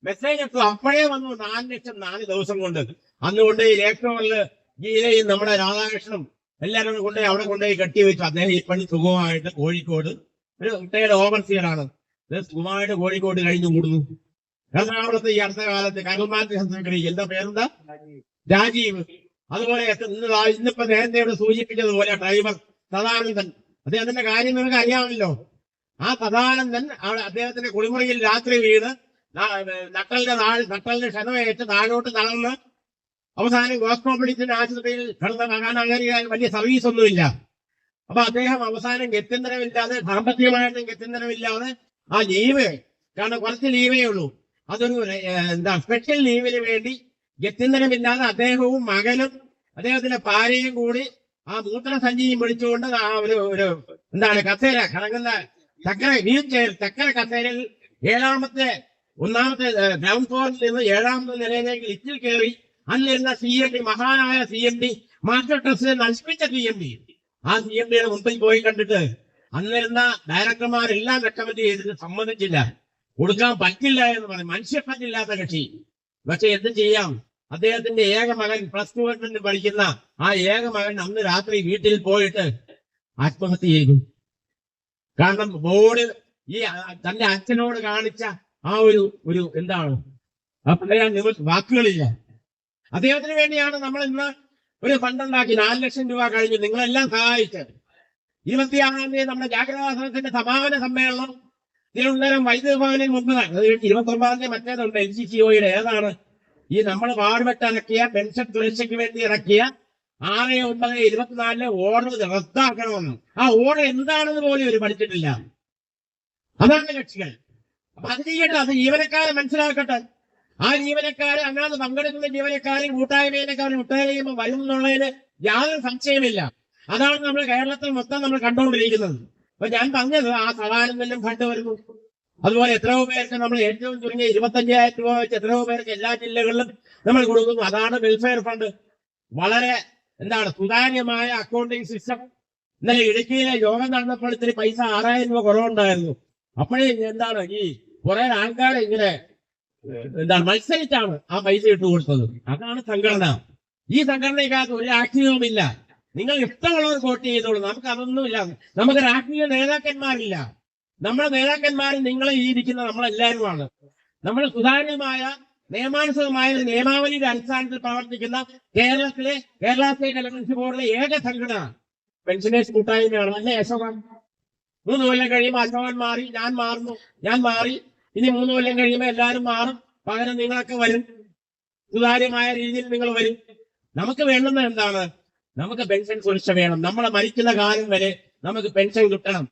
മെസ്സേജ് ഇട്ടു, അപ്പോഴേ വന്നു 4 ലക്ഷം 4 ദിവസം കൊണ്ട്. അന്നുകൊണ്ട് ഈ ലേക്ക് ഷോറിൽ ഗീലയും നമ്മുടെ രാധാകൃഷ്ണനും എല്ലാവരും കൊണ്ടുപോയി അവിടെ കൊണ്ടുപോയി കെട്ടിവെച്ചു. അദ്ദേഹം ഇപ്പണി സുഖമായിട്ട് കോഴിക്കോട്, ഒരു റിട്ടയർഡ് ഓവർസിയറാണ്, സുഖമായിട്ട് കോഴിക്കോട് കഴിഞ്ഞു കൂടുന്നു. എറണാകുളത്ത് ഈ അടുത്ത കാലത്ത് കരൾമാറ്റ ശസ്ത്രക്രിയ, എന്താ പേരെന്താ, രാജീവ്. അതുപോലെ ഇന്നിപ്പോ നേരത്തെ ഇവിടെ സൂചിപ്പിച്ചതുപോലെ ഡ്രൈവർ സദാനന്ദൻ, അദ്ദേഹത്തിന്റെ കാര്യം നിങ്ങൾക്ക് അറിയാമല്ലോ. ആ സദാനന്ദൻ അദ്ദേഹത്തിന്റെ കുളിമുറിയിൽ രാത്രി വീണ് നട്ടലിന്റെ ക്ഷതമേറ്റ് താഴോട്ട് തളർന്ന് അവസാനം ഗോസ്മോപൊളിറ്റൻ ആശുപത്രിയിൽ കിടന്ന അങ്ങനെ വലിയ സർവീസ് ഒന്നുമില്ല. അപ്പൊ അദ്ദേഹം അവസാനം ഗത്യന്തരമില്ലാതെ, സാമ്പത്തികമായിട്ടും ഗത്യന്തരമില്ലാതെ ആ ലീവ്, കാരണം കുറച്ച് ലീവേ ഉള്ളൂ, അതൊരു സ്പെഷ്യൽ ലീവിന് വേണ്ടി ഗത്യന്തരമില്ലാതെ അദ്ദേഹവും മകനും അദ്ദേഹത്തിന്റെ ഭാര്യയും കൂടി ആ മൂത്രസഞ്ചിയും പിടിച്ചുകൊണ്ട് ആ ഒരു കസേര കറങ്ങുന്ന വീൽ ചെയർ ചക്കര കസേരയിൽ ഒന്നാമത്തെ ഗ്രൗണ്ട് ഫ്ലോറിൽ നിന്ന് 7ാമത്തെ നിലയിലേക്ക് ലിഫ്റ്റിൽ കയറി അന്നിരുന്ന CMD, മഹാനായ CMD, മാസ്റ്റർ ട്രസ്റ്റിനെ നശിപ്പിച്ച CMD, ആ CMDയുടെ മുമ്പിൽ പോയി കണ്ടിട്ട് അന്നിരുന്ന ഡയറക്ടർമാരെല്ലാം റെക്കമെൻഡ് ചെയ്തിട്ട് സമ്മതിച്ചില്ല, കൊടുക്കാൻ പറ്റില്ല എന്ന് പറയും. മനുഷ്യപ്പറ്റില്ലാത്ത കക്ഷി. പക്ഷെ എന്ത് ചെയ്യാം, അദ്ദേഹത്തിന്റെ ഏക മകൻ +2 പഠിക്കുന്ന ആ ഏക മകൻ അന്ന് രാത്രി വീട്ടിൽ പോയിട്ട് ആത്മഹത്യ ചെയ്തു. കാരണം ബോർഡ് ഈ തന്റെ അച്ഛനോട് കാണിച്ച ആ ഒരു എന്താണ്, ആ പറയാൻ വാക്കുകളില്ല. അദ്ദേഹത്തിന് വേണ്ടിയാണ് നമ്മൾ ഇന്ന് ഒരു ഫണ്ടുണ്ടാക്കി 4 ലക്ഷം രൂപ കഴിഞ്ഞു നിങ്ങളെല്ലാം സഹായിച്ച് 26-ാം തീയതി നമ്മുടെ ജാഗ്രതാ സദസ്സിന്റെ സമാപന സമ്മേളനം തിരുവനന്തപുരം വൈദ്യുത ഭവനിൽ മുമ്പ് 29-ാം തീയതി മറ്റേതുണ്ട് LCCOയുടെ ഏതാണ് ഈ നമ്മൾ പാടുപെട്ട് ഇറക്കിയ പെൻഷൻ സുരക്ഷയ്ക്ക് വേണ്ടി ഇറക്കിയ 6/9/24 ഓർഡർ റദ്ദാക്കണമെന്ന്. ആ ഓർഡർ എന്താണെന്ന് പോലും ഇവർ പഠിച്ചിട്ടില്ല. അതാണ് കക്ഷികൾ. അപ്പൊ അത് ചെയ്യട്ടെ, അത് ജീവനക്കാരെ മനസ്സിലാക്കട്ടെ. ആ ജീവനക്കാരെ അന്നാന്ന് പങ്കെടുക്കുന്ന ജീവനക്കാരും കൂട്ടായ്മയിലേക്കാരും ഒട്ടേറെയുമ്പോൾ വരും എന്നുള്ളതിന് യാതൊരു സംശയമില്ല. അതാണ് നമ്മൾ കേരളത്തിൽ മൊത്തം നമ്മൾ കണ്ടുകൊണ്ടിരിക്കുന്നത്. അപ്പൊ ഞാൻ പറഞ്ഞത് ആ സമാനമെല്ലാം ഫണ്ട് വരുന്നു. അതുപോലെ എത്രയോ പേർക്ക് നമ്മൾ ഏറ്റവും ചുരുങ്ങിയ 25,000 രൂപ വെച്ച് എത്രയോ പേർക്ക് എല്ലാ ജില്ലകളിലും നമ്മൾ കൊടുക്കുന്നു. അതാണ് വെൽഫെയർ ഫണ്ട്. വളരെ സുതാര്യമായ അക്കൗണ്ടിങ് സിസ്റ്റം. ഇന്നലെ ഇടുക്കിയിലെ യോഗം നടന്നപ്പോൾ ഇത്തിരി പൈസ 6,000 രൂപ കുറവുണ്ടായിരുന്നു. അപ്പോഴേ ഈ കുറെ ആൾക്കാരെ ഇങ്ങനെ മത്സരിച്ചാണ് ആ പൈസ ഇട്ട് കൊടുത്തത്. അതാണ് സംഘടന. ഈ സംഘടനയ്ക്കകത്ത് ഒരു രാഷ്ട്രീയവും ഇല്ല. നിങ്ങൾ ഇഷ്ടമുള്ളവർ വോട്ട് ചെയ്തോളൂ, നമുക്ക് അതൊന്നുമില്ല. നമുക്ക് രാഷ്ട്രീയ നേതാക്കന്മാരില്ല. നമ്മുടെ നേതാക്കന്മാരും നിങ്ങളെ ഈ ഇരിക്കുന്ന നമ്മളെല്ലാവരുമാണ്. നമ്മൾ സുതാര്യമായ നിയമാനുസൃതമായ ഒരു നിയമാവലിയുടെ അടിസ്ഥാനത്തിൽ പ്രവർത്തിക്കുന്ന കേരളത്തിലെ കേരള സ്റ്റേറ്റ് ഇലക്ട്രിസിറ്റി ബോർഡിലെ ഏക സംഘടന പെൻഷനേഴ്സ് കൂട്ടായ്മയാണ്. അല്ലേ അശോകൻ? 3 കൊല്ലം കഴിയുമ്പോൾ അശോകൻ മാറി, ഞാൻ മാറി, ഇനി 3 കൊല്ലം കഴിയുമ്പോൾ എല്ലാവരും മാറും. പകരം നിങ്ങളൊക്കെ വരും. സുതാര്യമായ രീതിയിൽ നിങ്ങൾ വരും. നമുക്ക് വേണ്ടുന്നത് എന്താണ്? നമുക്ക് പെൻഷൻ സുരക്ഷ വേണം. നമ്മളെ മരിക്കുന്ന കാലം വരെ നമുക്ക് പെൻഷൻ കിട്ടണം.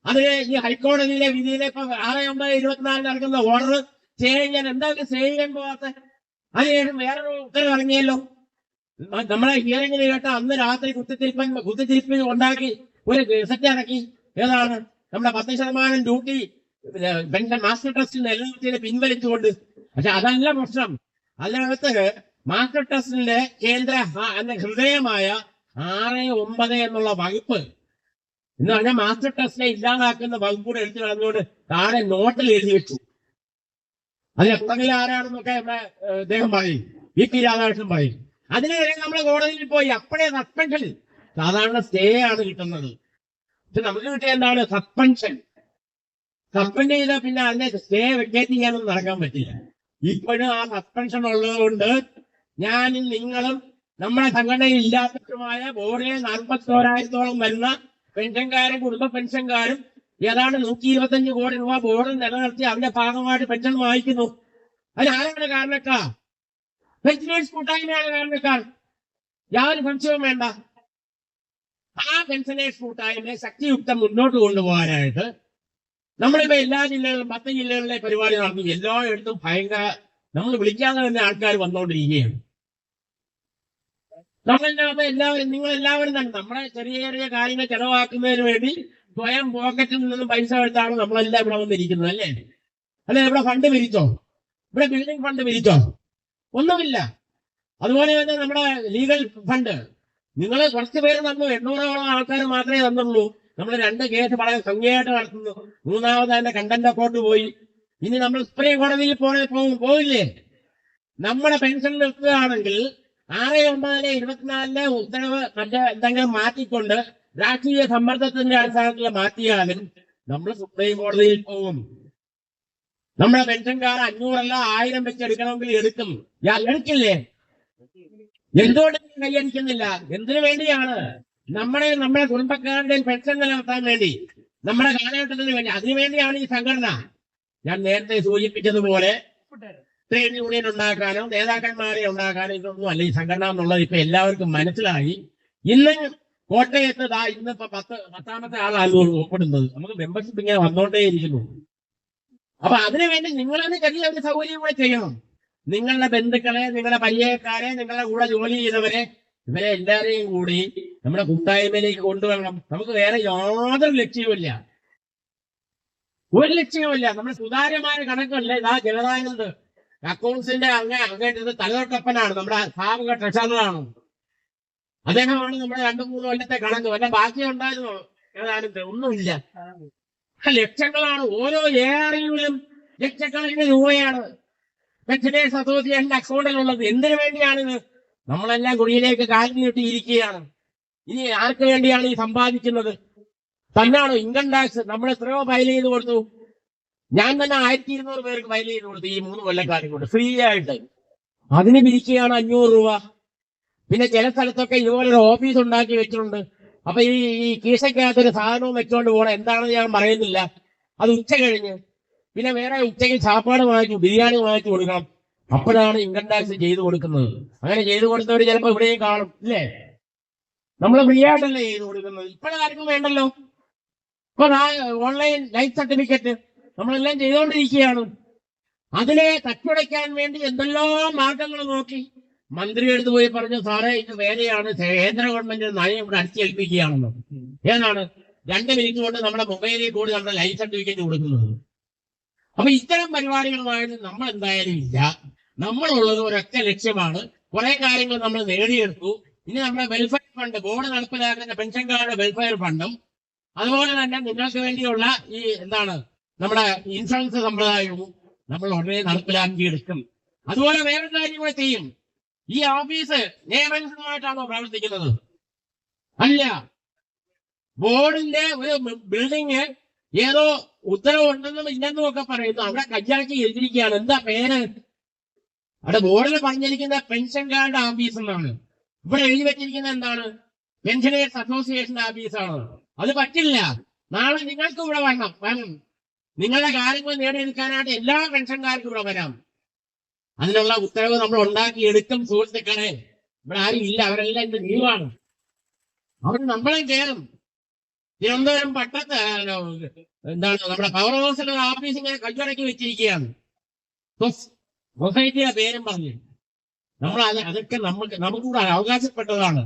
അത് ഈ ഹൈക്കോടതിയിലെ വിധിയിലെ ഇപ്പൊ 6/9/24 നടക്കുന്ന ഓർഡർ ചെയ്യാൻ എന്തായാലും ചെയ്യാൻ പോകാത്ത അതിനുശേഷം വേറൊരു ഉത്തരവ് ഇറങ്ങിയല്ലോ. നമ്മളെ ഹിയറിംഗിന് കേട്ട അന്ന് രാത്രി കുത്തിത്തിരിപ്പ് ഉണ്ടാക്കി ഒരു ഗസറ്റ് ഇറക്കി. ഏതാണ്? നമ്മുടെ 10% ഡ്യൂട്ടി പെൻഷൻ മാസ്റ്റർ ട്രസ്റ്റിന്റെ എല്ലാത്തിനെ പിൻവലിച്ചുകൊണ്ട്. പക്ഷെ അതല്ല പ്രശ്നം. അതിനകത്ത് മാസ്റ്റർ ട്രസ്റ്റിന്റെ കേന്ദ്ര ഹൃദയമായ 6/9 എന്നുള്ള വകുപ്പ് എന്ന് പറഞ്ഞാൽ മാസ്റ്റർ ട്രസ്റ്റിനെ ഇല്ലാതാക്കുന്ന വകുപ്പ് കൂടെ എടുത്തു കളഞ്ഞുകൊണ്ട് താഴെ നോട്ടിൽ എഴുതി വെച്ചു. അത് എപ്പോഴെങ്കിലും ആരാണെന്നൊക്കെ അദ്ദേഹം പറയും, VP രാധാകൃഷ്ണൻ പറയും. അതിനെതിരെ നമ്മൾ കോടതിയിൽ പോയി. അപ്പോഴേ സസ്പെൻഷൻ. സാധാരണ സ്റ്റേ ആണ് കിട്ടുന്നത്. പക്ഷെ നമുക്ക് കിട്ടിയ എന്താണ്? സസ്പെൻഷൻ. സസ്പെൻഡ് ചെയ്താൽ പിന്നെ അതിനെ സ്റ്റേ വെക്കേറ്റ് ചെയ്യാനൊന്നും നടക്കാൻ പറ്റില്ല. ഇപ്പോഴും ആ സസ്പെൻഷൻ ഉള്ളത് കൊണ്ട് ഞാനും നിങ്ങളും നമ്മുടെ സംഘടനയിൽ ഇല്ലാത്തതുമായ ബോർഡിലെ 41,000-ഓളം വരുന്ന പെൻഷൻകാരും കുടുംബ പെൻഷൻകാരും ഏതാണ്ട് 125 കോടി രൂപ ബോർഡ് നിലനിർത്തി അതിന്റെ ഭാഗമായിട്ട് പെൻഷൻ വാങ്ങിക്കുന്നു. അതിനാരാണ് കാരണക്കാർ? പെൻഷനേഴ്സ് കൂട്ടായ്മയാണ് കാരണക്കാർ. യാതൊരു സംശയവും വേണ്ട. ആ പെൻഷനേഴ്സ് കൂട്ടായ്മയെ ശക്തിയുക്തം മുന്നോട്ട് കൊണ്ടുപോകാനായിട്ട് നമ്മളിപ്പോ എല്ലാ ജില്ലകളിലും 10 ജില്ലകളിലെ പരിപാടി നടന്നു. എല്ലായിടത്തും ഭയങ്കര നമ്മൾ വിളിക്കാതെ തന്നെ ആൾക്കാർ വന്നുകൊണ്ടിരിക്കുകയാണ്. നമ്മളെല്ലാവരും നിങ്ങളെല്ലാവരും തന്നെ നമ്മുടെ ചെറിയ ചെറിയ കാര്യങ്ങൾ ചെലവാക്കുന്നതിന് വേണ്ടി സ്വയം പോക്കറ്റിൽ നിന്നും പൈസ എടുത്താണ് നമ്മളെല്ലാം ഇവിടെ വന്നിരിക്കുന്നത്. അല്ലെ ഇവിടെ ഫണ്ട് പിരിച്ചോ? ഇവിടെ ബിൽഡിംഗ് ഫണ്ട് പിരിച്ചോ? ഒന്നുമില്ല. അതുപോലെ തന്നെ നമ്മുടെ ലീഗൽ ഫണ്ട് നിങ്ങൾ കുറച്ച് പേര് തന്നു. 800-ഓളം ആൾക്കാർ മാത്രമേ തന്നുള്ളൂ. നമ്മൾ 2 കേസ് വളരെ ഭംഗിയായിട്ട് നടത്തുന്നു. 3ാമത് അതിന്റെ കണ്ടന്റ് അക്കൗണ്ട് പോയി. ഇനി നമ്മൾ സുപ്രീം കോടതിയിൽ പോയില്ലേ? നമ്മുടെ പെൻഷൻ നിർത്തുകയാണെങ്കിൽ 6/9/24 ഉത്തരവ് എന്തെങ്കിലും മാറ്റിക്കൊണ്ട് രാഷ്ട്രീയ സമ്മർദ്ദത്തിന്റെ അടിസ്ഥാനത്തിൽ മാറ്റിയാലും നമ്മൾ സുപ്രീം കോടതിയിൽ പോകും. നമ്മുടെ പെൻഷൻകാർ 500 അല്ല 1000 വെച്ച് എടുക്കണമെങ്കിൽ എടുക്കും. എടുക്കില്ലേ? എന്തുകൊണ്ട് കൈയടിക്കുന്നില്ല? എന്തിനു വേണ്ടിയാണ്? നമ്മുടെ കുടുംബക്കാരുടെയും പെൻഷൻ നിലനിർത്താൻ വേണ്ടി, നമ്മുടെ കാലഘട്ടത്തിന് വേണ്ടി. അതിനുവേണ്ടിയാണ് ഈ സംഘടന. ഞാൻ നേരത്തെ സൂചിപ്പിച്ചതുപോലെ ട്രേഡ് യൂണിയൻ ഉണ്ടാക്കാനോ നേതാക്കന്മാരെ ഉണ്ടാക്കാനോ ഇതൊന്നും അല്ല ഈ സംഘടന എന്നുള്ളത് ഇപ്പൊ എല്ലാവർക്കും മനസ്സിലായി. ഇന്ന് കോട്ടയത്ത് ഇന്നിപ്പോ 10ാമത്തെ ആളാണ് ഒപ്പിടുന്നത്. നമുക്ക് മെമ്പർഷിപ്പ് ഇങ്ങനെ വന്നോണ്ടേയിരിക്കുന്നു. അപ്പൊ അതിനുവേണ്ടി നിങ്ങളതിന് ചെറിയൊരു സൗകര്യം കൂടെ ചെയ്യണം. നിങ്ങളുടെ ബന്ധുക്കളെ, നിങ്ങളുടെ പരിചയക്കാരെ, നിങ്ങളുടെ കൂടെ ജോലി ചെയ്തവരെ, ഇവരെ എല്ലാവരെയും കൂടി നമ്മുടെ കൂട്ടായ്മയിലേക്ക് കൊണ്ടുവരണം. നമുക്ക് വേറെ യാതൊരു ലക്ഷ്യവുമില്ല, ഒരു ലക്ഷ്യവുമില്ല. നമ്മൾ സുതാര്യമായ കണക്കല്ല. ഇതാ ജനതാനന്ദ് അക്കൗണ്ട്സിന്റെ അങ്ങേറ്റത് തലതൊട്ടപ്പനാണ്, നമ്മുടെ സ്ഥാപക ട്രഷററാണ്. അദ്ദേഹമാണ് നമ്മുടെ 2-3 കൊല്ലത്തെ കണക്ക്. വല്ല ബാക്കി ഉണ്ടായിരുന്നോ ജനതാനന്ദ്? ഒന്നുമില്ല. ലക്ഷങ്ങളാണ് ഓരോ ഏറിയിലും, ലക്ഷക്കണക്കിന് രൂപയാണ് പെൻഷനേഴ്സ് അസോസിയേഷന്റെ അക്കൗണ്ടിലുള്ളത്. എന്തിനു വേണ്ടിയാണിത്? നമ്മളെല്ലാം കുഴിയിലേക്ക് കാലിൽ നീട്ടിയിരിക്കുകയാണ്. ഇനി ആർക്ക് വേണ്ടിയാണ് ഈ സമ്പാദിക്കുന്നത്? തന്നാണോ? ഇൻകം ടാക്സ് നമ്മൾ എത്രയോ ഫയൽ ചെയ്ത് കൊടുത്തു. ഞാൻ തന്നെ 1200 പേർക്ക് ഫയൽ ചെയ്ത് കൊടുത്തു ഈ 3 കൊല്ലക്കാലം കൊണ്ട് ഫ്രീ ആയിട്ട്. അതിന് പിരിക്കുകയാണ് 500 രൂപ. പിന്നെ ചില സ്ഥലത്തൊക്കെ ഇതുപോലൊരു ഓഫീസ് ഉണ്ടാക്കി വെച്ചിട്ടുണ്ട്. അപ്പൊ ഈ കീശയ്ക്കകത്തൊരു സാധനവും വെച്ചോണ്ട് പോകണം. എന്താണെന്ന് ഞാൻ പറയുന്നില്ല. അത് ഉച്ച കഴിഞ്ഞ് പിന്നെ വേറെ ഉച്ചയ്ക്ക് ചാപ്പാട് വാങ്ങിച്ചു, ബിരിയാണി വാങ്ങിച്ചു കൊടുക്കണം. അപ്പോഴാണ് ഇൻകം ടാക്സ് ചെയ്തു കൊടുക്കുന്നത്. അങ്ങനെ ചെയ്തു കൊടുത്തവർ ചിലപ്പോൾ ഇവിടെയും കാണും, ഇല്ലേ? നമ്മൾ ഫ്രീ ആയിട്ടല്ലേ ചെയ്തു കൊടുക്കുന്നത്. ഇപ്പോഴാർക്കും വേണ്ടല്ലോ. ഇപ്പൊ ഓൺലൈൻ ലൈഫ് സർട്ടിഫിക്കറ്റ് നമ്മളെല്ലാം ചെയ്തുകൊണ്ടിരിക്കുകയാണ്. അതിനെ തച്ചുടയ്ക്കാൻ വേണ്ടി എന്തെല്ലാം മാർഗങ്ങൾ നോക്കി മന്ത്രി എടുത്ത് പോയി പറഞ്ഞു, സാറേ ഇത് വേറെയാണ്, കേന്ദ്ര ഗവൺമെന്റ് നയം ഇവിടെ അടിച്ചേൽപ്പിക്കുകയാണെന്ന്. ഏതാണ് 2 മിനിറ്റ് കൊണ്ട് നമ്മുടെ മൊബൈലിൽ കൂടി നമ്മുടെ ലൈഫ് സർട്ടിഫിക്കറ്റ് കൊടുക്കുന്നത്. അപ്പൊ ഇത്തരം പരിപാടികളുമായിട്ട് നമ്മൾ എന്തായാലും ഇല്ല. നമ്മളുള്ളത് ഒരൊറ്റ ലക്ഷ്യമാണ്. കുറെ കാര്യങ്ങൾ നമ്മൾ നേടിയെടുത്തു. ഇനി നമ്മുടെ വെൽഫെയർ ഫണ്ട്, ബോർഡ് നടപ്പിലാക്കുന്ന പെൻഷൻകാരുടെ വെൽഫെയർ ഫണ്ടും അതുപോലെ തന്നെ നിങ്ങൾക്ക് വേണ്ടിയുള്ള ഈ നമ്മുടെ ഇൻഷുറൻസ് സമ്പ്രദായവും നമ്മൾ ഉടനെ നടപ്പിലാക്കിയെടുക്കും. അതുപോലെ വേറൊരു കാര്യം കൂടെ ചെയ്യും. ഈ ഓഫീസ് നിയമനുസൃതമായിട്ടാണോ പ്രവർത്തിക്കുന്നത്? അല്ല. ബോർഡിന്റെ ഒരു ബിൽഡിങ് ഏതോ ഉത്തരവുണ്ടെന്നും ഇല്ലെന്നും ഒക്കെ പറയുന്നു. അവിടെ കയ്യാക്കി എഴുതിയിരിക്കുകയാണ്. എന്താ പേര്? അവിടെ ബോർഡിൽ പറഞ്ഞിരിക്കുന്ന പെൻഷൻകാരുടെ ഓഫീസ് എന്നാണ്. ഇവിടെ എഴുതി വെച്ചിരിക്കുന്നത് എന്താണ്? പെൻഷനേഴ്സ് അസോസിയേഷൻ ഓഫീസാണ്. അത് പറ്റില്ല. നാളെ നിങ്ങൾക്ക് ഇവിടെ വരണം. നിങ്ങളുടെ കാര്യങ്ങൾ നേടിയെടുക്കാനായിട്ട് എല്ലാ പെൻഷൻകാർക്കും ഇവിടെ വരാം. അതിനുള്ള ഉത്തരവ് നമ്മൾ ഉണ്ടാക്കിയെടുക്കും. സുഹൃത്തുക്കളെ, ഇവിടെ ആരും ഇല്ല, അവരെല്ലാം ഇന്ന് ലീവാണ്. അവർ നമ്മളെ കയറും. തിരുവനന്തപുരം പട്ടത്ത് നമ്മുടെ പവർ ഹൗസിലെ ഓഫീസ് ഇങ്ങനെ കയ്യടക്കി വെച്ചിരിക്കുകയാണ്. സൊസൈറ്റിയുടെ പേരും പറഞ്ഞു. നമ്മൾ അതൊക്കെ നമുക്കൂടെ അവകാശപ്പെട്ടതാണ്.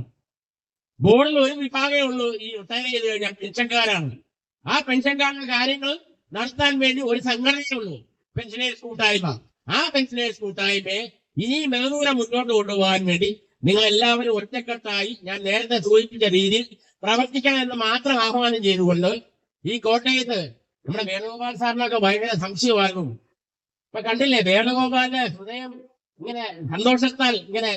ബോർഡിൽ ഒരു വിഭാഗമേ ഉള്ളൂ ഈ റിട്ടയർ ചെയ്ത് കഴിഞ്ഞാൽ പെൻഷൻകാരാണ്. ആ പെൻഷൻകാരുടെ കാര്യങ്ങൾ നടത്താൻ വേണ്ടി ഒരു സംഘടനയുള്ളൂ, പെൻഷനേഴ്സ് കൂട്ടായ്മ. ആ പെൻഷനേഴ്സ് കൂട്ടായ്മയെ ഇനി ബഹുദൂരം മുന്നോട്ട് കൊണ്ടുപോകാൻ വേണ്ടി നിങ്ങൾ എല്ലാവരും ഒറ്റക്കെട്ടായി ഞാൻ നേരത്തെ സൂചിപ്പിച്ച രീതിയിൽ പ്രവർത്തിക്കണം എന്ന് മാത്രം ആഹ്വാനം ചെയ്തുകൊണ്ട് ഈ കോട്ടയത്ത് നമ്മുടെ വേണുഗോപാൽ സാറിനൊക്കെ ഭയങ്കര സംശയമാകും. ഇപ്പൊ കണ്ടില്ലേ, വേണുഗോപാലിന്റെ ഹൃദയം ഇങ്ങനെ സന്തോഷത്താൽ ഇങ്ങനെ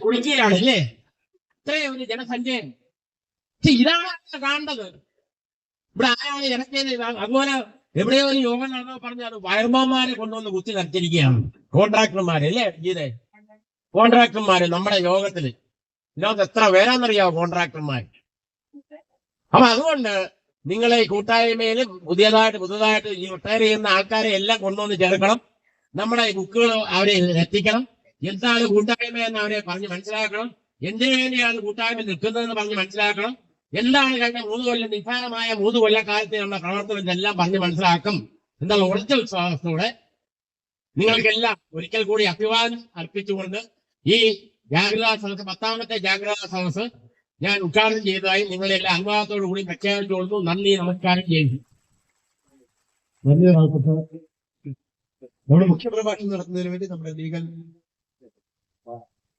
കുളിക്കുകയാണ്, അല്ലേ? ഇത്രയും ഒരു ജനസഞ്ചയം. ഇതാണ് കാണേണ്ടത്. ഇവിടെ ആരാണ് ജനസേന? അതുപോലെ എവിടെയോ ഒരു യോഗം നടന്നോ പറഞ്ഞാൽ അത് വയർമാന്മാരെ കൊണ്ടുവന്ന് കുത്തി നിറച്ചിരിക്കുകയാണ്. കോൺട്രാക്ടർമാര്, അല്ലേ ഗീതേ? കോൺട്രാക്ടർമാര് നമ്മുടെ യോഗത്തില് ഇതിനകത്ത് എത്ര പേരാന്നറിയാവോ കോൺട്രാക്ടർമാർ? അപ്പൊ അതുകൊണ്ട് നിങ്ങളെ ഈ കൂട്ടായ്മയിലും പുതുതായിട്ട് ഈ റിട്ടയർ ചെയ്യുന്ന ആൾക്കാരെ എല്ലാം കൊണ്ടുവന്ന് ചേർക്കണം. നമ്മുടെ ബുക്കുകൾ അവരെ എത്തിക്കണം. എന്താണ് കൂട്ടായ്മ എന്ന് അവരെ പറഞ്ഞ് മനസ്സിലാക്കണം. എന്തിനു വേണ്ടിയാണ് കൂട്ടായ്മ നിൽക്കുന്നതെന്ന് പറഞ്ഞ് മനസ്സിലാക്കണം. എന്താണ് കഴിഞ്ഞ 3 കൊല്ലം നിസ്സാരമായ 3 കൊല്ലക്കാലത്തെ നമ്മുടെ പ്രവർത്തനം ഇതെല്ലാം പറഞ്ഞ് മനസ്സിലാക്കും എന്നുള്ള ഉറച്ച വിശ്വാസത്തോടെ നിങ്ങൾക്കെല്ലാം ഒരിക്കൽ കൂടി അഭിവാദം അർപ്പിച്ചുകൊണ്ട് ഈ ജാഗ്രതാ സദസ് 10ാമത്തെ ജാഗ്രതാ സദസ് ഞാൻ ഉദ്ഘാടനം ചെയ്തതായി നിങ്ങളുടെ എല്ലാ അനുവാദത്തോടു കൂടി പ്രഖ്യാപിച്ചുകൊണ്ടു നന്ദി, നമസ്കാരം ചെയ്യുന്നു. നമ്മുടെ മുഖ്യപ്രഭാഷണം നടത്തുന്നതിന് വേണ്ടി നമ്മുടെ ലീഗൽ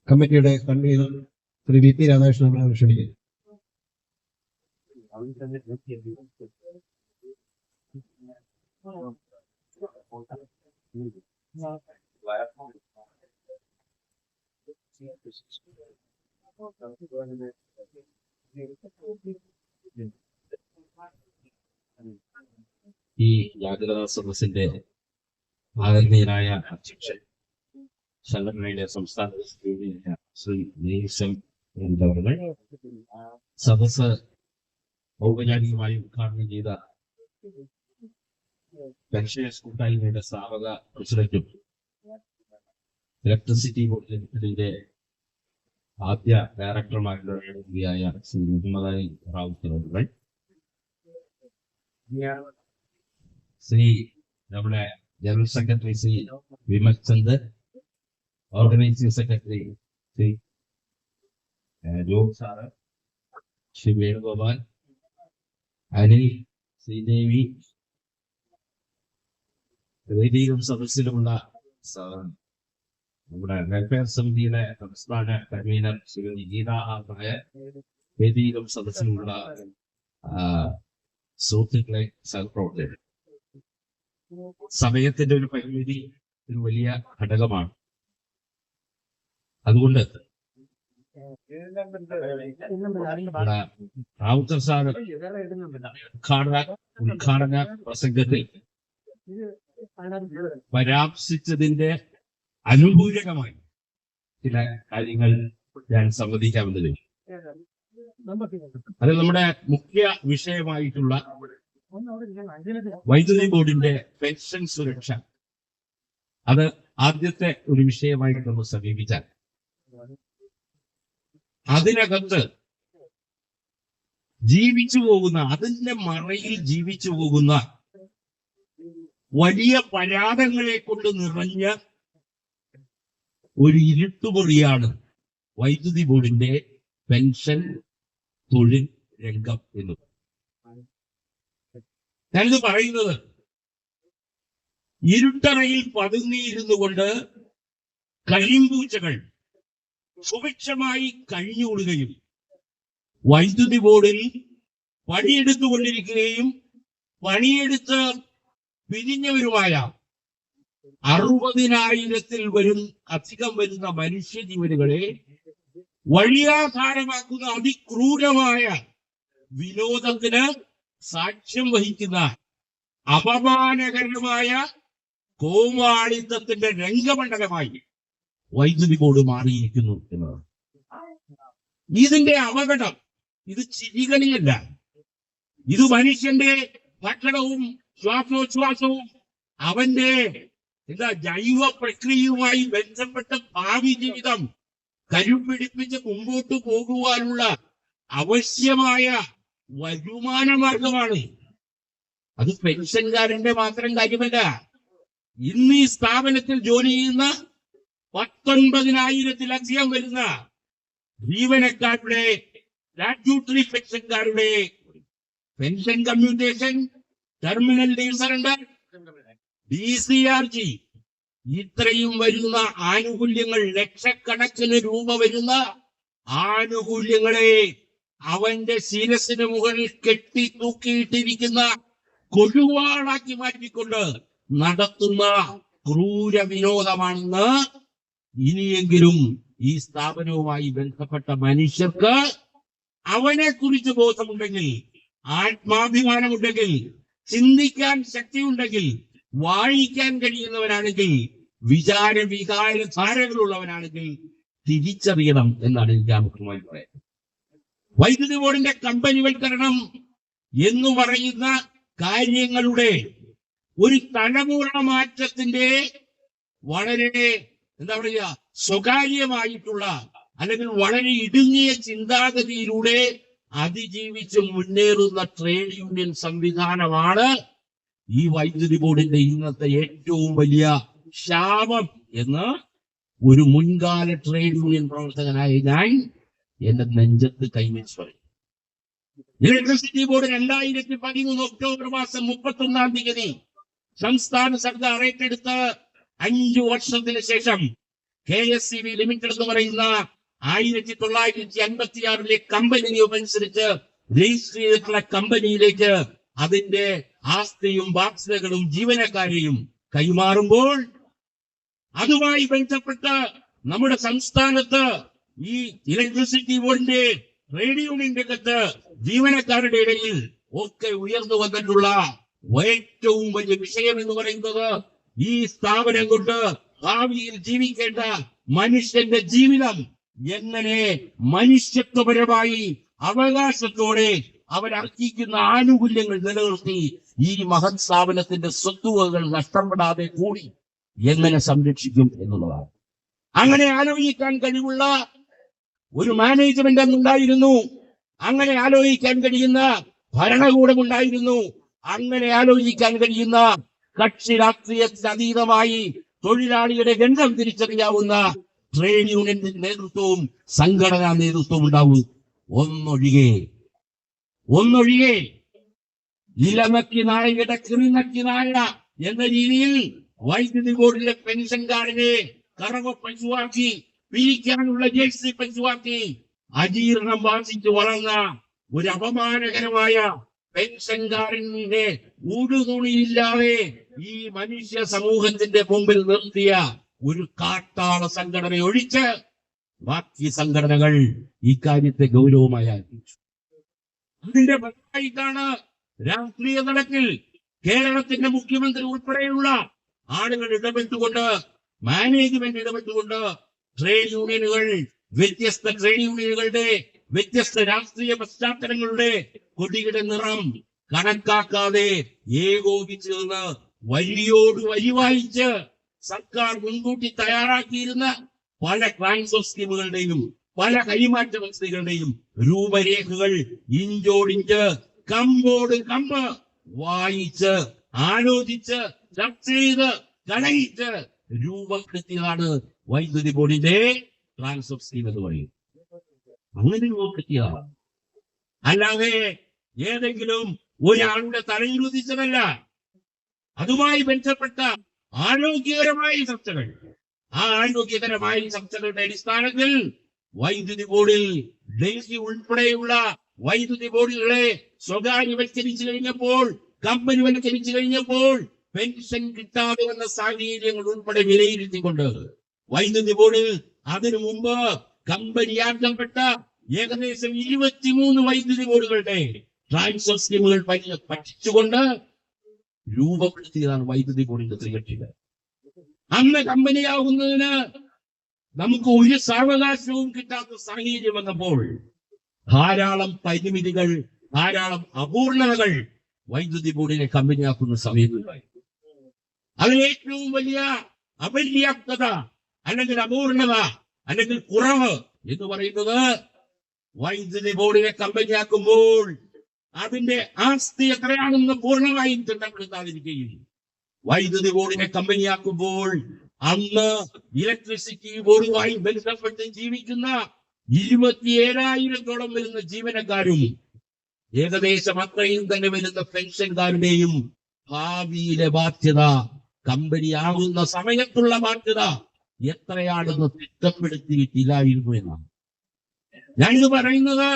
കമ്മിറ്റിയുടെ കൺവീനർ ശ്രീ VP രാധാകൃഷ്ണൻ നമ്മളെ ക്ഷണിക്കുന്നു. ഈ ജാഗ്രതാ സദസ്സിന്റെ ആദരണീയനായ അധ്യക്ഷൻ സംഘടനയുടെ സംസ്ഥാന ശ്രീ നെയ്സൻ എന്നവர்கள் സദസ് ഔപചാരികമായി ഉദ്ഘാടനം ചെയ്ത പെൻഷനേഴ്സ് കൂട്ടായ്മയുടെ സ്ഥാപക പ്രസിഡന്റും ഇലക്ട്രിസിറ്റി ബോർഡ് ലിമിറ്റഡിന്റെ ആദ്യ ഡയറക്ടർമാരുടെ ശ്രീ മുഹമ്മദ് അലി റാവുത്തർ, ശ്രീ നമ്മുടെ general secretary Shri Vimal Chand, organising secretary Shri Job sir, Shri Venugopal, Anil, Sridevi, വേദിയിലും സദസ്സിലുമുള്ള നമ്മുടെ വെൽഫെയർ സമിതിയുടെ സംസ്ഥാന കൺവീനർ ശ്രീ ഗീത ആർമായ, വേദിയിലും സദസ്സിലുമുള്ള സുഹൃത്തുക്കളെ, സഹപ്രവർത്തകർ. സമയത്തിന്റെ ഒരു പരിമിതി ഒരു വലിയ ഘടകമാണ്. അതുകൊണ്ട് റാവുത്തർ സാർ ഉദ്ഘാടന പ്രസംഗത്തിൽ പരാമർശിച്ചതിന്റെ അനുകൂലകമായി ചില കാര്യങ്ങൾ ഞാൻ സംവദിക്കാവുന്നത്. അത് നമ്മുടെ മുഖ്യ വിഷയമായിട്ടുള്ള വൈദ്യുതി ബോർഡിന്റെ പെൻഷൻ സുരക്ഷ, അത് ആദ്യത്തെ ഒരു വിഷയമായിട്ട് നമ്മൾ സമീപിച്ചാൽ അതിനകത്ത് ജീവിച്ചു പോകുന്ന, അതിന്റെ മറയിൽ ജീവിച്ചു പോകുന്ന വലിയ പരാതങ്ങളെ കൊണ്ട് നിറഞ്ഞ ഒരു ഇരുട്ടുമുറിയാണ് വൈദ്യുതി ബോർഡിന്റെ പെൻഷൻ തൊഴിൽ രംഗം എന്നത്. ഞാനിത് പറയുന്നത് ഇരുട്ടറയിൽ പതുങ്ങിയിരുന്നു കൊണ്ട് കരിമ്പൂച്ചകൾ സുഭിക്ഷമായി കഴിഞ്ഞുകൂടുകയും വൈദ്യുതി ബോർഡിൽ പണിയെടുത്തുകൊണ്ടിരിക്കുകയും പണിയെടുത്ത് പിരിഞ്ഞവരുമായ 60,000-ൽ അധികം വരുന്ന മനുഷ്യജീവനുകളെ വഴിയാധാരമാക്കുന്ന അതിക്രൂരമായ വിനോദത്തിന് സാക്ഷ്യം വഹിക്കുന്ന അപമാനകരമായ കോമാളിത്തത്തിന്റെ രംഗമണ്ഡലമായി വൈദ്യുതി ബോർഡ് മാറിയിരിക്കുന്നു എന്നത്. ഇതിന്റെ അപകടം ഇത് ചിരികളിയല്ല, ഇത് മനുഷ്യന്റെ ഭക്ഷണവും ശ്വാസോച്ഛ്വാസവും അവന്റെ ജൈവ പ്രക്രിയയുമായി ബന്ധപ്പെട്ട ഭാവി ജീവിതം കരുപിടിപ്പിച്ച് മുമ്പോട്ട് പോകുവാനുള്ള ആവശ്യമായ വരുമാന മാർഗമാണ്. അത് പെൻഷൻകാരന്റെ മാത്രം കാര്യമല്ല. ഇന്ന് ഈ സ്ഥാപനത്തിൽ ജോലി ചെയ്യുന്ന 19,000-ലധികം വരുന്ന ജീവനക്കാരുടെ, സ്റ്റാറ്റ്യൂട്ടറി പെൻഷൻകാരുടെ pension commutation, terminal leave surrender, DCRG, ഇത്രയും വരുന്ന ആനുകൂല്യങ്ങൾ, ലക്ഷക്കണക്കിന് രൂപ വരുന്ന ആനുകൂല്യങ്ങളെ അവന്റെ ശിരസിന് മുകളിൽ കെട്ടി തൂക്കിയിട്ടിരിക്കുന്ന കൊഴുവാളാക്കി മാറ്റിക്കൊണ്ട് നടത്തുന്ന ക്രൂര വിനോദമാണെന്ന് ഇനിയെങ്കിലും ഈ സ്ഥാപനവുമായി ബന്ധപ്പെട്ട മനുഷ്യർക്ക് അവനെ കുറിച്ച് ബോധമുണ്ടെങ്കിൽ, ആത്മാഭിമാനമുണ്ടെങ്കിൽ, ചിന്തിക്കാൻ ശക്തിയുണ്ടെങ്കിൽ, വായിക്കാൻ കഴിയുന്നവനാണെങ്കിൽ, വികാര ധാരകളുള്ളവനാണെങ്കിൽ തിരിച്ചറിയണം എന്നാണ് എനിക്ക് ആമുഖമായി പറയുന്നത്. വൈദ്യുതി ബോർഡിന്റെ കമ്പനിവൽക്കരണം എന്ന് പറയുന്ന കാര്യങ്ങളുടെ ഒരു തലമുറ മാറ്റത്തിന്റെ വളരെ സ്വകാര്യമായിട്ടുള്ള അല്ലെങ്കിൽ വളരെ ഇടുങ്ങിയ ചിന്താഗതിയിലൂടെ അതിജീവിച്ച് മുന്നേറുന്ന ട്രേഡ് യൂണിയൻ സംവിധാനമാണ് ഈ വൈദ്യുതി ബോർഡിന്റെ ഇന്നത്തെ ഏറ്റവും വലിയ ശാപം എന്ന് ഒരു മുൻകാല ട്രേഡ് യൂണിയൻ പ്രവർത്തകനായ ഞാൻ എന്റെ നെഞ്ചത്ത് കൈവച്ച് പറയും. ഇലക്ട്രിസിറ്റി ബോർഡ് 2013 ഒക്ടോബർ മാസം 31-ാം തീയതി സംസ്ഥാന സർക്കാർ ഏറ്റെടുത്ത് 5 വർഷത്തിന് ശേഷം KSCB ലിമിറ്റഡ് എന്ന് പറയുന്ന 1956-ലെ കമ്പനി നിയമമനുസരിച്ച് രജിസ്റ്റർ ചെയ്തിട്ടുള്ള കമ്പനിയിലേക്ക് അതിന്റെ ആസ്തിയും ബാധ്യതകളും ജീവനക്കാരെയും കൈമാറുമ്പോൾ അതുമായി ബന്ധപ്പെട്ട് നമ്മുടെ സംസ്ഥാനത്ത് ഈ ഇലക്ട്രിസിറ്റി ബോർഡിന്റെ ട്രേഡ് യൂണിയൻ രംഗത്ത് ജീവനക്കാരുടെ ഇടയിൽ ഒക്കെ ഉയർന്നു വന്നിട്ടുള്ള ഏറ്റവും വലിയ വിഷയം എന്ന് പറയുന്നത് ഈ സ്ഥാപനം കൊണ്ട് ഭാവിയിൽ ജീവിക്കേണ്ട മനുഷ്യന്റെ ജീവിതം എങ്ങനെ മനുഷ്യത്വപരമായി അവകാശത്തോടെ അവരർഹിക്കുന്ന ആനുകൂല്യങ്ങൾ നിലനിർത്തി ഈ മഹത് സ്ഥാപനത്തിന്റെ സ്വത്തുവകകൾ നഷ്ടപ്പെടാതെ കൂടി എങ്ങനെ സംരക്ഷിക്കും എന്നുള്ളതാണ്. അങ്ങനെ ആലോചിക്കാൻ കഴിവുള്ള ഒരു മാനേജ്മെന്റ് അന്നുണ്ടായിരുന്നു, അങ്ങനെ ആലോചിക്കാൻ കഴിയുന്ന ഭരണകൂടം ഉണ്ടായിരുന്നു, അങ്ങനെ ആലോചിക്കാൻ കഴിയുന്ന കക്ഷി രാഷ്ട്രീയത്തിന് അതീതമായി തൊഴിലാളിയുടെ ഗന്ധം തിരിച്ചറിയാവുന്ന ട്രേഡ് യൂണിയന്റെ നേതൃത്വവും സംഘടനാ നേതൃത്വവും ഉണ്ടാവും. ഒന്നൊഴികെ ഇലനക്കി നായയുടെ കിറിനക്കി നായ എന്ന രീതിയിൽ വൈദ്യുതി ബോർഡിലെ പെൻഷൻകാരനെ കറവ പശുവാക്കി, പിരിക്കാനുള്ള ജേഴ്സി പശുവാക്കി അജീർണം ബാധിച്ച് വളർന്ന ഒരു അപമാനകരമായ പെൻഷൻകാരനെ ഊടുതുണിയില്ലാതെ ഈ മനുഷ്യ സമൂഹത്തിന്റെ മുമ്പിൽ നിർത്തിയ ഒരു കാട്ടാള സംഘടന ഒഴിച്ച് ബാക്കി സംഘടനകൾ ഇക്കാര്യത്തെ ഗൗരവമായി ആരംഭിച്ചു. അതിന്റെ ഫലമായിട്ടാണ് രാഷ്ട്രീയ തലത്തിൽ കേരളത്തിന്റെ മുഖ്യമന്ത്രി ഉൾപ്പെടെയുള്ള ആളുകൾ ഇടപെട്ടുകൊണ്ട്, മാനേജ്മെന്റ് ഇടപെട്ടുകൊണ്ട് ട്രേഡ് യൂണിയനുകൾ, വ്യത്യസ്ത ട്രേഡ് യൂണിയനുകളുടെ വ്യത്യസ്ത രാഷ്ട്രീയ പശ്ചാത്തലങ്ങളുടെ കൊടിയുടെ നിറം കണക്കാക്കാതെ ഏകോപിച്ച് നിന്ന് വരിയോട് വരി വായിച്ച് സർക്കാർ മുൻകൂട്ടി തയ്യാറാക്കിയിരുന്ന പല ട്രാൻസ്ഫർ സ്കീമുകളുടെയും പല കൈമാറ്റ പദ്ധതികളുടെയും രൂപരേഖകൾ ഇഞ്ചോടിഞ്ച് കമ്പോട് കമ്പ് വായിച്ച് ആലോചിച്ച് ചർച്ച ചെയ്ത് കലയിച്ച് രൂപപ്പെടുത്തിയതാണ് വൈദ്യുതി ബോർഡിന്റെ ട്രാൻസ്ഫർ സ്കീം എന്ന് പറയും. അങ്ങനെ രൂപപ്പെടുത്തിയതാണ്, അല്ലാതെ ഏതെങ്കിലും ഒരാളുടെ തലയിൽ ഉദിച്ചതല്ല. അതുമായി ബന്ധപ്പെട്ട ആരോഗ്യകരമായ ചർച്ചകൾ, ആ ആരോഗ്യകരമായ ചർച്ചകളുടെ അടിസ്ഥാനത്തിൽ വൈദ്യുതി ബോർഡിൽ ഡൽഹി ഉൾപ്പെടെയുള്ള വൈദ്യുതി ബോർഡുകളെ സ്വകാര്യവൽക്കരിച്ചു കഴിഞ്ഞപ്പോൾ, കമ്പനിവൽക്കരിച്ചു കഴിഞ്ഞപ്പോൾ പെൻഷൻ കിട്ടാതെ വന്ന സാഹചര്യങ്ങൾ ഉൾപ്പെടെ വിലയിരുത്തിക്കൊണ്ട് വൈദ്യുതി ബോർഡിൽ അതിനു മുമ്പ് കമ്പനിയാക്കപ്പെട്ട ഏകദേശം 23 വൈദ്യുതി ബോർഡുകളുടെ ട്രാൻസ്ഫർ സ്കീമുകൾ പഠിച്ചുകൊണ്ട് രൂപപ്പെടുത്തിയതാണ് വൈദ്യുതി ബോർഡിന്റെ ത്രികക്ഷികൾ. അന്ന് കമ്പനിയാകുന്നതിന് നമുക്ക് ഒരു സാവകാശവും കിട്ടാത്ത സാഹചര്യം വന്നപ്പോൾ ധാരാളം പരിമിതികൾ, ധാരാളം അപൂർണതകൾ വൈദ്യുതി ബോർഡിനെ കമ്പനിയാക്കുന്ന സമയത്തുണ്ടായി. അതിലേറ്റവും വലിയ അപര്യാപ്തത അല്ലെങ്കിൽ അപൂർണത അല്ലെങ്കിൽ കുറവ് എന്ന് പറയുന്നത് വൈദ്യുതി ബോർഡിനെ കമ്പനിയാക്കുമ്പോൾ അതിന്റെ ആസ്തി എത്രയാണെന്ന് പൂർണ്ണമായും തിട്ടപ്പെടുത്താതിരിക്കുകയും, വൈദ്യുതി ബോർഡിനെ കമ്പനിയാക്കുമ്പോൾ അന്ന് ഇലക്ട്രിസിറ്റി ബോർഡുമായി ബന്ധപ്പെട്ട് ജീവിക്കുന്ന 27,000-ഓളം വരുന്ന ജീവനക്കാരും ഏകദേശം അത്രയും തന്നെ വരുന്ന പെൻഷൻകാരുടെയും ഭാവിയിലെ ബാധ്യത, കമ്പനിയാകുന്ന സമയത്തുള്ള ബാധ്യത എത്രയാണെന്ന് തിട്ടപ്പെടുത്തിയിട്ടില്ലായിരുന്നു എന്നാണ്. ഞാനിത് പറയുന്നത്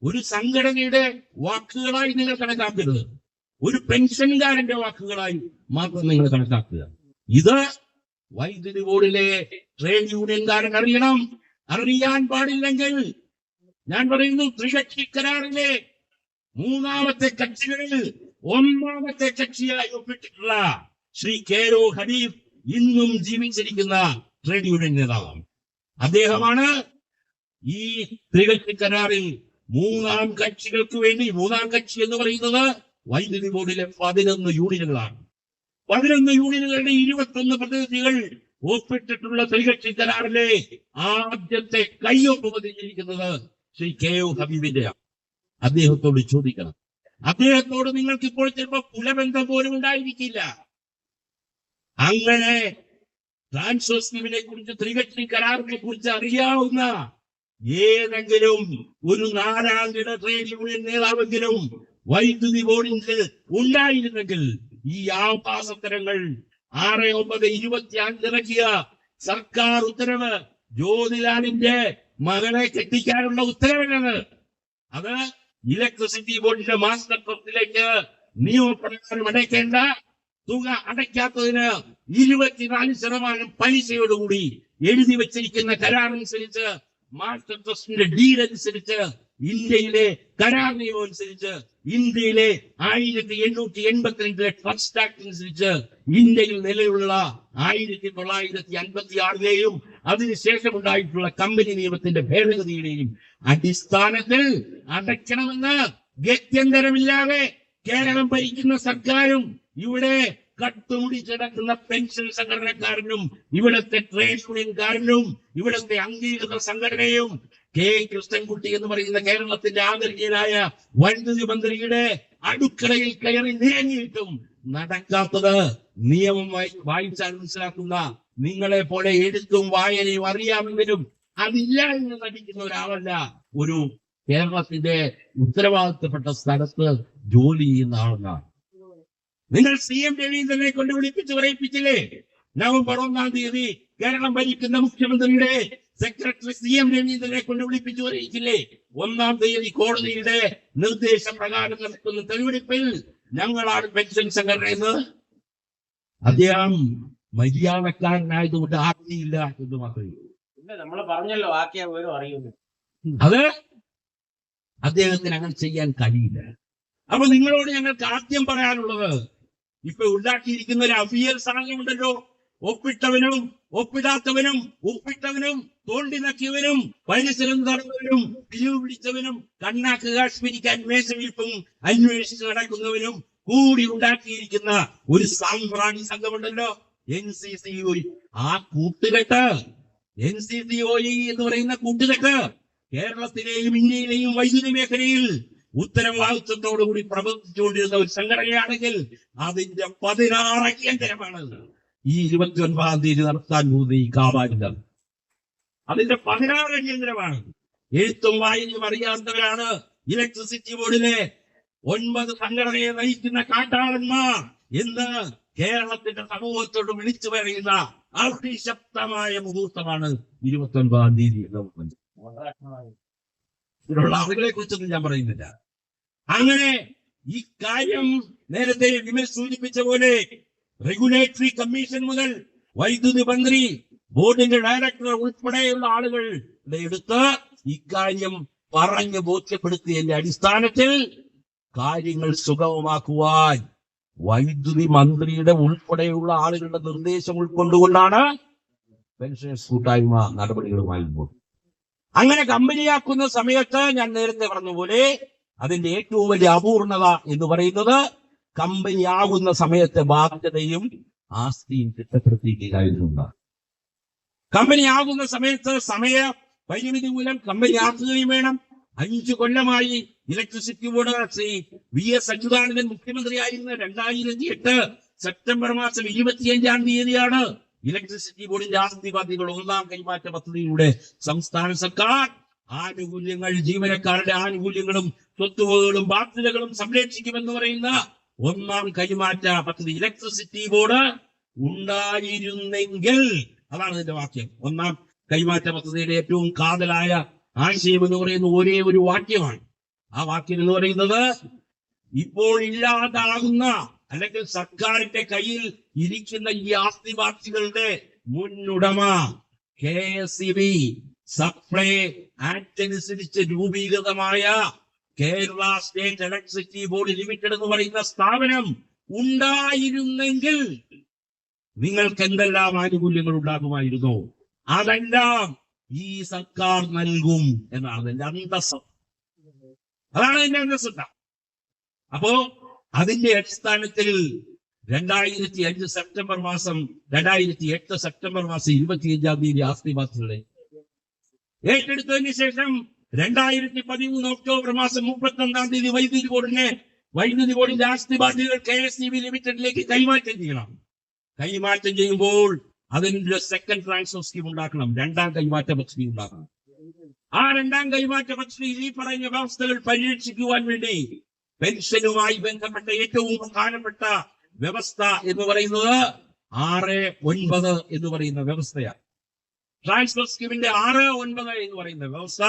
ഒരു സംഘടനയുടെ വാക്കുകളായി നിങ്ങൾ കണക്കാക്കരുത്, ഒരു പെൻഷൻകാരന്റെ വാക്കുകളായി മാത്രം നിങ്ങൾ കണക്കാക്കുക. ഇത് വൈദ്യുതി ബോർഡിലെ ട്രേഡ് യൂണിയൻകാരൻ അറിയണം. അറിയാൻ പാടില്ലെങ്കിൽ ഞാൻ പറയുന്നു, ത്രികക്ഷി കരാറിലെ മൂന്നാമത്തെ കക്ഷികളിൽ ഒന്നാമത്തെ കക്ഷിയായി ഒപ്പിട്ടിട്ടുള്ള ശ്രീ കെ.ഒ. ഹനീഫ് ഇന്നും ജീവിച്ചിരിക്കുന്ന ട്രേഡ് യൂണിയൻ നേതാവാണ്. അദ്ദേഹമാണ് ഈ ത്രികക്ഷി കരാറിൽ മൂന്നാം കക്ഷികൾക്ക് വേണ്ടി, മൂന്നാം കക്ഷി എന്ന് പറയുന്നത് വൈദ്യുതി ബോർഡിലെ 11 യൂണിയനുകളാണ്. 11 യൂണിയനുകളുടെ 21 പ്രതിനിധികൾ ഒപ്പിട്ടിട്ടുള്ള ത്രികക്ഷി കരാറിലെ ആദ്യത്തെ കയ്യൊപ്പ് പതിഞ്ഞിരിക്കുന്നത് ശ്രീ കെ.ഒ. ഹബീബിന്റെയാണ്. അദ്ദേഹത്തോട് ചോദിക്കണം, അദ്ദേഹത്തോട് നിങ്ങൾക്ക് ഇപ്പോൾ ചിലപ്പോൾ കുലബന്ധം പോലും ഉണ്ടായിരിക്കില്ല. അങ്ങനെ ട്രാൻസ്ഫർ സ്കീമിനെ കുറിച്ച്, ത്രികക്ഷി കരാറിനെ കുറിച്ച് അറിയാവുന്ന ഏതെങ്കിലും ഒരു നാലാംകിട ട്രേഡ് യൂണിയൻ നേതാവെങ്കിലും വൈദ്യുതി ബോർഡിൽ ഉണ്ടായിരുന്നെങ്കിൽ ഈ ആഭാസത്തരങ്ങൾ 6/9/25 ഇറക്കിയ സർക്കാർ ഉത്തരവ്, ജ്യോതിലാലിന്റെ മകളെ കെട്ടിക്കാനുള്ള ഉത്തരവാണ് അത്. ഇലക്ട്രിസിറ്റി ബോർഡിന്റെ മാസ്റ്റർ ട്രസ്റ്റിലേക്ക് നിയമപ്രകാരം അടയ്ക്കേണ്ട തുക അടയ്ക്കാത്തതിന് 24% പലിശയോടുകൂടി എഴുതി വെച്ചിരിക്കുന്ന കരാറനുസരിച്ച്, മാസ്റ്റർ ട്രസ്റ്റിന്റെ ഡീൽ അനുസരിച്ച്, ഇന്ത്യയിലെ കരാർ നിയമം അനുസരിച്ച്, ഇന്ത്യയിലെ 1882 ട്രസ്റ്റ് ആക്ട് അനുസരിച്ച്, ഇന്ത്യയിൽ നിലവിലുള്ള 1956 അതിനുശേഷം ഉണ്ടായിട്ടുള്ള കമ്പനി നിയമത്തിന്റെ ഭേദഗതിയുടെയും അടിസ്ഥാനത്തിൽ അടയ്ക്കണമെന്ന് ഗത്യന്തരമില്ലാതെ കേരളം ഭരിക്കുന്ന സർക്കാരും ഇവിടെ കട്ടുമുടിച്ചിടക്കുന്ന പെൻഷൻ സംഘടനക്കാരനും ഇവിടുത്തെ ട്രേഡ് യൂണിയൻകാരനും ഇവിടുത്തെ അംഗീകൃത സംഘടനയും കെ കൃഷ്ണൻകുട്ടി എന്ന് പറയുന്ന കേരളത്തിന്റെ ആദരണീയനായ വൈദ്യുതി മന്ത്രിയുടെ അടുക്കളയിൽ കയറി നീങ്ങിയിട്ടും നടക്കാത്തത് നിയമം വായിച്ചാൽ മനസ്സിലാക്കുന്ന നിങ്ങളെ പോലെ എഴുത്തും വായനയും അറിയാമെങ്കിലും അതില്ല എന്ന് നടിക്കുന്ന ഒരാളല്ല ഒരു കേരളത്തിന്റെ ഉത്തരവാദിത്തപ്പെട്ട സ്ഥലത്ത് ജോലി ചെയ്യുന്ന ആളെന്നാണ്. നിങ്ങൾ CM രവീന്ദ്രനെ കൊണ്ട് വിളിപ്പിച്ച് പറയിപ്പിച്ചില്ലേ? നവംബർ 1-ാം തീയതി കേരളം ഭരിക്കുന്ന മുഖ്യമന്ത്രിയുടെ സെക്രട്ടറി CM രവീന്ദ്രനെ കൊണ്ട് വിളിപ്പിച്ച് പറയിച്ചില്ലേ? 1-ാം തീയതി കോടതിയുടെ നിർദ്ദേശപ്രകാരം നടത്തുന്ന തെളിവെടുപ്പിൽ ഞങ്ങളാണ് പെൻഷൻ സംഘടന എന്ന്. അദ്ദേഹം മര്യാദക്കാരനായതുകൊണ്ട് ആജ്ഞയില്ല എന്ന് മാത്രമേ. നമ്മള് പറഞ്ഞല്ലോ, ആക്കിയ വിവരം അറിയുന്നു. അത് അദ്ദേഹത്തിന് അങ്ങനെ ചെയ്യാൻ കഴിയില്ല. അപ്പൊ നിങ്ങളോട് ഞങ്ങൾക്ക് ആദ്യം പറയാനുള്ളത്, ഇപ്പൊ ഉണ്ടാക്കിയിരിക്കുന്ന ഒരു അഫിയൽ സാധനമുണ്ടല്ലോ, ഒപ്പിട്ടവനും ഒപ്പിടാത്തവനും ഒപ്പിട്ടവനും തോണ്ടി നക്കിയവനും പരിസരം തടഞ്ഞവനും പിരിവ് പിടിച്ചവനും കണ്ണാക്ക് കാശ്മീരിക്കാൻ മേശവിൽപ്പും അന്വേഷിച്ച് നടക്കുന്നവനും കൂടി ഉണ്ടാക്കിയിരിക്കുന്ന ഒരു സാമ്പ്രാണി സംഘമുണ്ടല്ലോ NCCOI. ആ കൂട്ടുകെട്ട് NCCOI എന്ന് പറയുന്ന കൂട്ടുകെട്ട് കേരളത്തിലെയും ഇന്ത്യയിലെയും വൈദ്യുതി മേഖലയിൽ ഉത്തരവാദിത്വത്തോടുകൂടി പ്രവർത്തിച്ചുകൊണ്ടിരുന്ന ഒരു സംഘടനയാണെങ്കിൽ അതിന്റെ 16 കേന്ദ്രമാണ് ഈ 29-ാം തീയതി നടത്താൻ പോകുന്ന ഈ കാവാലിന്റം. അതിന്റെ 16 കേന്ദ്രമാണ്. എഴുത്തും വായനയും അറിയാത്തവരാണ് ഇലക്ട്രിസിറ്റി ബോർഡിലെ 9 സംഘടനയെ നയിക്കുന്ന കാട്ടാളന്മാർ എന്ന് കേരളത്തിന്റെ സമൂഹത്തോട് വിളിച്ചു പറയുന്ന അതിശക്തമായ മുഹൂർത്തമാണ് 29-ാം തീയതി. ഇതിലുള്ള ആളുകളെ കുറിച്ചൊന്നും ഞാൻ പറയുന്നില്ല. അങ്ങനെ ഈ കാര്യം നേരത്തെ വിമൽ സൂചിപ്പിച്ച പോലെ റെഗുലേറ്ററി കമ്മീഷൻ മുതൽ വൈദ്യുതി മന്ത്രി, ബോർഡിന്റെ ഡയറക്ടർ ഉൾപ്പെടെയുള്ള ആളുകളുടെ അടുത്ത് ഇക്കാര്യം പറഞ്ഞ് ബോധ്യപ്പെടുത്തിയതിന്റെ അടിസ്ഥാനത്തിൽ കാര്യങ്ങൾ സുഗമമാക്കുവാൻ വൈദ്യുതി മന്ത്രിയുടെ ഉൾപ്പെടെയുള്ള ആളുകളുടെ നിർദ്ദേശം ഉൾക്കൊണ്ടുകൊണ്ടാണ് പെൻഷനേഴ്സ് കൂട്ടായ്മ നടപടികളുമായി പോകുന്നത്. അങ്ങനെ കമ്പനിയാക്കുന്ന സമയത്ത് ഞാൻ നേരത്തെ പറഞ്ഞതുപോലെ അതിന്റെ ഏറ്റവും വലിയ അപൂർണത എന്ന് പറയുന്നത് കമ്പനിയാകുന്ന സമയത്തെ ബാധ്യതയും ആസ്തിയും തിട്ടപ്പെടുത്തിയിരിക്കുകയായിരുന്നു. കമ്പനിയാകുന്ന സമയത്ത് സമയ പരിമിതി മൂലം കമ്പനി ആക്കുകയും വേണം. 5 കൊല്ലമായി electricity board Shri VS Achuthanandan മുഖ്യമന്ത്രിയായിരുന്ന 2008 സെപ്റ്റംബർ മാസം 25-ാം തീയതിയാണ് ഇലക്ട്രിസിറ്റി ബോർഡിന്റെ ആസ്തി ബാധ്യതകൾ 1-ാം കൈമാറ്റ പദ്ധതിയിലൂടെ സംസ്ഥാന സർക്കാർ ആനുകൂല്യങ്ങൾ, ജീവനക്കാരുടെ ആനുകൂല്യങ്ങളും സ്വത്തുവകകളും ബാധ്യതകളും സംരക്ഷിക്കുമെന്ന് പറയുന്ന 1-ാം കൈമാറ്റ പദ്ധതി ഇലക്ട്രിസിറ്റി ബോർഡ് ഉണ്ടായിരുന്നെങ്കിൽ, അതാണ് ഇതിന്റെ വാക്യം. 1-ാം കൈമാറ്റ പദ്ധതിയുടെ ഏറ്റവും കാതലായ ആശയം എന്ന് പറയുന്ന ഒരേ ഒരു വാക്യമാണ്. ആ വാക്യം എന്ന് പറയുന്നത് ഇപ്പോൾ ഇല്ലാതാകുന്ന അല്ലെങ്കിൽ സർക്കാരിന്റെ കയ്യിൽ ഇരിക്കുന്ന ഈ ആസ്തി ബാധ്യതകളുടെ മുൻഉടമ KSEB സപ്ലൈ ആക്ട് അനുസരിച്ച് രൂപീകൃതമായ Kerala state electricity board limited എന്ന് പറയുന്ന സ്ഥാപനം ഉണ്ടായിരുന്നെങ്കിൽ നിങ്ങൾക്ക് എന്തെല്ലാം ആനുകൂല്യങ്ങൾ ഉണ്ടാകുമായിരുന്നു, അതെല്ലാം ഈ സർക്കാർ നൽകും എന്നാണ് അതിന്റെ അന്തസ്സ്. അതാണ് അതിന്റെ അന്തസ്സ. അപ്പോ അതിന്റെ അടിസ്ഥാനത്തിൽ 2008 സെപ്റ്റംബർ മാസം 25-ാം തീയതി ആസ്തി ബാധ്യതകളെ ഏറ്റെടുത്തതിന് ശേഷം 2013 ഒക്ടോബർ മാസം 31-ാം തീയതി വൈദ്യുതി ബോർഡിന്റെ ആസ്തി ബാധ്യതകൾ KSEB ലിമിറ്റഡിലേക്ക് കൈമാറ്റം ചെയ്യണം. കൈമാറ്റം ചെയ്യുമ്പോൾ അതിന്റെ സെക്കൻഡ് ട്രാൻസ്ഫർ സ്കീം ഉണ്ടാക്കണം, 2-ാം കൈമാറ്റ പദ്ധതി ഉണ്ടാക്കണം. ആ 2-ാം കൈമാറ്റ പദ്ധതിയിൽ ഈ പറയുന്ന വ്യവസ്ഥകൾ പരിരക്ഷിക്കുവാൻ വേണ്ടി പെൻഷനുമായി ബന്ധപ്പെട്ട ഏറ്റവും പ്രധാനപ്പെട്ട വ്യവസ്ഥ എന്ന് പറയുന്നത് 6-9 എന്ന് പറയുന്ന വ്യവസ്ഥയാണ്. ട്രാൻസ്ഫർ സ്കീമിന്റെ 6-9 എന്ന് പറയുന്ന വ്യവസ്ഥ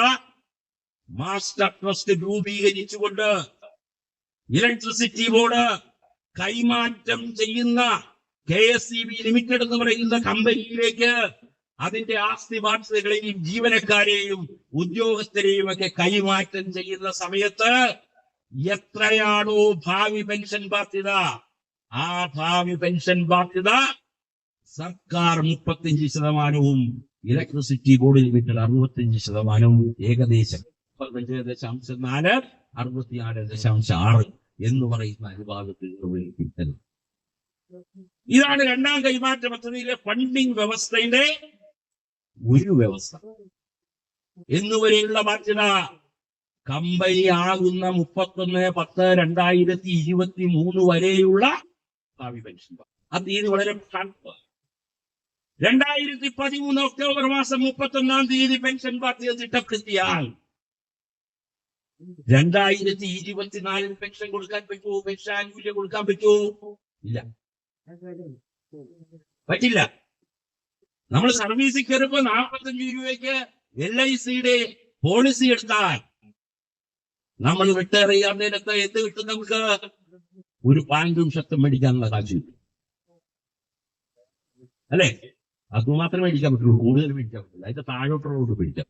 മാസ്റ്റർ ട്രസ്റ്റ് രൂപീകരിച്ചുകൊണ്ട് ഇലക്ട്രിസിറ്റി ബോർഡ് കൈമാറ്റം ചെയ്യുന്ന KSEB ലിമിറ്റഡ് എന്ന് പറയുന്ന കമ്പനിയിലേക്ക് അതിന്റെ ആസ്തി ബാധ്യതകളെയും ജീവനക്കാരെയും ഉദ്യോഗസ്ഥരെയും ഒക്കെ കൈമാറ്റം ചെയ്യുന്ന സമയത്ത് എത്രയാണോ ഭാവി പെൻഷൻ ബാധ്യത, ആ ഭാവി പെൻഷൻ ബാധ്യത സർക്കാർ 35%, ഇലക്ട്രിസിറ്റി ബോർഡ് ലിമിറ്റഡ് 65%, ഏകദേശം 35.4, 66.6 എന്ന് പറയുന്ന അനുപാതത്തിൽ നിർവഹിക്കുന്നത്. ഇതാണ് 2-ാം കൈമാറ്റ പദ്ധതിയിലെ ഫണ്ടിംഗ് വ്യവസ്ഥയുടെ ഒരു വ്യവസ്ഥ. എന്നുവരെയുള്ള ബാധ്യത കമ്പനി ആകുന്ന 31/10/2023 വരെയുള്ള ഭാവി പെൻഷൻ. ആ തീയതി വളരെ പ്രധാനമാണ്. 2013 ഒക്ടോബർ മാസം 31-ാം തീയതി പെൻഷൻ ബാധ്യത തിട്ടപ്പെടുത്തിയാൽ 2024 പെൻഷൻ കൊടുക്കാൻ പറ്റുമോ? പെൻഷൻ ആനുകൂല്യം കൊടുക്കാൻ പറ്റുമോ? ഇല്ല, പറ്റില്ല. നമ്മൾ സർവീസിൽ കയറുമ്പോ 45 രൂപയ്ക്ക് LICയുടെ പോളിസി എടുത്താൽ നമ്മൾ വിട്ടറിയാൻ നേരത്ത് എന്ത് കിട്ടും? നമുക്ക് ഒരു പാൻറ്റും ഷർട്ടും മേടിക്കാനുള്ള കാശ് കിട്ടും, അല്ലെ? അത് മാത്രമേ മേടിക്കാൻ പറ്റുള്ളൂ, കൂടുതൽ മേടിക്കാൻ പറ്റില്ല. അതിന്റെ താഴോട്ടുള്ളോട്ട് മേടിക്കാം,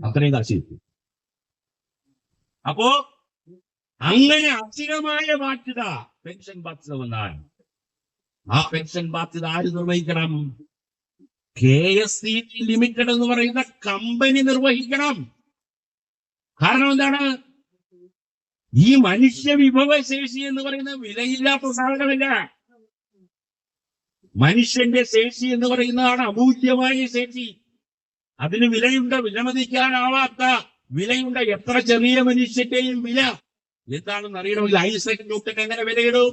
അത്രയും കാശ് കിട്ടും. അപ്പോ അങ്ങനെ അധികമായ ബാധ്യത പെൻഷൻ ബാധ്യത വന്നാൽ ആ പെൻഷൻ ബാധ്യത ആര് നിർവഹിക്കണം? KSE ലിമിറ്റഡ് എന്ന് പറയുന്ന കമ്പനി നിർവഹിക്കണം. കാരണം എന്താണ്? ഈ മനുഷ്യ വിഭവശേഷി എന്ന് പറയുന്ന വിലയില്ലാത്ത സാധനമല്ല. മനുഷ്യന്റെ ശേഷി എന്ന് പറയുന്നതാണ് അമൂല്യമായ ശേഷി. അതിന് വിലയുണ്ട്, വിലമതിക്കാനാവാത്ത വിലയുണ്ട്. എത്ര ചെറിയ മനുഷ്യന്റെയും വില എന്താണെന്ന് അറിയണമെങ്കിൽ ഐസക് ന്യൂട്ടൻ എങ്ങനെ വിലയിടും?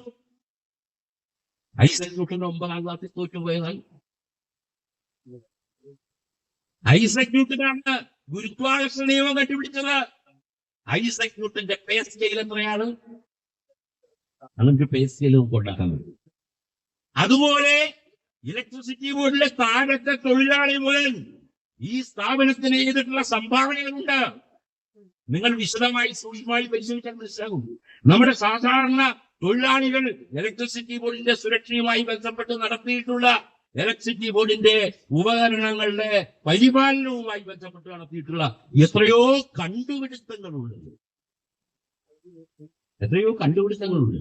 ഐസക് ന്യൂട്ടൻ 9ാം ക്ലാസ്സിൽ തോറ്റുപോയതാണ്. ഐസക് ന്യൂട്ടനാണ് ഗുരുത്വാകർഷണ നിയമം കണ്ടുപിടിച്ചത്. ഐസക് ന്യൂട്ടന്റെ പേ സ്കെയിൽ എത്രയാണ്? നമുക്ക് പേ സ്കെയിൽ കൊണ്ടാക്കാൻ പറ്റും. അതുപോലെ ഇലക്ട്രിസിറ്റി ബോർഡിലെ താഴത്തെ തൊഴിലാളി മുതൽ ഈ സ്ഥാപനത്തിന് ചെയ്തിട്ടുള്ള സംഭാവനകളുണ്ട്. നിങ്ങൾ വിശദമായി സൂക്ഷ്മമായി പരിശോധിക്കാൻ മനസ്സിലാകും. നമ്മുടെ സാധാരണ തൊഴിലാളികൾ ഇലക്ട്രിസിറ്റി ബോർഡിന്റെ സുരക്ഷയുമായി ബന്ധപ്പെട്ട് നടത്തിയിട്ടുള്ള ഇലക്ട്രിസിറ്റി ബോർഡിന്റെ ഉപകരണങ്ങളുടെ പരിപാലനവുമായി ബന്ധപ്പെട്ട് നടത്തിയിട്ടുള്ള എത്രയോ കണ്ടുപിടുത്തങ്ങളുണ്ട്.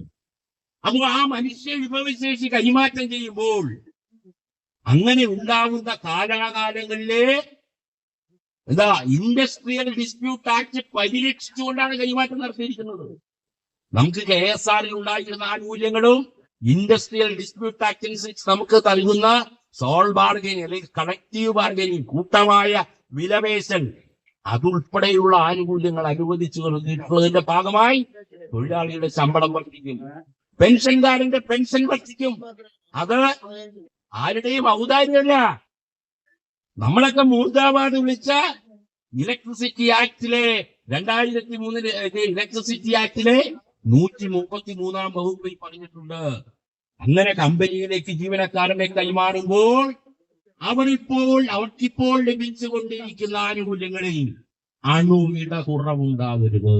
അപ്പോൾ ആ മനുഷ്യ വിഭവശേഷി കൈമാറ്റം ചെയ്യുമ്പോൾ അങ്ങനെ ഉണ്ടാകുന്ന കാലാകാലങ്ങളിലെ ഇൻഡസ്ട്രിയൽ ഡിസ്പ്യൂട്ട് ആക്ട് പരിരക്ഷിച്ചുകൊണ്ടാണ് കൈമാറ്റം നടത്തിയിരിക്കുന്നത്. നമുക്ക് KSRൽ ഉണ്ടായിരുന്ന ആനുകൂല്യങ്ങളും ഇൻഡസ്ട്രിയൽ ഡിസ്പ്യൂട്ട് ആക്ട് അനുസരിച്ച് നമുക്ക് നൽകുന്ന സോൾ ബാർഗൈനിങ് അല്ലെങ്കിൽ കളക്റ്റീവ് ബാർഗൈനിങ്, കൂട്ടമായ വിലപേശൽ, അതുൾപ്പെടെയുള്ള ആനുകൂല്യങ്ങൾ അനുവദിച്ചു നൽകിയിട്ടുള്ളതിന്റെ ഭാഗമായി തൊഴിലാളിയുടെ ശമ്പളം വർദ്ധിക്കും, പെൻഷൻകാരന്റെ പെൻഷൻ വർദ്ധിക്കും. അത് ആരുടെയും ഔദാര്യമല്ല. നമ്മളൊക്കെ മൂർദാബാദ് വിളിച്ച ഇലക്ട്രിസിറ്റി ആക്ടിലെ 2003 ഇലക്ട്രിസിറ്റി ആക്ടിലെ 133ാം വകുപ്പിൽ പറഞ്ഞിട്ടുണ്ട്. അങ്ങനെ കമ്പനിയിലേക്ക് ജീവനക്കാരനെ കൈമാറുമ്പോൾ അവർക്കിപ്പോൾ ലഭിച്ചുകൊണ്ടിരിക്കുന്ന ആനുകൂല്യങ്ങളിൽ അണുവിട കുറവുണ്ടാകരുത്.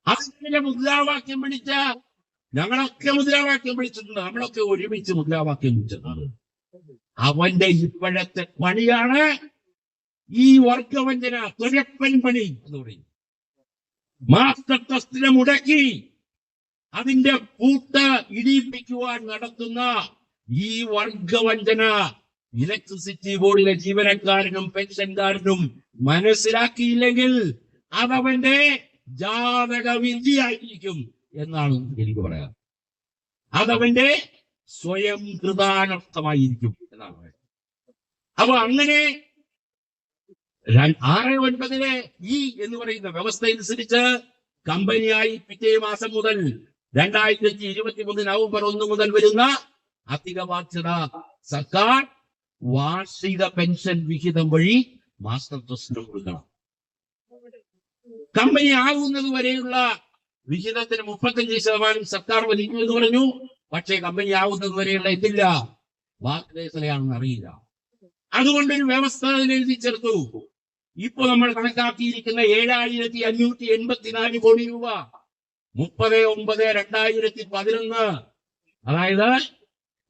അതിന്റെ മുദ്രാവാക്യം വിളിച്ച ഞങ്ങളൊക്കെ മുദ്രാവാക്യം വിളിച്ചിട്ടുണ്ട്. നമ്മളൊക്കെ ഒരുമിച്ച് മുദ്രാവാക്യം വിളിച്ചിട്ടുണ്ട്. അവന്റെ ഇപ്പോഴത്തെ പണിയാണ് ഈ വർഗവഞ്ചന, തുരപ്പൻ പണി എന്ന് പറയും. മാസ്റ്റർ ട്രസ്റ്റിനെ മുടക്കി അതിന്റെ പൂട്ട് ഇടിയിപ്പിക്കുവാൻ നടത്തുന്ന ഈ വർഗവഞ്ചന ഇലക്ട്രിസിറ്റി ബോർഡിലെ ജീവനക്കാരനും പെൻഷൻകാരനും മനസ്സിലാക്കിയില്ലെങ്കിൽ അതവന്റെ ജാതക വിധിയായിരിക്കും എന്നാണ് എനിക്ക് പറയാം. അതവന്റെ സ്വയം കൃതാനർത്ഥമായിരിക്കും എന്നാണ് പറയുന്നത്. അപ്പൊ അങ്ങനെ 6/9 ഈ എന്ന് പറയുന്ന വ്യവസ്ഥ അനുസരിച്ച് കമ്പനിയായി പിറ്റേ മാസം മുതൽ 2023 നവംബർ 1 മുതൽ വരുന്ന അധിക ബാധ്യത സർക്കാർ വാർഷിക പെൻഷൻ വിഹിതം വഴി മാസ്റ്റർ ട്രസ്റ്റിന് കൊടുക്കണം. കമ്പനി ആകുന്നത് വരെയുള്ള വിഹിതത്തിന് 35% സർക്കാർ വലിക്കും എന്ന് പറഞ്ഞു. പക്ഷേ കമ്പനി ആകുന്നത് വരെയുള്ള ഇതില്ല, ബാക്കി എത്രയാണെന്ന് അറിയില്ല. അതുകൊണ്ടൊരു വ്യവസ്ഥ അതിലെഴുതി ചേർത്തു. ഇപ്പൊ നമ്മൾ കണക്കാക്കിയിരിക്കുന്ന 7,584 കോടി രൂപ 30/9/2011, അതായത്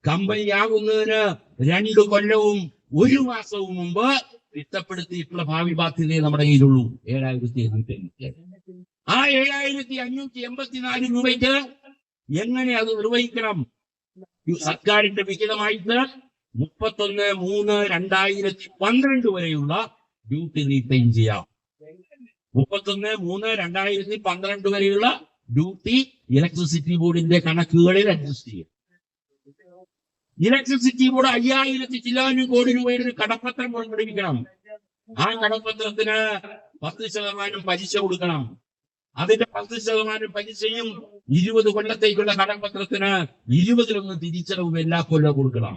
കമ്പനിയാകുന്നതിന് 2 കൊല്ലവും 1 മാസവും മുമ്പ് തിട്ടപ്പെടുത്തിയിട്ടുള്ള ഭാവി ബാധ്യതയെ നമ്മുടെ കയ്യിലുള്ളൂ 7,584. ആ 7,584 രൂപയ്ക്ക് എങ്ങനെ അത് നിർവഹിക്കണം? സർക്കാരിന്റെ വിഹിതമായിട്ട് 31/3/2012 വരെയുള്ള ഡ്യൂട്ടി റീറ്റെയിൻ ചെയ്യാം. 31/3/2012 വരെയുള്ള ഡ്യൂട്ടി ഇലക്ട്രിസിറ്റി ബോർഡിന്റെ കണക്കുകളിൽ അഡ്ജസ്റ്റ് ചെയ്യാം. ഇലക്ട്രിസിറ്റി ബോർഡ് 5,000 ചില്ലാനും കോടി രൂപയുടെ ഒരു കടപ്പത്രം പുറപ്പെടുവിക്കണം. ആ കടപ്പത്രത്തിന് 10% പലിശ കൊടുക്കണം. അതിന്റെ 10% പലിശയും 20 കൊല്ലത്തേക്കുള്ള കടപ്പത്രത്തിന് 20-1 തിരിച്ചടവും എല്ലാ കൊല്ലവും കൊടുക്കണം.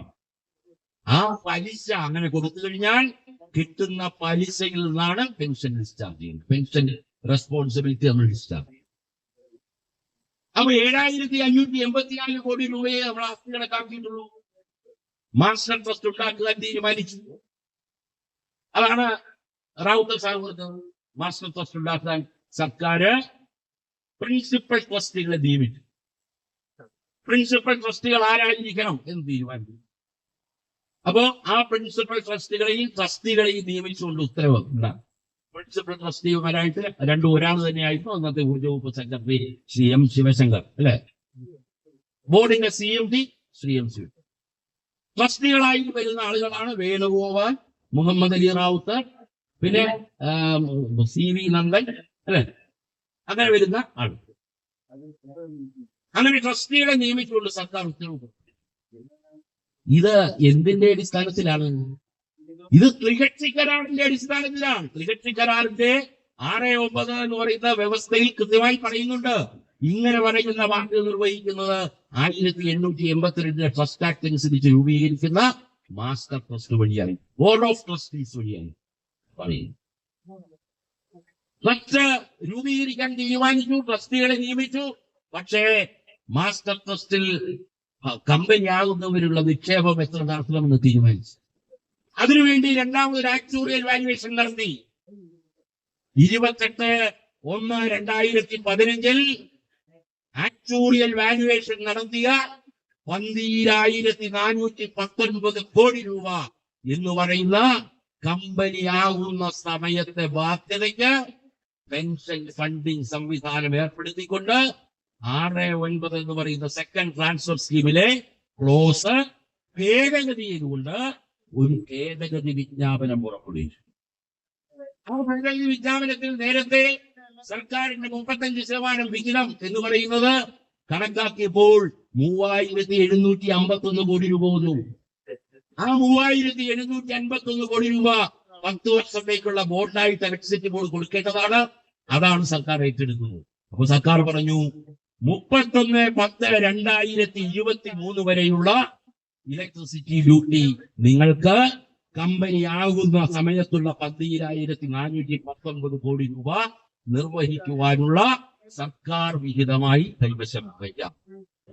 ആ പലിശ അങ്ങനെ കൊടുത്തു കഴിഞ്ഞാൽ കിട്ടുന്ന പലിശയിൽ നിന്നാണ് പെൻഷൻ ഡിസ്ചാർജ് ചെയ്യുന്നത്. പെൻഷൻ റെസ്പോൺസിബിലിറ്റി നമ്മൾ ഡിസ്ചാർജ് ചെയ്യും. അപ്പൊ 7,584 കോടി രൂപയെ നമ്മൾ ആസ്തി കണക്കാക്കിയിട്ടുള്ളൂ. മാസ്റ്റർ ട്രസ്റ്റ് ഉണ്ടാക്കാൻ തീരുമാനിച്ചു. അതാണ് റാവുത്തർ സാർ പറഞ്ഞത്. മാസ്റ്റർ ട്രസ്റ്റ് ഉണ്ടാക്കാൻ സർക്കാർ പ്രിൻസിപ്പൽ ട്രസ്റ്റികളെ നിയമിച്ചു. പ്രിൻസിപ്പൽ ട്രസ്റ്റികൾ ആരായിരിക്കണം എന്ന് തീരുമാനിച്ചു. അപ്പോ ആ പ്രിൻസിപ്പൽ ട്രസ്റ്റികളെയും നിയമിച്ചുകൊണ്ട് ഉത്തരവ് ഉണ്ടാകും. പ്രിൻസിപ്പൽ ട്രസ്റ്റിമാരായിട്ട് ഒരാൾ തന്നെയായിരുന്നു അന്നത്തെ ഊർജ്ജ വകുപ്പ് സെക്രട്ടറി ശ്രീ M. ശിവശങ്കർ, അല്ലെ? ബോർഡിന്റെ CMD ശ്രീ MC. ട്രസ്റ്റികളായി വരുന്ന ആളുകളാണ് വേണുഗോപാൽ, മുഹമ്മദ് അലി റാവുത്തർ, പിന്നെ CV നന്ദൻ, അല്ലെ, അങ്ങനെ വരുന്ന ആളുകൾ. അങ്ങനെ ട്രസ്റ്റികളെ നിയമിച്ചുകൊണ്ട് സർക്കാർ ഉത്തരവ്. ഇത് എന്തിന്റെ അടിസ്ഥാനത്തിലാണ്? ഇത് ത്രികക്ഷി കരാറിന്റെ അടിസ്ഥാനത്തിലാണ്. ത്രികക്ഷി കരാറിന്റെ 6-9 എന്ന് പറയുന്ന വ്യവസ്ഥയിൽ കൃത്യമായി പറയുന്നുണ്ട്, ഇങ്ങനെ പറയുന്ന ബാധ്യത നിർവഹിക്കുന്നത് 1882 ട്രസ്റ്റ് ആക്ട് അനുസരിച്ച് രൂപീകരിക്കുന്ന മാസ്റ്റർ ട്രസ്റ്റ് വഴിയാണ്, ബോർഡ് ഓഫ് ട്രസ്റ്റീസ് വഴിയാണ് പറയുന്നത്. ട്രസ്റ്റ് രൂപീകരിക്കാൻ തീരുമാനിച്ചു, ട്രസ്റ്റികളെ നിയമിച്ചു. പക്ഷേ മാസ്റ്റർ ട്രസ്റ്റിൽ കമ്പനിയാകുന്നവരുള്ള നിക്ഷേപം എത്ര നടത്തണമെന്ന് തീരുമാനിച്ചു. അതിനുവേണ്ടി രണ്ടാമതൊരു ആക്ച്വറിയൽ വാല്യുവേഷൻ നടത്തി. 28/1/2015 ആക്ച്വറിയൽ വാല്യുവേഷൻ നടത്തിയ 12,419 കോടി രൂപ എന്ന് പറയുന്ന കമ്പനിയാകുന്ന സമയത്തെ ബാധ്യതയ്ക്ക് പെൻഷൻ ഫണ്ടിംഗ് സംവിധാനം ഏർപ്പെടുത്തിക്കൊണ്ട് 6-9 എന്ന് പറയുന്ന സെക്കൻഡ് ട്രാൻസ്ഫർ സ്കീമിലെ ക്ലോസ് ഭേദഗതി ചെയ്തുകൊണ്ട് ഒരു ഭേദഗതി വിജ്ഞാപനം പുറപ്പെടുവിച്ചു. ആ ഭേദഗതി വിജ്ഞാപനത്തിൽ നേരത്തെ സർക്കാരിന്റെ 35% വിഹിതം എന്ന് പറയുന്നത് കണക്കാക്കിയപ്പോൾ 3,751 കോടി രൂപ വന്നു. ആ 3,751 കോടി രൂപ 10 വർഷത്തേക്കുള്ള ബോർഡായിട്ട് ഇലക്ട്രിസിറ്റി ബോർഡ് കൊടുക്കേണ്ടതാണ്. അതാണ് സർക്കാർ ഏറ്റെടുക്കുന്നത്. അപ്പൊ സർക്കാർ പറഞ്ഞു 31/10/2023 വരെയുള്ള ഇലക്ട്രിസിറ്റി ഡ്യൂട്ടി നിങ്ങൾക്ക് കമ്പനിയാകുന്ന സമയത്തുള്ള 12,419 കോടി രൂപ നിർവഹിക്കുവാനുള്ള സർക്കാർ വിഹിതമായി കൈവശം വയ്ക്കാം.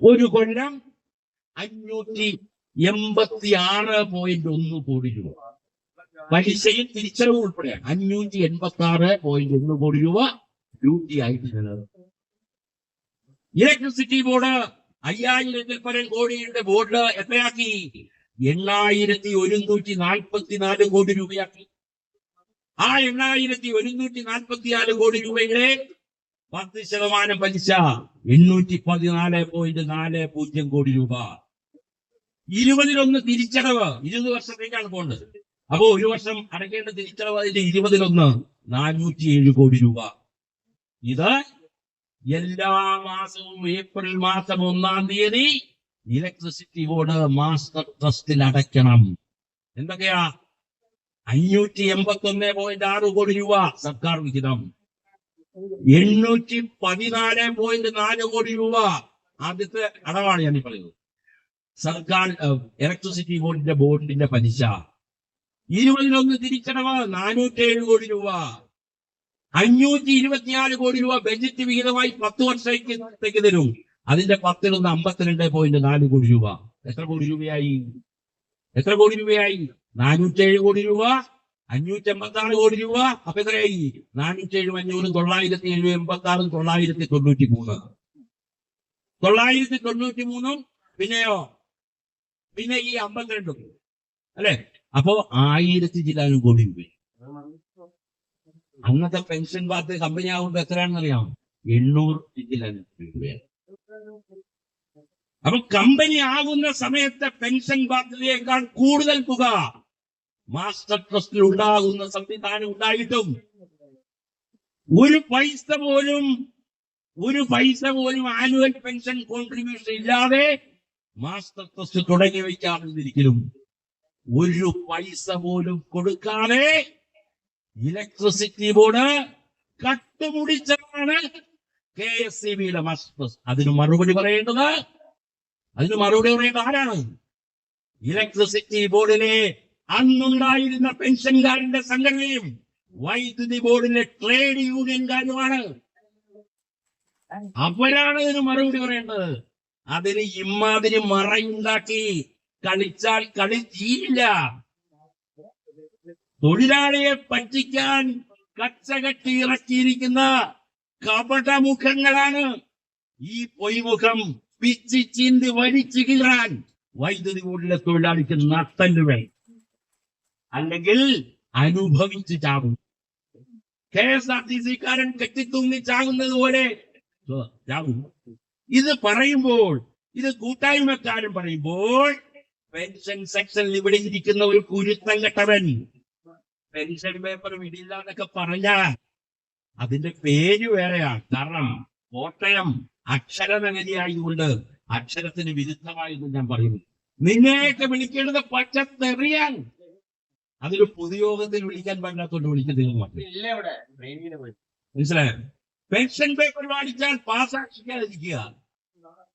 ഒരു കൊല്ലം 586.1 കോടി രൂപ പലിശയും തിരിച്ചടവും ഉൾപ്പെടെയാണ്. 586.1 കോടി രൂപ ഡ്യൂട്ടി ആയിട്ട് ഇലക്ട്രിസിറ്റി ബോർഡ് 5,000-ൽ പരം കോടിയുടെ ബോർഡ് എത്രയാക്കി? 8,144 കോടി രൂപയാക്കി. ആ 8,144 കോടി രൂപയുടെ 10% പലിശ 814.40 കോടി രൂപ. 20-1 തിരിച്ചടവ് 20 വർഷത്തേക്കാണ് പോകേണ്ടത്. അപ്പോ ഒരു വർഷം അടയ്ക്കേണ്ട തിരിച്ചടവ് അതിന്റെ 20-1 407 കോടി രൂപ. ഇത് എല്ലാ മാസവും ഏപ്രിൽ മാസം 1-ാം തീയതി ഇലക്ട്രിസിറ്റി ബോർഡ് മാസ്റ്റർ ട്രസ്റ്റിൽ അടയ്ക്കണം. എന്തൊക്കെയാ? 581.6 കോടി രൂപ സർക്കാർ വിഹിതം, 814.4 കോടി രൂപ ആദ്യത്തെ അടവാണ് ഞാൻ പറയുന്നത്. സർക്കാർ ഇലക്ട്രിസിറ്റി ബോർഡിന്റെ പലിശ, 20-1 തിരിച്ചടവ് 407 കോടി രൂപ, 524 കോടി രൂപ ബജറ്റ് വിഹിതമായി 10 വർഷത്തേക്ക് തരും. അതിന്റെ 10-1 52.4 കോടി രൂപ. എത്ര കോടി രൂപയായി? 407 കോടി രൂപ, 586 കോടി രൂപ. അപ്പൊ എത്രയായി? 407, 500, 986, 993. 993 പിന്നെയോ? പിന്നെ ഈ 52 അല്ലെ? അപ്പോ 1000 ചില്ലാനും കോടി രൂപ. അന്നത്തെ പെൻഷൻ ബാത്ത് കമ്പനി ആകുമ്പോ എത്രയാണെന്നറിയാം? 800 ചില്ലാനും രൂപയാണ്. അപ്പൊ കമ്പനി ആകുന്ന സമയത്തെ പെൻഷൻ ബാധ്യതയേക്കാൾ കൂടുതൽ തുക മാസ്റ്റർ ട്രസ്റ്റിൽ ഉണ്ടാകുന്ന സംവിധാനം ഉണ്ടായിട്ടും ഒരു പൈസ പോലും ആനുവൽ പെൻഷൻ കോൺട്രിബ്യൂഷൻ ഇല്ലാതെ മാസ്റ്റർ ട്രസ്റ്റ് തുടങ്ങി വയ്ക്കാമെന്നിരിക്കലും ഒരു പൈസ പോലും കൊടുക്കാതെ ഇലക്ട്രിസിറ്റി ബോർഡ് കട്ടുമുടിച്ചതാണ് KSEBയുടെ മാസ്റ്റർ ട്രസ്റ്റ്. അതിന് മറുപടി പറയേണ്ടത് ആരാണ്? ഇലക്ട്രിസിറ്റി ബോർഡിലെ അന്നുണ്ടായിരുന്ന പെൻഷൻകാരന്റെ സംഘടനയും വൈദ്യുതി ബോർഡിലെ ട്രേഡ് യൂണിയൻകാരുമാണ്. അവരാണ് ഇതിന് മറുപടി പറയേണ്ടത്. അതിന് ഇമ്മാതിരി മറയുണ്ടാക്കി കളിച്ചാൽ കളി തീരില്ല. തൊഴിലാളിയെ പറ്റിക്കാൻ കച്ചകെട്ടി ഇറക്കിയിരിക്കുന്ന കപടമുഖങ്ങളാണ്. ഈ പൊയ്മുഖം പിച്ചി ചീന്തി വലിച്ചു കീറാൻ വൈദ്യുതി ബോർഡിലെ തൊഴിലാളിക്ക് നട്ടല് വേണം, അല്ലെങ്കിൽ അനുഭവിച്ച് ചാകും. KSRTC-കാരൻ കെട്ടിത്തൂങ്ങി ചാകുന്നത് പോലെ ചാകും. ഇത് പറയുമ്പോൾ ഇത് കൂട്ടായ്മക്കാരൻ പറയുമ്പോൾ പെൻഷൻ സെക്ഷനിൽ ഇവിടെ ഇരിക്കുന്ന ഒരു കുരുത്തം കെട്ടവൻ പെൻഷൻ പേപ്പർ വിടില്ല എന്നൊക്കെ പറഞ്ഞാൽ അതിന്റെ പേര് വേറെയാണ്. കാരണം കോട്ടയം അക്ഷരനഗരിയായതുകൊണ്ട് അക്ഷരത്തിന് വിരുദ്ധമായെന്ന് ഞാൻ പറയുന്നു. നിന്നെയൊക്കെ വിളിക്കേണ്ടത് പച്ചത്തെറിയാൻ. അതൊരു പൊതുയോഗത്തിൽ വിളിക്കാൻ പാടില്ലാത്തോണ്ട് വിളിക്കുന്നത് മനസ്സിലായോ? പെൻഷൻ പേപ്പർ വാടിച്ചാൽ പാസ്സാക്കിക്കാതിരിക്കുക.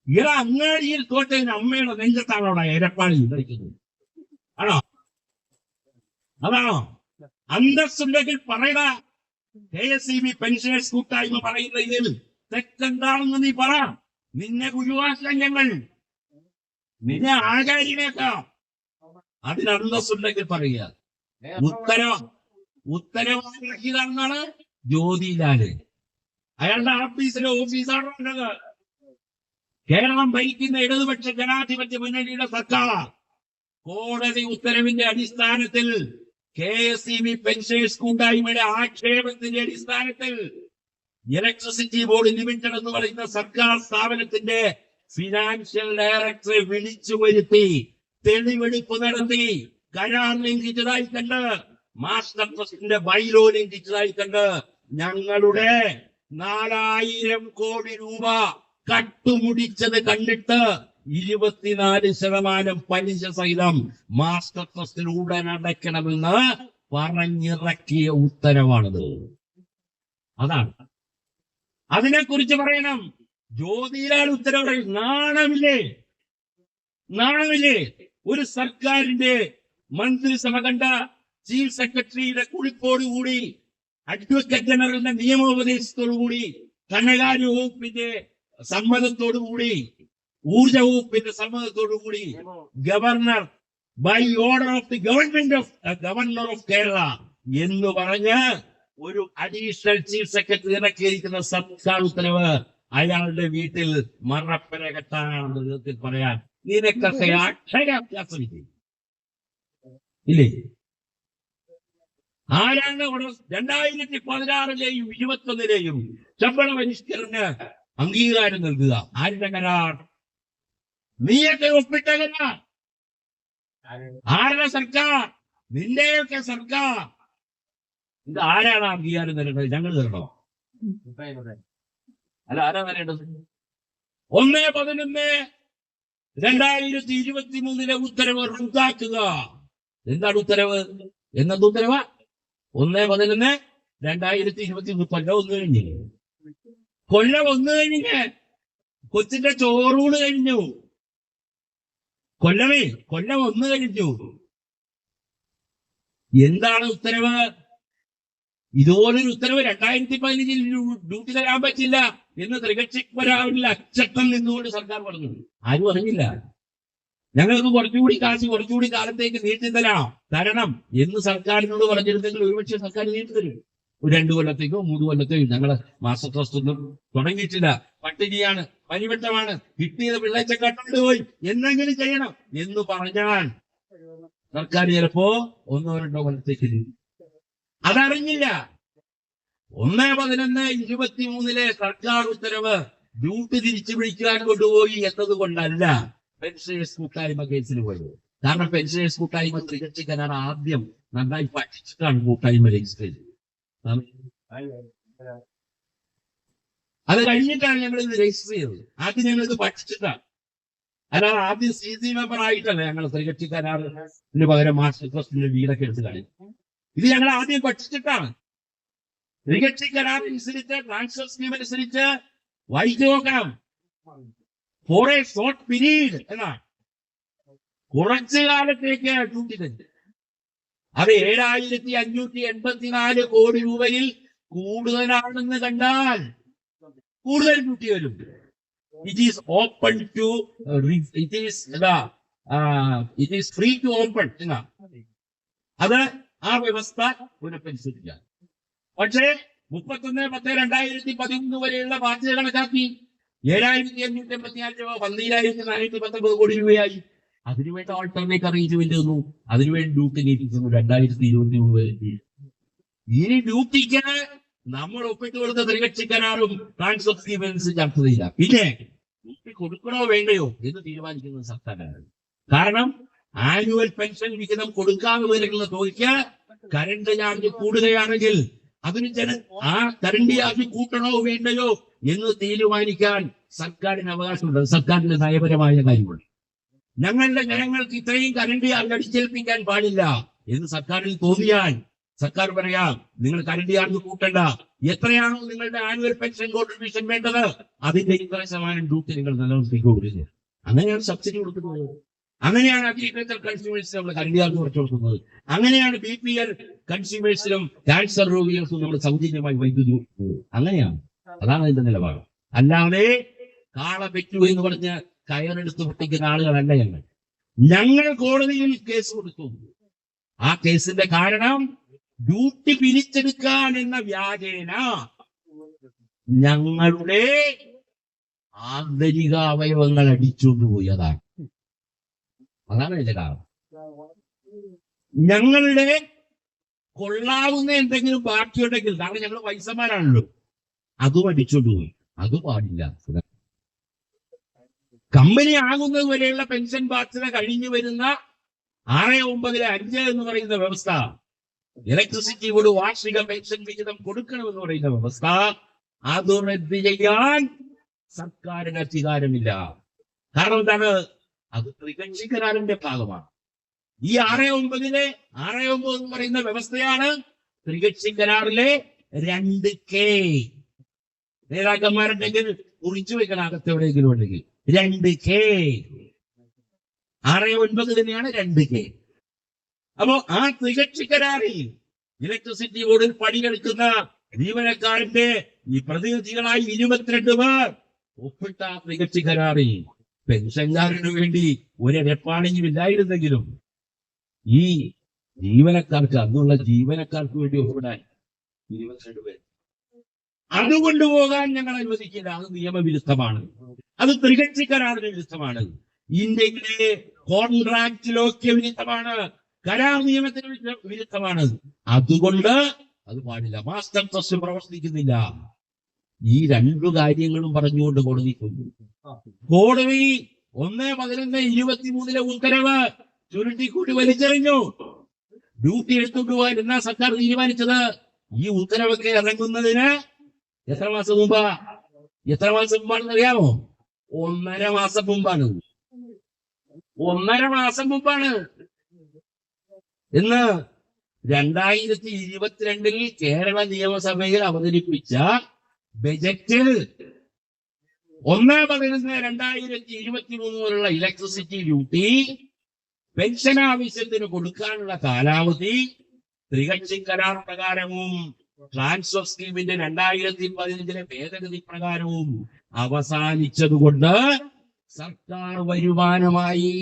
ഇയാൾ അങ്ങാടിയിൽ തോറ്റതിന് അമ്മയുടെ നെഞ്ചത്താണ് അവിടെ എരപ്പാളി കളിക്കുന്നത്. ആണോ? അതാണോ? അന്തസ്സുണ്ടെങ്കിൽ പറയട. KSEB പെൻഷനേഴ്സ് കൂട്ടായ്മ പറയുന്ന ഇതിൽ തെറ്റെന്താണെന്ന് നീ പറ. നിന്നെ ഗുരുവാക്കാൻ ഞങ്ങൾ, നിന്നെ ആചാര്യനേക്കാം. അതിന് അന്തസ്സുണ്ടെങ്കിൽ പറയുക. ഉത്തരവാദിതാണെന്നാണ് ജ്യോതിലാല്. അയാളുടെ ഓഫീസിലെ ഓഫീസാണ് വേണ്ടത്. കേരളം ഭരിക്കുന്ന ഇടതുപക്ഷ ജനാധിപത്യ മുന്നണിയുടെ സർക്കാർ കോടതി ഉത്തരവിന്റെ അടിസ്ഥാനത്തിൽ KSEB പെൻഷനേഴ്സ് കൂട്ടായ്മയുടെ ആക്ഷേപത്തിന്റെ അടിസ്ഥാനത്തിൽ ഇലക്ട്രിസിറ്റി ബോർഡ് ലിമിറ്റഡ് എന്ന് പറയുന്ന സർക്കാർ സ്ഥാപനത്തിന്റെ ഫിനാൻഷ്യൽ ഡയറക്ടറെ വിളിച്ചു വരുത്തി തെളിവെടുപ്പ് നടത്തി കരാർ ലംഘിച്ചതായി കണ്ട്, മാസ്റ്റർ ട്രസ്റ്റിന്റെ ബൈലോ ലംഘിച്ചതായി കണ്ട് ഞങ്ങളുടെ 4000 കോടി രൂപ കട്ടുമുടിച്ചത് കണ്ടിട്ട് 24% പലിശ സഹിതം മാസ്റ്റർ ട്രസ്റ്റിൽ ഉടൻ അടയ്ക്കണമെന്ന് പറഞ്ഞിറക്കിയ ഉത്തരവാണത്. അതാണ്. അതിനെക്കുറിച്ച് പറയണം. ജ്യോതിലാൽ ഉത്തരവ് പറയും. നാണമില്ലേ? ഒരു സർക്കാരിന്റെ മന്ത്രിസഭ കണ്ട ചീഫ് സെക്രട്ടറിയുടെ കുളിപ്പോടുകൂടി, അഡ്വക്കേറ്റ് ജനറലിന്റെ നിയമോപദേശത്തോടുകൂടി, ധനകാര്യ വകുപ്പിന്റെ സമ്മതത്തോടുകൂടി, ഊർജ വകുപ്പിന്റെ സമ്മതത്തോടുകൂടി governor by order of the governor of Kerala എന്ന് പറഞ്ഞ് ഒരു അഡീഷണൽ ചീഫ് സെക്രട്ടറി ഇറക്കിയിരിക്കുന്ന സർക്കാർ ഉത്തരവ് അയാളുടെ വീട്ടിൽ മറപ്പര കെട്ടാനാണെന്ന് വിധത്തിൽ പറയാൻ നിനക്കൊക്കെ അക്ഷരാഭ്യാസം ഇല്ലേ? ആരാണ് 2016-ലെയും 2021-ലെയും ശമ്പള പരിഷ്കരണ അംഗീകാരം നൽകുക? ആരുടെ കരാർ? നീയൊക്കെ ഒപ്പിട്ട കരാർ. ആരുടെ സർക്കാർ? നിന്റെയൊക്കെ സർക്കാർ. ഇത് ആരാണ് അംഗീകാരം തരേണ്ടത്? ഞങ്ങൾ തരണോ? അല്ല, ആരാ തരേണ്ടത്? 1/11/2023 ഉത്തരവ് റദ്ദാക്കുക. എന്താണ് ഉത്തരവ്? എന്നത് ഉത്തരവ് 1/11/2023 കൊല്ലം ഒന്ന് കഴിഞ്ഞ് കൊച്ചിന്റെ ചോറൂണ് കഴിഞ്ഞു. കൊല്ലം ഒന്ന് കഴിഞ്ഞു. എന്താണ് ഉത്തരവ്? ഇതുപോലൊരു ഉത്തരവ് 2015 ഡ്യൂട്ടി തരാൻ പറ്റില്ല എന്ന് ത്രികക്ഷിപരാവിൽ അച്ചട്ടം നിന്നുകൊണ്ട് സർക്കാർ പറഞ്ഞു. ആരും അറിഞ്ഞില്ല. ഞങ്ങൾക്ക് കുറച്ചുകൂടി കാലത്തേക്ക് തരണം എന്ന് സർക്കാരിനോട് പറഞ്ഞിരുന്നെങ്കിൽ ഒരുപക്ഷെ സർക്കാർ നീട്ടിത്തരും. 2 കൊല്ലത്തേക്കോ 3 കൊല്ലത്തേക്കോ. ഞങ്ങള് മാസ്റ്റർ ട്രസ്റ്റ് ഒന്നും തുടങ്ങിയിട്ടില്ല. പട്ടിണിയാണ്, പരിവട്ടമാണ്, കിട്ടിയത് പിള്ളേച്ചക്കാട്ടോണ്ട് പോയി, എന്തെങ്കിലും ചെയ്യണം എന്ന് പറഞ്ഞാൽ സർക്കാർ ചിലപ്പോ 1-2 കൊല്ലത്തേക്ക് അതറിഞ്ഞില്ല. 1/11/23 സർക്കാർ ഉത്തരവ് ഡ്യൂട്ടി തിരിച്ചു പിടിക്കാൻ കൊണ്ടുപോയി എന്നതുകൊണ്ടല്ല പെൻഷനേഴ്സ് കൂട്ടായ്മ കേസിൽ പോയത്. കാരണം പെൻഷനേഴ്സ് കൂട്ടായ്മ ത്രികക്ഷിക്കാനാണ് ആദ്യം നന്നായി പഠിച്ചിട്ടാണ് കൂട്ടായ്മ രജിസ്റ്റർ ചെയ്തത്. അത് കഴിഞ്ഞിട്ടാണ് ഞങ്ങൾ ഇത് രജിസ്റ്റർ ചെയ്തത്. ആദ്യം ഞങ്ങൾ ഇത് പഠിച്ചിട്ടാണ്. അല്ലാതെ ആദ്യം CC മെമ്പർ ആയിട്ടല്ല ഞങ്ങൾ ത്രികക്ഷിക്കാനാറിന് പകരം മാസ്റ്റർ ട്രസ്റ്റിന്റെ വീടൊക്കെ എടുത്ത് കളയും. ഇത് ഞങ്ങൾ ആദ്യം പഠിച്ചിട്ടാണ്. ത്രികക്ഷി കരാർ അനുസരിച്ച്, ട്രാൻസ്ഫർ സ്കീം അനുസരിച്ച് വായിച്ചു നോക്കണം. ഫോർ എ ഷോർട്ട് പീരീഡ് എന്നാണ്. കുറച്ചു കാലത്തേക്ക് ഡ്യൂട്ടി തന്നെ. അത് 7584 കോടി രൂപയിൽ കൂടുതലാണെന്ന് കണ്ടാൽ കൂടുതൽ ഡ്യൂട്ടി വരും. It is open to it is free to open എന്നാണ്. അത് ആ വ്യവസ്ഥ പുനഃപരിശോധിക്കാം. പക്ഷേ 31/10/2013 വരെയുള്ള ബാധ്യത കണക്കാക്കി 7584 രൂപ 12419 കോടി രൂപയായി. അതിനുവേണ്ട ഓൾട്ടർനേറ്റ് അറേഞ്ച്മെന്റ് തന്നു. അതിനുവേണ്ടി ഡ്യൂട്ടി നീട്ടിക്കുന്നു 2023 ഇനി ഡ്യൂട്ടിക്ക് നമ്മൾ ഒപ്പിട്ട് കൊടുത്ത ത്രികക്ഷി കരാറും ട്രാൻസ്ഫർ സ്കീം ചർച്ച ചെയ്യില്ല. പിന്നെ ഡ്യൂട്ടി കൊടുക്കണോ വേണ്ടയോ എന്ന് തീരുമാനിക്കുന്നത് സർക്കാരാണ്. കാരണം ആനുവൽ പെൻഷൻ വിഹിതം കൊടുക്കാവുന്ന തുകയ്ക്ക് കറണ്ട് ചാർജ് കൂടുകയാണെങ്കിൽ അതിന് ആ കറണ്ട് ചാർജ് കൂട്ടണോ വേണ്ടയോ എന്ന് തീരുമാനിക്കാൻ സർക്കാരിന് അവകാശമുണ്ട്. സർക്കാരിന്റെ നയപരമായ കാര്യമുണ്ട്. ഞങ്ങളുടെ ജനങ്ങൾക്ക് ഇത്രയും കറണ്ട് ചാർജ് അടിച്ചേൽപ്പിക്കാൻ പാടില്ല എന്ന് സർക്കാരിൽ തോന്നിയാൽ സർക്കാർ പറയാം, നിങ്ങൾ കറണ്ട് ചാർജ് കൂട്ടണ്ട, എത്രയാണോ നിങ്ങളുടെ ആനുവൽ പെൻഷൻ കോൺട്രിബ്യൂഷൻ വേണ്ടത് അതിന്റെ ഇത്ര ശതമാനം ഡ്യൂട്ടി നിങ്ങൾ നിലനിർത്തിക്കൊടുക്കുന്നത്. അങ്ങനെയാണ് സബ്സിഡി കൊടുക്കുന്നത്. അങ്ങനെയാണ് അഗ്രികൾച്ചർ കൺസ്യൂമേഴ്സിന് നമ്മൾ കറണ്ട് ചാർജ് കുറച്ചു കൊടുക്കുന്നത്. അങ്ങനെയാണ് BPL കൺസ്യൂമേഴ്സിനും ക്യാൻസർ രോഗികൾക്കും നമ്മൾ സൗജന്യമായി വൈദ്യുതി കൊടുക്കുന്നത്. അങ്ങനെയാണ്. അതാണ് അതിന്റെ നിലപാട്. അല്ലാതെ കാള പെറ്റു എന്ന് പറഞ്ഞ് കയറെടുത്ത് പൊട്ടിക്കുന്ന ആളുകളല്ല ഞങ്ങൾ കോടതിയിൽ കേസ് കൊടുത്തു. ആ കേസിന്റെ കാരണം ഡ്യൂട്ടി പിരിച്ചെടുക്കാൻ എന്ന വ്യാജേന ഞങ്ങളുടെ ആന്തരിക അവയവങ്ങൾ അടിച്ചുകൊണ്ടുപോയി. അതാണ് അതിന്റെ കാരണം. ഞങ്ങളുടെ കൊള്ളാവുന്ന എന്തെങ്കിലും ബാക്കിയുണ്ടെങ്കിൽ, കാരണം ഞങ്ങൾ പൈസമാരാണല്ലോ, അതും അടിച്ചുകൊണ്ടുപോയി. അത് പാടില്ല. കമ്പനി ആകുന്നത് വരെയുള്ള പെൻഷൻ ബാധ്യത കഴിഞ്ഞു വരുന്ന 6/9/5 എന്ന് പറയുന്ന വ്യവസ്ഥ, ഇലക്ട്രിസിറ്റി ബോർഡ് വാർഷിക പെൻഷൻ വിഹിതം കൊടുക്കണമെന്ന് പറയുന്ന വ്യവസ്ഥ, അത് റദ്ദ് ചെയ്യാൻ സർക്കാരിന് അധികാരമില്ല. കാരണം എന്താണ്? അത് ത്രികക്ഷി കരാറിന്റെ ഭാഗമാണ്. ഈ 6/9 എന്ന് പറയുന്ന വ്യവസ്ഥയാണ് ത്രികക്ഷി കരാറിലെ 2K. നേതാക്കന്മാരുണ്ടെങ്കിൽ കുറിച്ചു വെക്കണം, അകത്തെവിടെയെങ്കിലും ഉണ്ടെങ്കിൽ. 2K 6/9 തന്നെയാണ് 2K. അപ്പോ ആ ത്രികക്ഷി കരാറിൽ ഇലക്ട്രിസിറ്റി ബോർഡിൽ പണിയെടുക്കുന്ന ജീവനക്കാരന്റെ ഈ പ്രതിനിധികളായി 22 പേർ ഒപ്പിട്ട ത്രികക്ഷി കരാറിൽ പെൻഷൻകാരന് വേണ്ടി ഒരെപ്പാണെങ്കിലും ഇല്ലായിരുന്നെങ്കിലും ഈ ജീവനക്കാർക്ക്, അന്നുള്ള ജീവനക്കാർക്ക് വേണ്ടി ഒപ്പിടാൻ 22 പേർ. അത് കൊണ്ടുപോകാൻ ഞങ്ങൾ അനുവദിക്കില്ല. അത് നിയമവിരുദ്ധമാണ്. അത് ത്രികക്ഷി കരാറിന് വിരുദ്ധമാണ്. ഇന്ത്യയിലെ കോൺട്രാക്ട് ലോയ്ക്ക് വിരുദ്ധമാണ്. കരാർ നിയമത്തിന് വിരുദ്ധമാണ്. അതുകൊണ്ട് അത് പാടില്ല. മാസ്റ്റർ ട്രസ്റ്റ് പ്രവർത്തിക്കുന്നില്ല. ഈ 2 കാര്യങ്ങളും പറഞ്ഞുകൊണ്ട് കോടതി കൊണ്ടു. കോടതി 1/11/23 ഉത്തരവ് ചുരുട്ടിക്കൂട്ടി വലിച്ചെറിഞ്ഞു. ഡ്യൂട്ടി എടുത്തുകൊണ്ട് പോകാൻ എന്നാ സർക്കാർ തീരുമാനിച്ചത്? ഈ ഉത്തരവൊക്കെ ഇറങ്ങുന്നതിന് എത്ര മാസം മുമ്പാണെന്ന് അറിയാമോ? 1.5 മാസം മുമ്പാണ്. 1.5 മാസം മുമ്പാണ്. ഇന്ന് 2022 കേരള നിയമസഭയിൽ അവതരിപ്പിച്ച ബജറ്റിൽ 1/11/2023 മുതലുള്ള ഇലക്ട്രിസിറ്റി ഡ്യൂട്ടി പെൻഷൻ ആവശ്യത്തിന് കൊടുക്കാനുള്ള കാലാവധി ത്രികക്ഷി കരാർ പ്രകാരവും ട്രാൻസ്ഫർ സ്കീമിന്റെ 2015 ഭേദഗതി പ്രകാരവും അവസാനിച്ചതുകൊണ്ട് സർക്കാർ വരുമാനമായി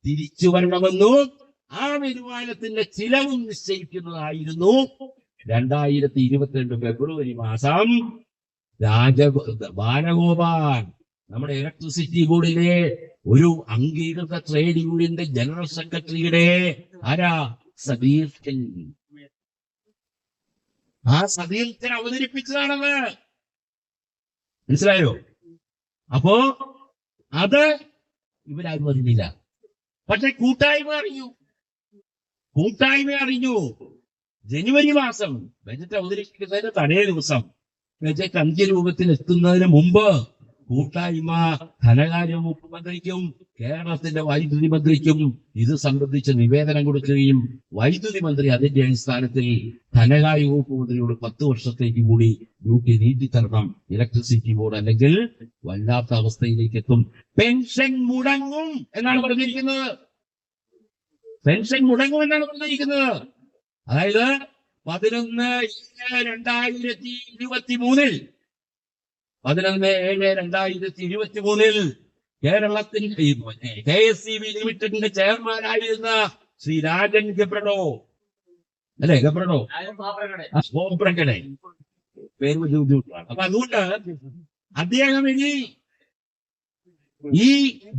തിരിച്ചു വരണമെന്നും ആ വരുമാനത്തിന്റെ ചിലവും നിശ്ചയിക്കുന്നതായിരുന്നു 2022 ഫെബ്രുവരി മാസം ബാലഗോപാൽ, നമ്മുടെ ഇലക്ട്രിസിറ്റി ബോർഡിലെ ഒരു അംഗീകൃത ട്രേഡ് യൂണിയന്റെ ജനറൽ സെക്രട്ടറിയുടെ സതീർത്ഥൻ, ആ സതീർത്ഥൻ അവതരിപ്പിച്ചതാണത്. മനസ്സിലായോ? അപ്പോ അത് ഇവരാരും അറിഞ്ഞില്ല. പക്ഷെ കൂട്ടായ്മ അറിഞ്ഞു. ജനുവരി മാസം ബജറ്റ് അവതരിപ്പിക്കുന്നതിന് തലേ ദിവസം ബജറ്റ് അന്ത്യരൂപത്തിൽ എത്തുന്നതിന് മുമ്പ് കൂട്ടായ്മ ധനകാര്യ വകുപ്പ് മന്ത്രിക്കും കേരളത്തിന്റെ വൈദ്യുതി മന്ത്രിക്കും ഇത് സംബന്ധിച്ച് നിവേദനം കൊടുക്കുകയും വൈദ്യുതി മന്ത്രി അതിന്റെ അടിസ്ഥാനത്തിൽ ധനകാര്യ വകുപ്പ് മന്ത്രിയോട് 10 വർഷത്തേക്ക് കൂടി ഡ്യൂട്ടി നീട്ടിത്തരണം, ഇലക്ട്രിസിറ്റി ബോർഡ് അല്ലെങ്കിൽ വല്ലാത്ത അവസ്ഥയിലേക്ക് എത്തും, പെൻഷൻ മുടങ്ങും എന്നാണ് പറഞ്ഞിരിക്കുന്നത്. പെൻഷൻ മുടങ്ങും എന്നാണ് പറഞ്ഞിരിക്കുന്നത്. അതായത് 11/7/2023 11/7/2023 കേരളത്തിൽ KSEB ലിമിറ്റഡിന്റെ ചെയർമാനായിരുന്ന ശ്രീ രാജൻ ഗബ്രഡോ പേര് ബുദ്ധിമുട്ടാണ്. അപ്പൊ അതുകൊണ്ട് അദ്ദേഹം ഇനി ഈ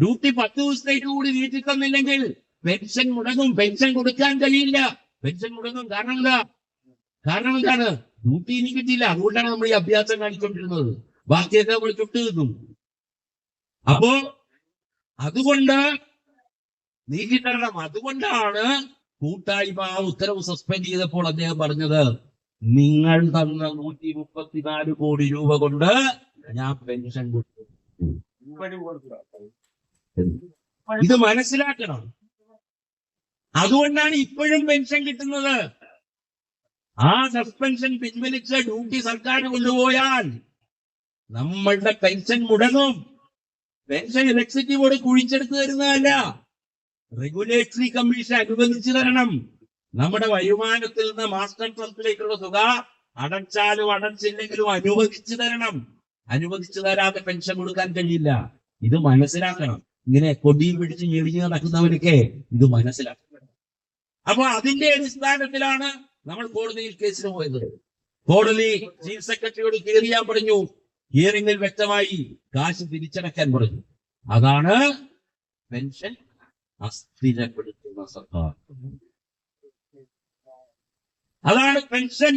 ഡ്യൂട്ടി 10 ദിവസത്തേക്ക് കൂടി നീട്ടി തന്നില്ലെങ്കിൽ പെൻഷൻ മുടങ്ങും, പെൻഷൻ കൊടുക്കാൻ കഴിയില്ല, പെൻഷൻ മുടങ്ങും. കാരണം എന്താണ്? ഡ്യൂട്ടി ഇനി കിട്ടിയില്ല. അതുകൊണ്ടാണ് നമ്മൾ ഈ അഭ്യാസം കാണിച്ചുകൊണ്ടിരുന്നത്. ബാക്കിയൊക്കെ നമ്മൾ ചുട്ടു നിന്നു. അപ്പോ അതുകൊണ്ട് നീക്കിത്തരണം. അതുകൊണ്ടാണ് കൂട്ടായ്മ ഉത്തരവ് സസ്പെൻഡ് ചെയ്തപ്പോൾ അദ്ദേഹം പറഞ്ഞത്, നിങ്ങൾ തന്ന 134 കോടി രൂപ കൊണ്ട് ഞാൻ പെൻഷൻ കൊടുത്തു. ഇത് മനസ്സിലാക്കണം. അതുകൊണ്ടാണ് ഇപ്പോഴും പെൻഷൻ കിട്ടുന്നത്. ആ സസ്പെൻഷൻ പിൻവലിച്ച് ഡ്യൂട്ടി സർക്കാർ കൊണ്ടുപോയാൽ നമ്മളുടെ പെൻഷൻ മുടങ്ങും. പെൻഷൻ എക്സിക്യൂട്ടീവ് ബോർഡ് കുഴിച്ചെടുത്ത് തരുന്നതല്ല, റെഗുലേറ്ററി കമ്മീഷൻ അനുവദിച്ചു തരണം. നമ്മുടെ വരുമാനത്തിൽ നിന്ന് മാസ്റ്റർ ട്രസ്റ്റിലേക്കുള്ള തുക അടച്ചാലും അടച്ചില്ലെങ്കിലും അനുവദിച്ചു തരണം. അനുവദിച്ചു തരാതെ പെൻഷൻ കൊടുക്കാൻ കഴിയില്ല. ഇത് മനസ്സിലാക്കണം. ഇങ്ങനെ കൊടിയും പിടിച്ച് ഞെളിഞ്ഞ് നടക്കുന്നവരൊക്കെ ഇത് മനസ്സിലാക്കണം. അപ്പൊ അതിന്റെ അടിസ്ഥാനത്തിലാണ് നമ്മൾ കോടതിയിൽ കേസിന് പോയത്. കോടതി ചീഫ് സെക്രട്ടറിയോട് കയറിയാൻ പറഞ്ഞു. ഹിയറിംഗിൽ വ്യക്തമായി കാശ് തിരിച്ചടക്കാൻ പറഞ്ഞു. അതാണ് പെൻഷൻ അസ്ഥിരപ്പെടുത്തുന്ന സർക്കാർ. അതാണ് പെൻഷൻ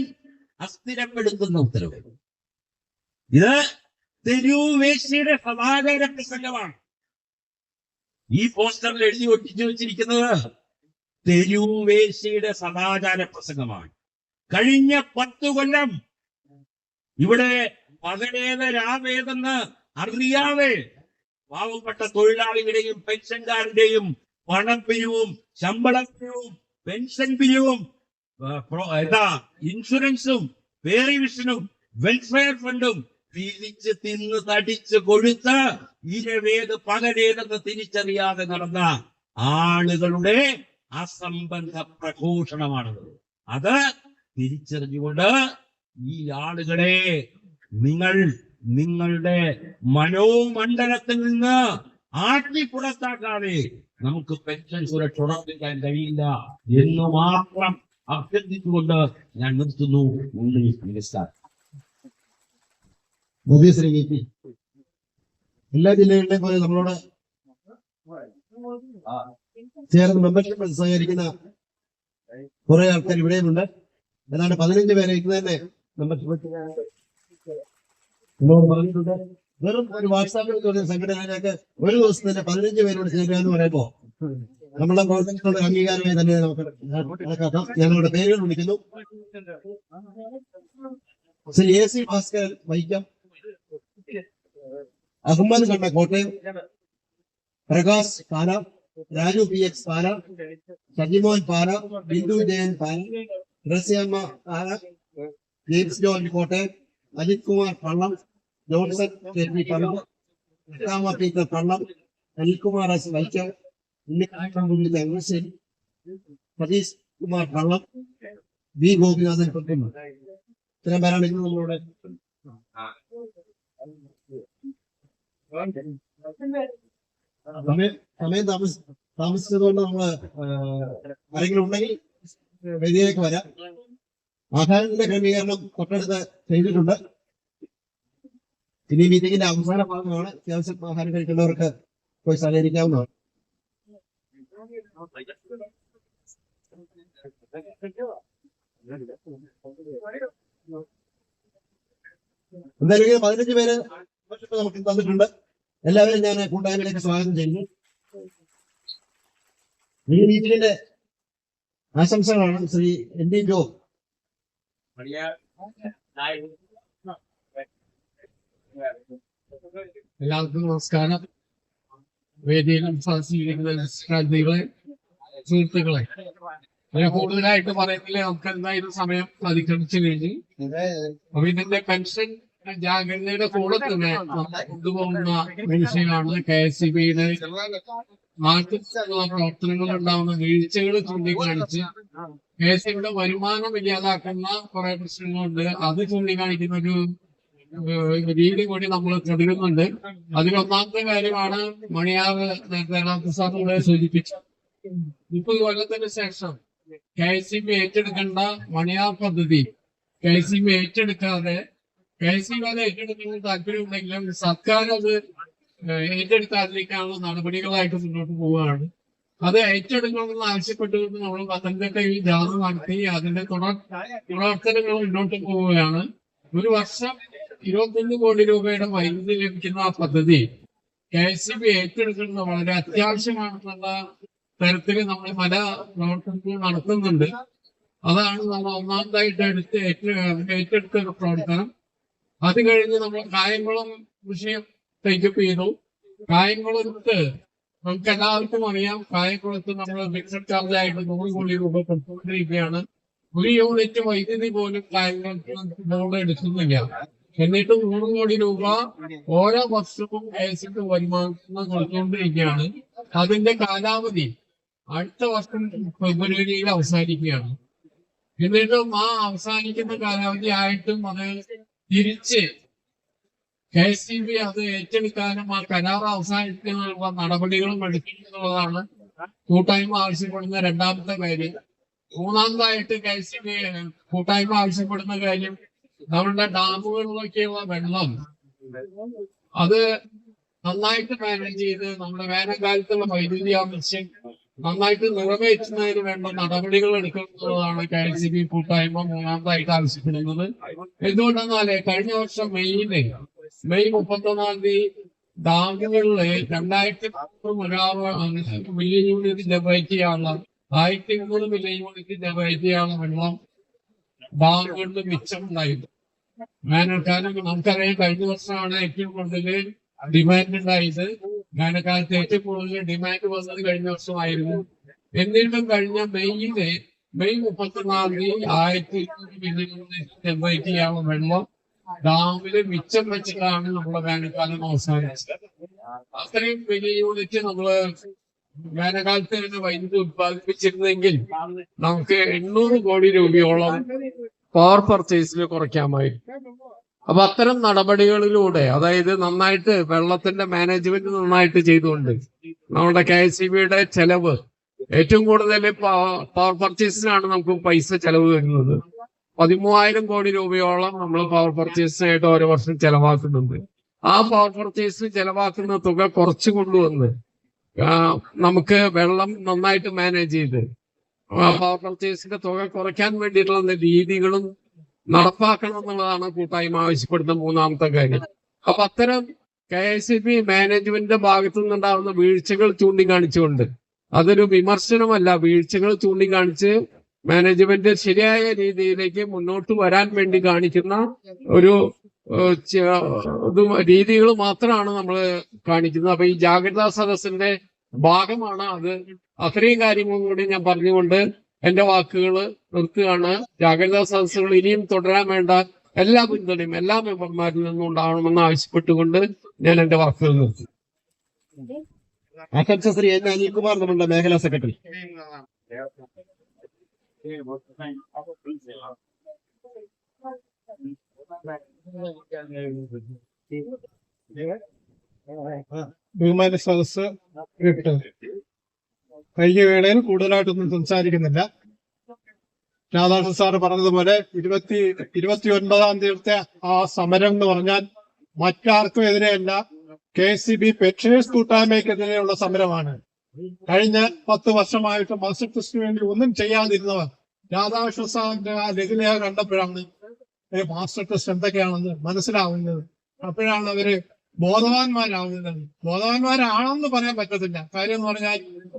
അസ്ഥിരപ്പെടുത്തുന്ന ഉത്തരവ്. ഇത് തെരുവേശിയുടെ സമാധാന പ്രസംഗമാണ്. ഈ പോസ്റ്ററിൽ എഴുതി ഒട്ടിച്ചു വെച്ചിരിക്കുന്നത് തെരുവേശിയുടെ സമാധാന പ്രസംഗമാണ്. കഴിഞ്ഞ 10 കൊല്ലം ഇവിടെ പകലേത് രാവേതെന്ന് അറിയാതെ പാവപ്പെട്ട തൊഴിലാളികളുടെയും പെൻഷൻകാരുടെയും പണം പിരിവും, ശമ്പളം പിരിവും, പെൻഷൻ പിരിവും, ഇൻഷുറൻസും, പേറിവിഷനും, വെൽഫെയർ ഫണ്ടും പിരിച്ച് തിന്ന് തടിച്ച് കൊഴുത്ത് ഇരവേത് പകലേതെന്ന് തിരിച്ചറിയാതെ നടന്ന ആളുകളുടെ അസംബന്ധ പ്രഘോഷണമാണത്. അത് തിരിച്ചറിഞ്ഞുകൊണ്ട് ഈ ആളുകളെ നിങ്ങൾ നിങ്ങളുടെ മനോമണ്ഡലത്തിൽ നിന്ന് ആട്ടി പുറത്താക്കാതെ നമുക്ക് പെൻഷൻ സുരക്ഷ ഉറപ്പിക്കാൻ കഴിയില്ല എന്ന് മാത്രം അഭ്യർത്ഥിച്ചുകൊണ്ട് ഞാൻ നിർത്തുന്നു. Minister Modi Shri V P എല്ലാ ജില്ലകളിലെയും പോലെ നമ്മളോട് ചേർന്ന് മെമ്പർഷിപ്പ് സഹകരിക്കുന്ന കുറെ ആൾക്കാർ ഇവിടെയുമുണ്ട്. ഏതാണ്ട് 15 പേരെ ഇന്ന് തന്നെ മെമ്പർഷിപ്പ് എന്നോട് പറഞ്ഞിട്ടുണ്ട്. വെറും ഒരു വാട്സാപ്പിൽ സംഘടനയിലേക്ക് ഒരു ദിവസം തന്നെ 15 പേരോട് ചേരുക എന്ന് പറയുമ്പോ നമ്മളുടെ പ്രവർത്തനങ്ങളുടെ അംഗീകാരമായി തന്നെ നമുക്ക് കണക്കാക്കാം. ഞങ്ങളുടെ പേരുകൾ വിളിക്കുന്നു. ശ്രീ AC ഭാസ്കരൻ വൈക്കം, അഹമ്മദ് കണ്ണ കോട്ടയം, പ്രകാശ് പാല, രാജു PX പാല, സജിമോൻ പാല, ബിന്ദു ജയൻ പാല, റസിയമ്മ പാല, ജെയിംസ് ജോർജ് കോട്ടയം, അജിത് കുമാർ പള്ളം, ജോൺസൺ KP പള്ളം, പീറ്റർ പള്ളം, അനിൽകുമാർ S വൈക്കം, സതീഷ് കുമാർ പള്ളം, വി ഗോപിനാഥൻ പറ്റുന്നു. ഇത്തരം പേരാണ് ഇന്ന് നമ്മളോട് സമയം താമസിച്ചതുകൊണ്ട് നമ്മള് ആരെങ്കിലും ഉണ്ടെങ്കിൽ വേദിയിലേക്ക് വരാം. ആഹാരത്തിന്റെ ക്രമീകരണം തൊട്ടടുത്ത് ചെയ്തിട്ടുണ്ട്. ഇനി മീറ്റിംഗിന്റെ അവസാന ഭാഗമാണ്. അത്യാവശ്യം ആഹാരം കഴിക്കുന്നവർക്ക് പോയി സഹകരിക്കാവുന്നതാണ്. എന്തായാലും 15 പേര് നമുക്ക് തന്നിട്ടുണ്ട്. എല്ലാവരും ഞാൻ കൂട്ടായ്മയിലേക്ക് സ്വാഗതം ചെയ്യുന്നു. ഈ മീറ്റിംഗിന്റെ ആശംസകളാണ് ശ്രീ ND ജോ. എല്ലാവർക്കും നമസ്കാരം. വേദിയിലും സദസ്സിലിരിക്കുന്ന സുഹൃത്തുക്കളെ, കൂടുതലായിട്ട് പറയുന്നില്ല. നമുക്ക് എന്തായാലും സമയം അതിക്രമിച്ചു കഴിഞ്ഞു. അപ്പൊ ഇതിന്റെ പെൻഷൻ ജാഗ്രതയുടെ കൂടെ തന്നെ നമ്മൾ കൊണ്ടുപോകുന്ന വിഷയമാണ് KSEBയുടെ നാട്ടിലുള്ള പ്രവർത്തനങ്ങൾ ഉണ്ടാകുന്ന വീഴ്ചകൾ ചൂണ്ടിക്കാണിച്ച് KSEBയുടെ വരുമാനം ഇല്ലാതാക്കുന്ന കുറെ പ്രശ്നങ്ങളുണ്ട്. അത് ചൂണ്ടിക്കാണിക്കുന്ന ഒരു രീതി കൂടി നമ്മൾ തുടരുന്നുണ്ട്. അതിലൊന്നാമത്തെ കാര്യമാണ് മണിയാറ് നേരത്തെ സാറിനെ സൂചിപ്പിച്ചു. 30 കൊല്ലത്തിന് ശേഷം KSEB ഏറ്റെടുക്കേണ്ട മണിയാർ പദ്ധതി KSEB ഏറ്റെടുക്കാതെ, KSEB അത് ഏറ്റെടുക്കുന്ന താല്പര്യമുണ്ടെങ്കിലും സർക്കാർ അത് ഏറ്റെടുക്കാതിരിക്കാനുള്ള നടപടികളായിട്ട് മുന്നോട്ട് പോവുകയാണ്. അത് ഏറ്റെടുക്കണമെന്ന് ആവശ്യപ്പെട്ടുകൊണ്ട് നമ്മൾ പത്തനംതിട്ടയിൽ ജാഥ നടത്തി അതിന്റെ തുടർച്ചകൾ മുന്നോട്ട് പോവുകയാണ്. ഒരു വർഷം 21 കോടി രൂപയുടെ വൈദ്യുതി ലഭിക്കുന്ന ആ പദ്ധതി KSEB ഏറ്റെടുക്കുന്നത് വളരെ അത്യാവശ്യമാണെന്നുള്ള തരത്തിൽ നമ്മൾ പല പ്രവർത്തനങ്ങളും നടത്തുന്നുണ്ട്. അതാണ് നമ്മൾ ഒന്നാമതായിട്ട് ഏറ്റെടുത്ത ഒരു പ്രവർത്തനം. അത് കഴിഞ്ഞ് നമ്മൾ കായംകുളം വിഷയം ടേക്കപ്പ് ചെയ്തു. കായംകുളത്ത് നമുക്ക് എല്ലാവർക്കും അറിയാം, കായംകുളത്ത് നമ്മൾ ഫിക്സഡ് ചാർജ് ആയിട്ട് 100 കോടി രൂപ കൊടുത്തുകൊണ്ടിരിക്കുകയാണ്. ഒരു യൂണിറ്റ് വൈദ്യുതി പോലും കായംകുളത്ത് ബോർഡ് എടുക്കുന്നില്ല. എന്നിട്ട് 100 കോടി രൂപ ഓരോ വർഷവും KSEB വരുമാനം കൊടുത്തുകൊണ്ടിരിക്കുകയാണ്. അതിന്റെ കാലാവധി അടുത്ത വർഷം ഫെബ്രുവരിയിൽ അവസാനിക്കുകയാണ്. എന്നിട്ടും ആ അവസാനിക്കുന്ന കാലാവധി ആയിട്ടും അത് തിരിച്ച് KSEB അത് ഏറ്റെടുക്കാനും ആ കരാർ അവസാനിക്കാനുള്ള നടപടികളും എടുക്കുന്നുള്ളതാണ് കൂട്ടായ്മ ആവശ്യപ്പെടുന്ന രണ്ടാമത്തെ കാര്യം. മൂന്നാമതായിട്ട് KSEB കൂട്ടായ്മ ആവശ്യപ്പെടുന്ന കാര്യം നമ്മുടെ ഡാമുകളിലൊക്കെയുള്ള വെള്ളം അത് നന്നായിട്ട് മാനേജ് ചെയ്ത് നമ്മുടെ വേനൽക്കാലത്തുള്ള വൈദ്യുതി ആവശ്യം നന്നായിട്ട് നിറവേറ്റുന്നതിന് വേണ്ട നടപടികൾ എടുക്കുന്നതാണ് KSEB കൂട്ടായ്മ മൂന്നാമതായിട്ട് ആവശ്യപ്പെടുന്നത്. എന്തുകൊണ്ടെന്നാലേ കഴിഞ്ഞ വർഷം മെയ് 31-ാം തീയതി ഡാമുകളില് 2300 മില്യൺ യൂണിറ്റ് ജനറേറ്റ് ചെയ്യാനുള്ള 1300 മില്യൺ യൂണിറ്റ് ജനറേറ്റ് ചെയ്യാനുള്ള വെള്ളം ഡാമുകളിൽ മിച്ചമുണ്ടായിരുന്നു. വേനൽക്കാലം നമുക്കറിയാം, കഴിഞ്ഞ വർഷമാണ് ഏറ്റവും കൂടുതൽ ഡിമാൻഡ് ഉണ്ടായത്. വേനൽക്കാലത്ത് ഏറ്റവും കൂടുതൽ ഡിമാൻഡ് വന്നത് കഴിഞ്ഞ വർഷമായിരുന്നു. എന്നിട്ടും കഴിഞ്ഞ മെയ് 31-ാം തീയതി 1200 മില്യൺ യൂണിറ്റ് ജനറേറ്റ് ചെയ്യാനുള്ള വെള്ളം ഡാമില് മിച്ചം വെച്ചിട്ടാണ് നമ്മളെ വേനൽക്കാലം അവസാനിച്ചത്. അത്രയും വലിയ യൂണിറ്റ് നമ്മള് വേനൽക്കാലത്ത് തന്നെ വൈദ്യുതി ഉത്പാദിപ്പിച്ചിരുന്നെങ്കിൽ നമുക്ക് 800 കോടി രൂപയോളം പവർ പർച്ചേസിൽ കുറയ്ക്കാമായിരുന്നു. അപ്പൊ അത്തരം നടപടികളിലൂടെ, അതായത് നന്നായിട്ട് വെള്ളത്തിന്റെ മാനേജ്മെന്റ് നന്നായിട്ട് ചെയ്തുകൊണ്ട് നമ്മുടെ KSEBയുടെ ചെലവ് ഏറ്റവും കൂടുതൽ പവർ പർച്ചേസിനാണ് നമുക്ക് പൈസ ചെലവ് വരുന്നത്. 13,000 കോടി രൂപയോളം നമ്മൾ പവർ പർച്ചേസിനായിട്ട് ഓരോ വർഷം ചെലവാക്കുന്നുണ്ട്. ആ പവർ പർച്ചേസിന് ചെലവാക്കുന്ന തുക കുറച്ചു കൊണ്ടുവന്ന് നമുക്ക് വെള്ളം നന്നായിട്ട് മാനേജ് ചെയ്ത് പവർ പർച്ചേസിന്റെ തുക കുറയ്ക്കാൻ വേണ്ടിയിട്ടുള്ള രീതികളും നടപ്പാക്കണം എന്നുള്ളതാണ് കൂട്ടായ്മ ആവശ്യപ്പെടുന്ന മൂന്നാമത്തെ കാര്യം. അപ്പൊ അത്തരം KSEB മാനേജ്മെന്റിന്റെ ഭാഗത്തു നിന്നുണ്ടാകുന്ന വീഴ്ചകൾ ചൂണ്ടിക്കാണിച്ചുകൊണ്ട്, അതൊരു വിമർശനമല്ല, വീഴ്ചകൾ ചൂണ്ടിക്കാണിച്ച് മാനേജ്മെന്റ് ശരിയായ രീതിയിലേക്ക് മുന്നോട്ട് വരാൻ വേണ്ടി കാണിക്കുന്ന ഒരു രീതികൾ മാത്രമാണ് നമ്മൾ കാണിക്കുന്നത്. അപ്പൊ ഈ ജാഗ്രതാ സദസ്സിന്റെ ഭാഗമാണ് അത്. അത്രയും കാര്യങ്ങളും കൂടി ഞാൻ പറഞ്ഞുകൊണ്ട് എന്റെ വാക്കുകൾ നിർത്തുകയാണ്. ജാഗ്രതാ സദസ്സുകൾ ഇനിയും തുടരാൻ വേണ്ട എല്ലാ പിന്തുണയും എല്ലാ മെമ്പർമാരിൽ നിന്നും ഉണ്ടാവണമെന്ന് ആവശ്യപ്പെട്ടുകൊണ്ട് ഞാൻ എന്റെ വാക്കുകൾ നിർത്തി. ശ്രീ എൻ അനിൽകുമാർ, നമ്മുടെ മേഖലാ സെക്രട്ടറി. ബഹുമാന സദസ് കഴിഞ്ഞ വേളയിൽ കൂടുതലായിട്ടൊന്നും സംസാരിക്കുന്നില്ല. രാധാകൃഷ്ണൻ സാറ് പറഞ്ഞതുപോലെ 29-ാം തീയതിത്തെ ആ സമരം എന്ന് പറഞ്ഞാൽ മറ്റാർക്കും എതിരെയല്ല, KSEB പെൻഷനേഴ്സ് കൂട്ടായ്മയ്ക്കെതിരെയുള്ള സമരമാണ്. കഴിഞ്ഞ 10 വർഷമായിട്ട് മാസ്റ്റർ ട്രസ്റ്റിന് വേണ്ടി ഒന്നും ചെയ്യാതിരുന്നവർ രാധാകൃഷ്ണൻ സാറിന്റെ ആ ലഘുലേഖ കണ്ടപ്പോഴാണ് മാസ്റ്റർ ട്രസ്റ്റ് എന്തൊക്കെയാണെന്ന് മനസ്സിലാവുന്നത്. അപ്പോഴാണ് അവര് ബോധവാന്മാരാവുന്നത്. ബോധവാന്മാരാണെന്ന് പറയാൻ പറ്റത്തില്ല. കാര്യം എന്ന് പറഞ്ഞാൽ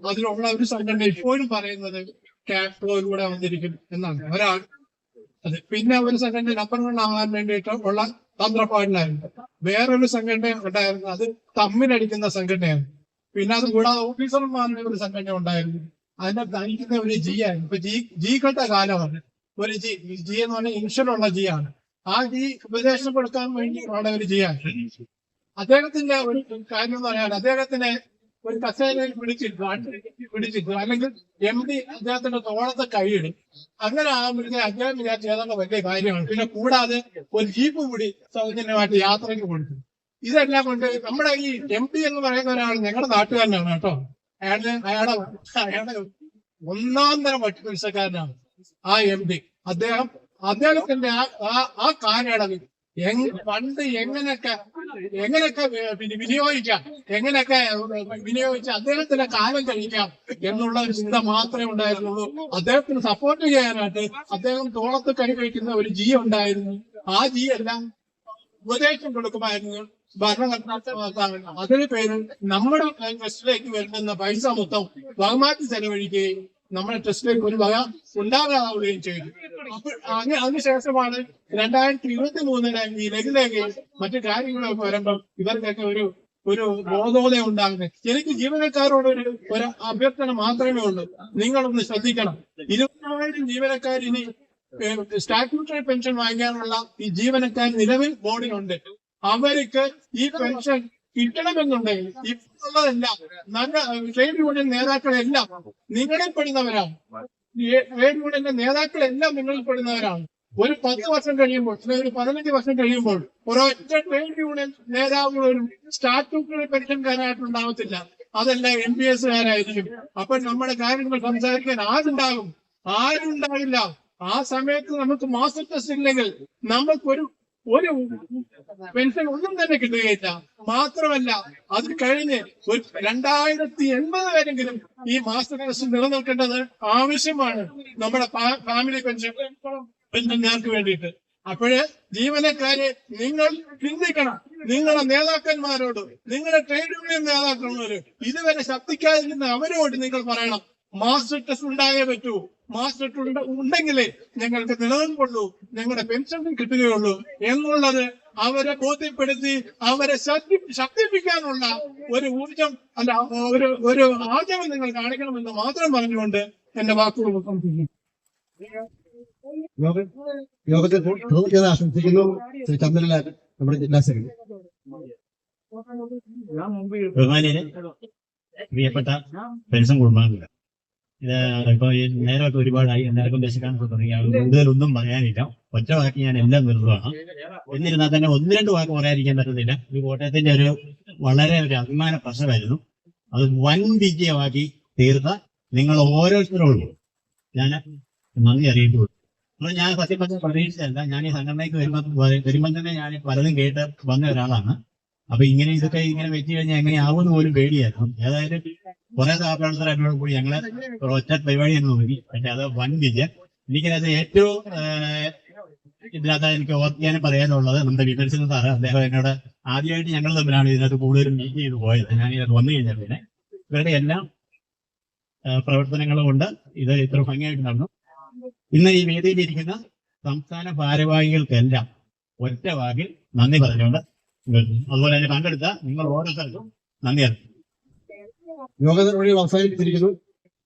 അതിലുള്ള ഒരു സംഘടന ഇപ്പോഴും പറയുന്നത് ക്യാഷ് ഫ്ലോയിലൂടെ വന്നിരിക്കും എന്നാണ് ഒരാൾ. അത് പിന്നെ ഒരു സംഘടന നമ്പർ 1 ആകാൻ വേണ്ടിയിട്ട് ഉള്ള തന്ത്രപ്പാടിലായിരുന്നു. വേറൊരു സംഘടന ഉണ്ടായിരുന്നു, അത് തമ്മിലടിക്കുന്ന സംഘടനയാണ്. പിന്നെ അത് കൂടാതെ ഓഫീസർമാരുടെ ഒരു സംഘടന ഉണ്ടായിരുന്നു, അതിനെ നയിക്കുന്ന ഒരു ജി ആയിരുന്നു. ഇപ്പൊ ജികളുടെ കാലമാണ്. ഒരു ജി എന്ന് പറഞ്ഞാൽ ഇൻഷുറുള്ള ജി ആണ്. ആ ജി ഉപദേശം കൊടുക്കാൻ വേണ്ടി ഉള്ള ഒരു ജി ആണ്. അദ്ദേഹത്തിന്റെ ഒരു കാര്യം എന്ന് പറഞ്ഞാൽ അദ്ദേഹത്തിനെ ഒരു കസേരയിൽ പിടിച്ചിട്ടു അല്ലെങ്കിൽ MD അദ്ദേഹത്തിന്റെ തോളത്തെ കൈയിടും. അങ്ങനെ ആകുമ്പോഴത്തേക്ക് അദ്ദേഹം വിചാരിച്ച് ഏതാണ്ട് വലിയ കാര്യമാണ്. പിന്നെ കൂടാതെ ഒരു ജീപ്പ് കൂടി സൗജന്യമായിട്ട് യാത്രയ്ക്ക് കൊടുത്തു. ഇതെല്ലാം കൊണ്ട് നമ്മുടെ ഈ MD എന്ന് പറയുന്ന ഒരാൾ ഞങ്ങളുടെ നാട്ടുകാരനാണ് കേട്ടോ. അയാളുടെ ഒന്നാം തരം വട്ടിപ്പലിശക്കാരനാണ് ആ MD. അദ്ദേഹത്തിന്റെ ആ കാലയളവിൽ ഫണ്ട് എങ്ങനെയൊക്കെ വിനിയോഗിച്ച് അദ്ദേഹത്തിന്റെ കാലം കഴിക്കാം എന്നുള്ള ഒരു ചിന്ത മാത്രമേ ഉണ്ടായിരുന്നുള്ളൂ. അദ്ദേഹത്തിന് സപ്പോർട്ട് ചെയ്യാനായിട്ട് അദ്ദേഹം തോളത്ത് കൈ കഴിക്കുന്ന ഒരു ജി ഉണ്ടായിരുന്നു. ആ ജി എല്ലാം ഉപദേശം കൊടുക്കുമായിരുന്നു. ഭരണഘടനാ അതിന് പേരിൽ നമ്മുടെ ട്രസ്റ്റിലേക്ക് വരുന്ന പൈസ മൊത്തം വകമാറ്റി ചെലവഴിക്കുകയും നമ്മുടെ ട്രസ്റ്റിലേക്ക് ഒരു വക ഉണ്ടാകാവുകയും ചെയ്തു. അപ്പോൾ അതിനുശേഷമാണ് 2023 ഈ ലഘുലേഖയും മറ്റു കാര്യങ്ങളൊക്കെ വരുമ്പം ഇവർക്കൊക്കെ ഒരു ബോധോദയം ഉണ്ടാകുന്നത്. എനിക്ക് ജീവനക്കാരോട് ഒരു അഭ്യർത്ഥന മാത്രമേ ഉള്ളൂ. നിങ്ങളൊന്ന് ശ്രദ്ധിക്കണം. 20,000 ജീവനക്കാർ ഇനി സ്റ്റാറ്റ്യൂട്ടറി പെൻഷൻ വാങ്ങിക്കാനുള്ള ഈ ജീവനക്കാർ നിലവിൽ ബോർഡിലുണ്ട്. അവർക്ക് ഈ പെൻഷൻ കിട്ടണമെന്നുണ്ടെങ്കിൽ ഇപ്പോഴുള്ളതെല്ലാം നല്ല ട്രേഡ് യൂണിയൻ നേതാക്കളെല്ലാം നിങ്ങളിൽ പെടുന്നവരാണ്. ട്രേഡ് യൂണിയന്റെ നേതാക്കളെല്ലാം നിങ്ങളിൽ പെടുന്നവരാണ്. ഒരു 10 വർഷം കഴിയുമ്പോൾ, ഒരു 15 വർഷം കഴിയുമ്പോൾ ഒരൊറ്റ ട്രേഡ് യൂണിയൻ നേതാവ് ഒരു സ്റ്റാറ്റ്യൂട്ടറി പെൻഷൻകാരായിട്ടുണ്ടാവത്തില്ല. അതെല്ലാം MPS-കാരായിരിക്കും. അപ്പോൾ നമ്മുടെ കാര്യങ്ങൾ സംസാരിക്കാൻ ആരുണ്ടാകില്ല. ആ സമയത്ത് നമുക്ക് മാസ്റ്റർ ടെസ്റ്റ് ഇല്ലെങ്കിൽ നമുക്കൊരു പെൻഷൻ ഒന്നും തന്നെ കിട്ടുകയില്ല. മാത്രമല്ല അത് കഴിഞ്ഞ് ഒരു 2080 വരെങ്കിലും ഈ മാസ്റ്റർ ടെസ്റ്റ് നിലനിൽക്കേണ്ടത് ആവശ്യമാണ് നമ്മുടെ ഫാമിലി പെൻഷൻകാർക്ക് വേണ്ടിയിട്ട്. അപ്പോഴ് ജീവനക്കാരെ നിങ്ങൾ ചിന്തിക്കണം. നിങ്ങളുടെ നേതാക്കന്മാരോട്, നിങ്ങളുടെ ട്രേഡ് യൂണിയൻ നേതാക്കന്മാര് ഇതുവരെ ശബ്ദിക്കാതിരുന്ന അവരോട് നിങ്ങൾ പറയണം, മാസ്റ്റർ ടെസ്റ്റ് ഉണ്ടായേ പറ്റൂ. മാസ്റ്റർ ടെസ്റ്റ് ഉണ്ടെങ്കിലേ ഞങ്ങൾക്ക് നിലനിൽപ്പുള്ളൂ, ഞങ്ങളുടെ പെൻഷൻ കിട്ടുകയുള്ളൂ എന്നുള്ളത് അവരെ ബോധ്യപ്പെടുത്തി അവരെ ശക്തിപ്പിക്കാനുള്ള ഒരു ഊർജം ഒരു ആർജവം നിങ്ങൾ കാണിക്കണമെന്ന് മാത്രം പറഞ്ഞുകൊണ്ട് എന്റെ വാക്കുകൾ സംസാരിക്കുന്നു. യോഗത്തിൽ തുടർന്ന് ആശംസിക്കുന്നു. ശ്രീ ചന്ദ്രലാൽ, നമ്മുടെ ജില്ലാ സെക്രട്ടറി. ബഹുമാനിയരെ, പ്രിയപ്പെട്ട പെൻഷൻ കുടുംബാംഗങ്ങൾ, ഇത് ഇപ്പൊ നേരമൊക്കെ ഒരുപാടായി, എല്ലാവർക്കും വിശക്കാനൊക്കെ തുടങ്ങി. കൂടുതലൊന്നും പറയാനില്ല. ഒറ്റ വാക്ക് ഞാൻ എല്ലാം നിർത്തുകയാണ്. എന്നിരുന്നാൽ തന്നെ 1-2 വാക്ക് പറയാതിരിക്കാൻ പറ്റുന്നില്ല. ഈ കോട്ടയത്തിന്റെ വളരെ ഒരു അഭിമാന പ്രശ്നമായിരുന്നു. അത് വൻ വിജയമാക്കി തീർത്ത നിങ്ങൾ ഓരോരുത്തരോടും ഞാൻ നന്ദി അറിയിക്കുന്നു. അപ്പോൾ ഞാൻ സത്യം പറഞ്ഞ പ്രതീക്ഷിച്ചല്ല. ഞാൻ ഈ സംഘടനയ്ക്ക് വരുമ്പോൾ തന്നെ ഞാൻ പലതും കേട്ട് വന്ന ഒരാളാണ്. അപ്പൊ ഇതൊക്കെ വെച്ച് കഴിഞ്ഞാൽ എങ്ങനെയാവുമെന്ന് പോലും പേടിയായിരുന്നു. ഏതായാലും കുറെ സഹപ്രവർത്തകരോട് കൂടി ഞങ്ങള് ഒറ്റ പരിപാടിയായിരുന്നു നോക്കി. പക്ഷെ അത് വൻ വിജയം. എനിക്കത് ഏറ്റവും ഇതിനകത്ത് എനിക്ക് ഓർക്കാൻ പറയാനുള്ളത് നമ്മുടെ വിമർശന സാറ്. അദ്ദേഹം എന്നോട് ആദ്യമായിട്ട് ഞങ്ങൾ തമ്മിലാണ് ഇതിനകത്ത് കൂടുതലും മീറ്റ് ചെയ്ത് പോയത്. ഞാൻ ഇതിനകത്ത് വന്നു കഴിഞ്ഞാൽ പിന്നെ ഇവരുടെ എല്ലാം പ്രവർത്തനങ്ങളും കൊണ്ട് ഇത് ഇത്ര ഭംഗിയായിട്ട് നടന്നു. ഇന്ന് ഈ വേദിയിലിരിക്കുന്ന സംസ്ഥാന ഭാരവാഹികൾക്കെല്ലാം ഒറ്റ വാക്കിൽ നന്ദി പറഞ്ഞുകൊണ്ട് അതുപോലെ തന്നെ പങ്കെടുത്ത നിങ്ങൾ ഓരോരുത്തർക്കും നന്ദി അറിയിക്കും. യോഗത്തിനുള്ളിൽ അവസാനിപ്പിച്ചിരിക്കുന്നു.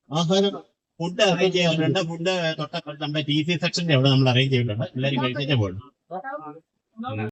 ആഹാരം ഫുഡ് അറേഞ്ച് ചെയ്യാറുണ്ട്. ഫുഡ് തൊട്ടപ്പുറത്ത് നമ്മുടെ TC സെക്ഷന്റെ അവിടെ നമ്മൾ അറേഞ്ച് ചെയ്തിട്ടുണ്ട്. എല്ലാവരും കഴിച്ചിട്ടേ പോകുന്നു.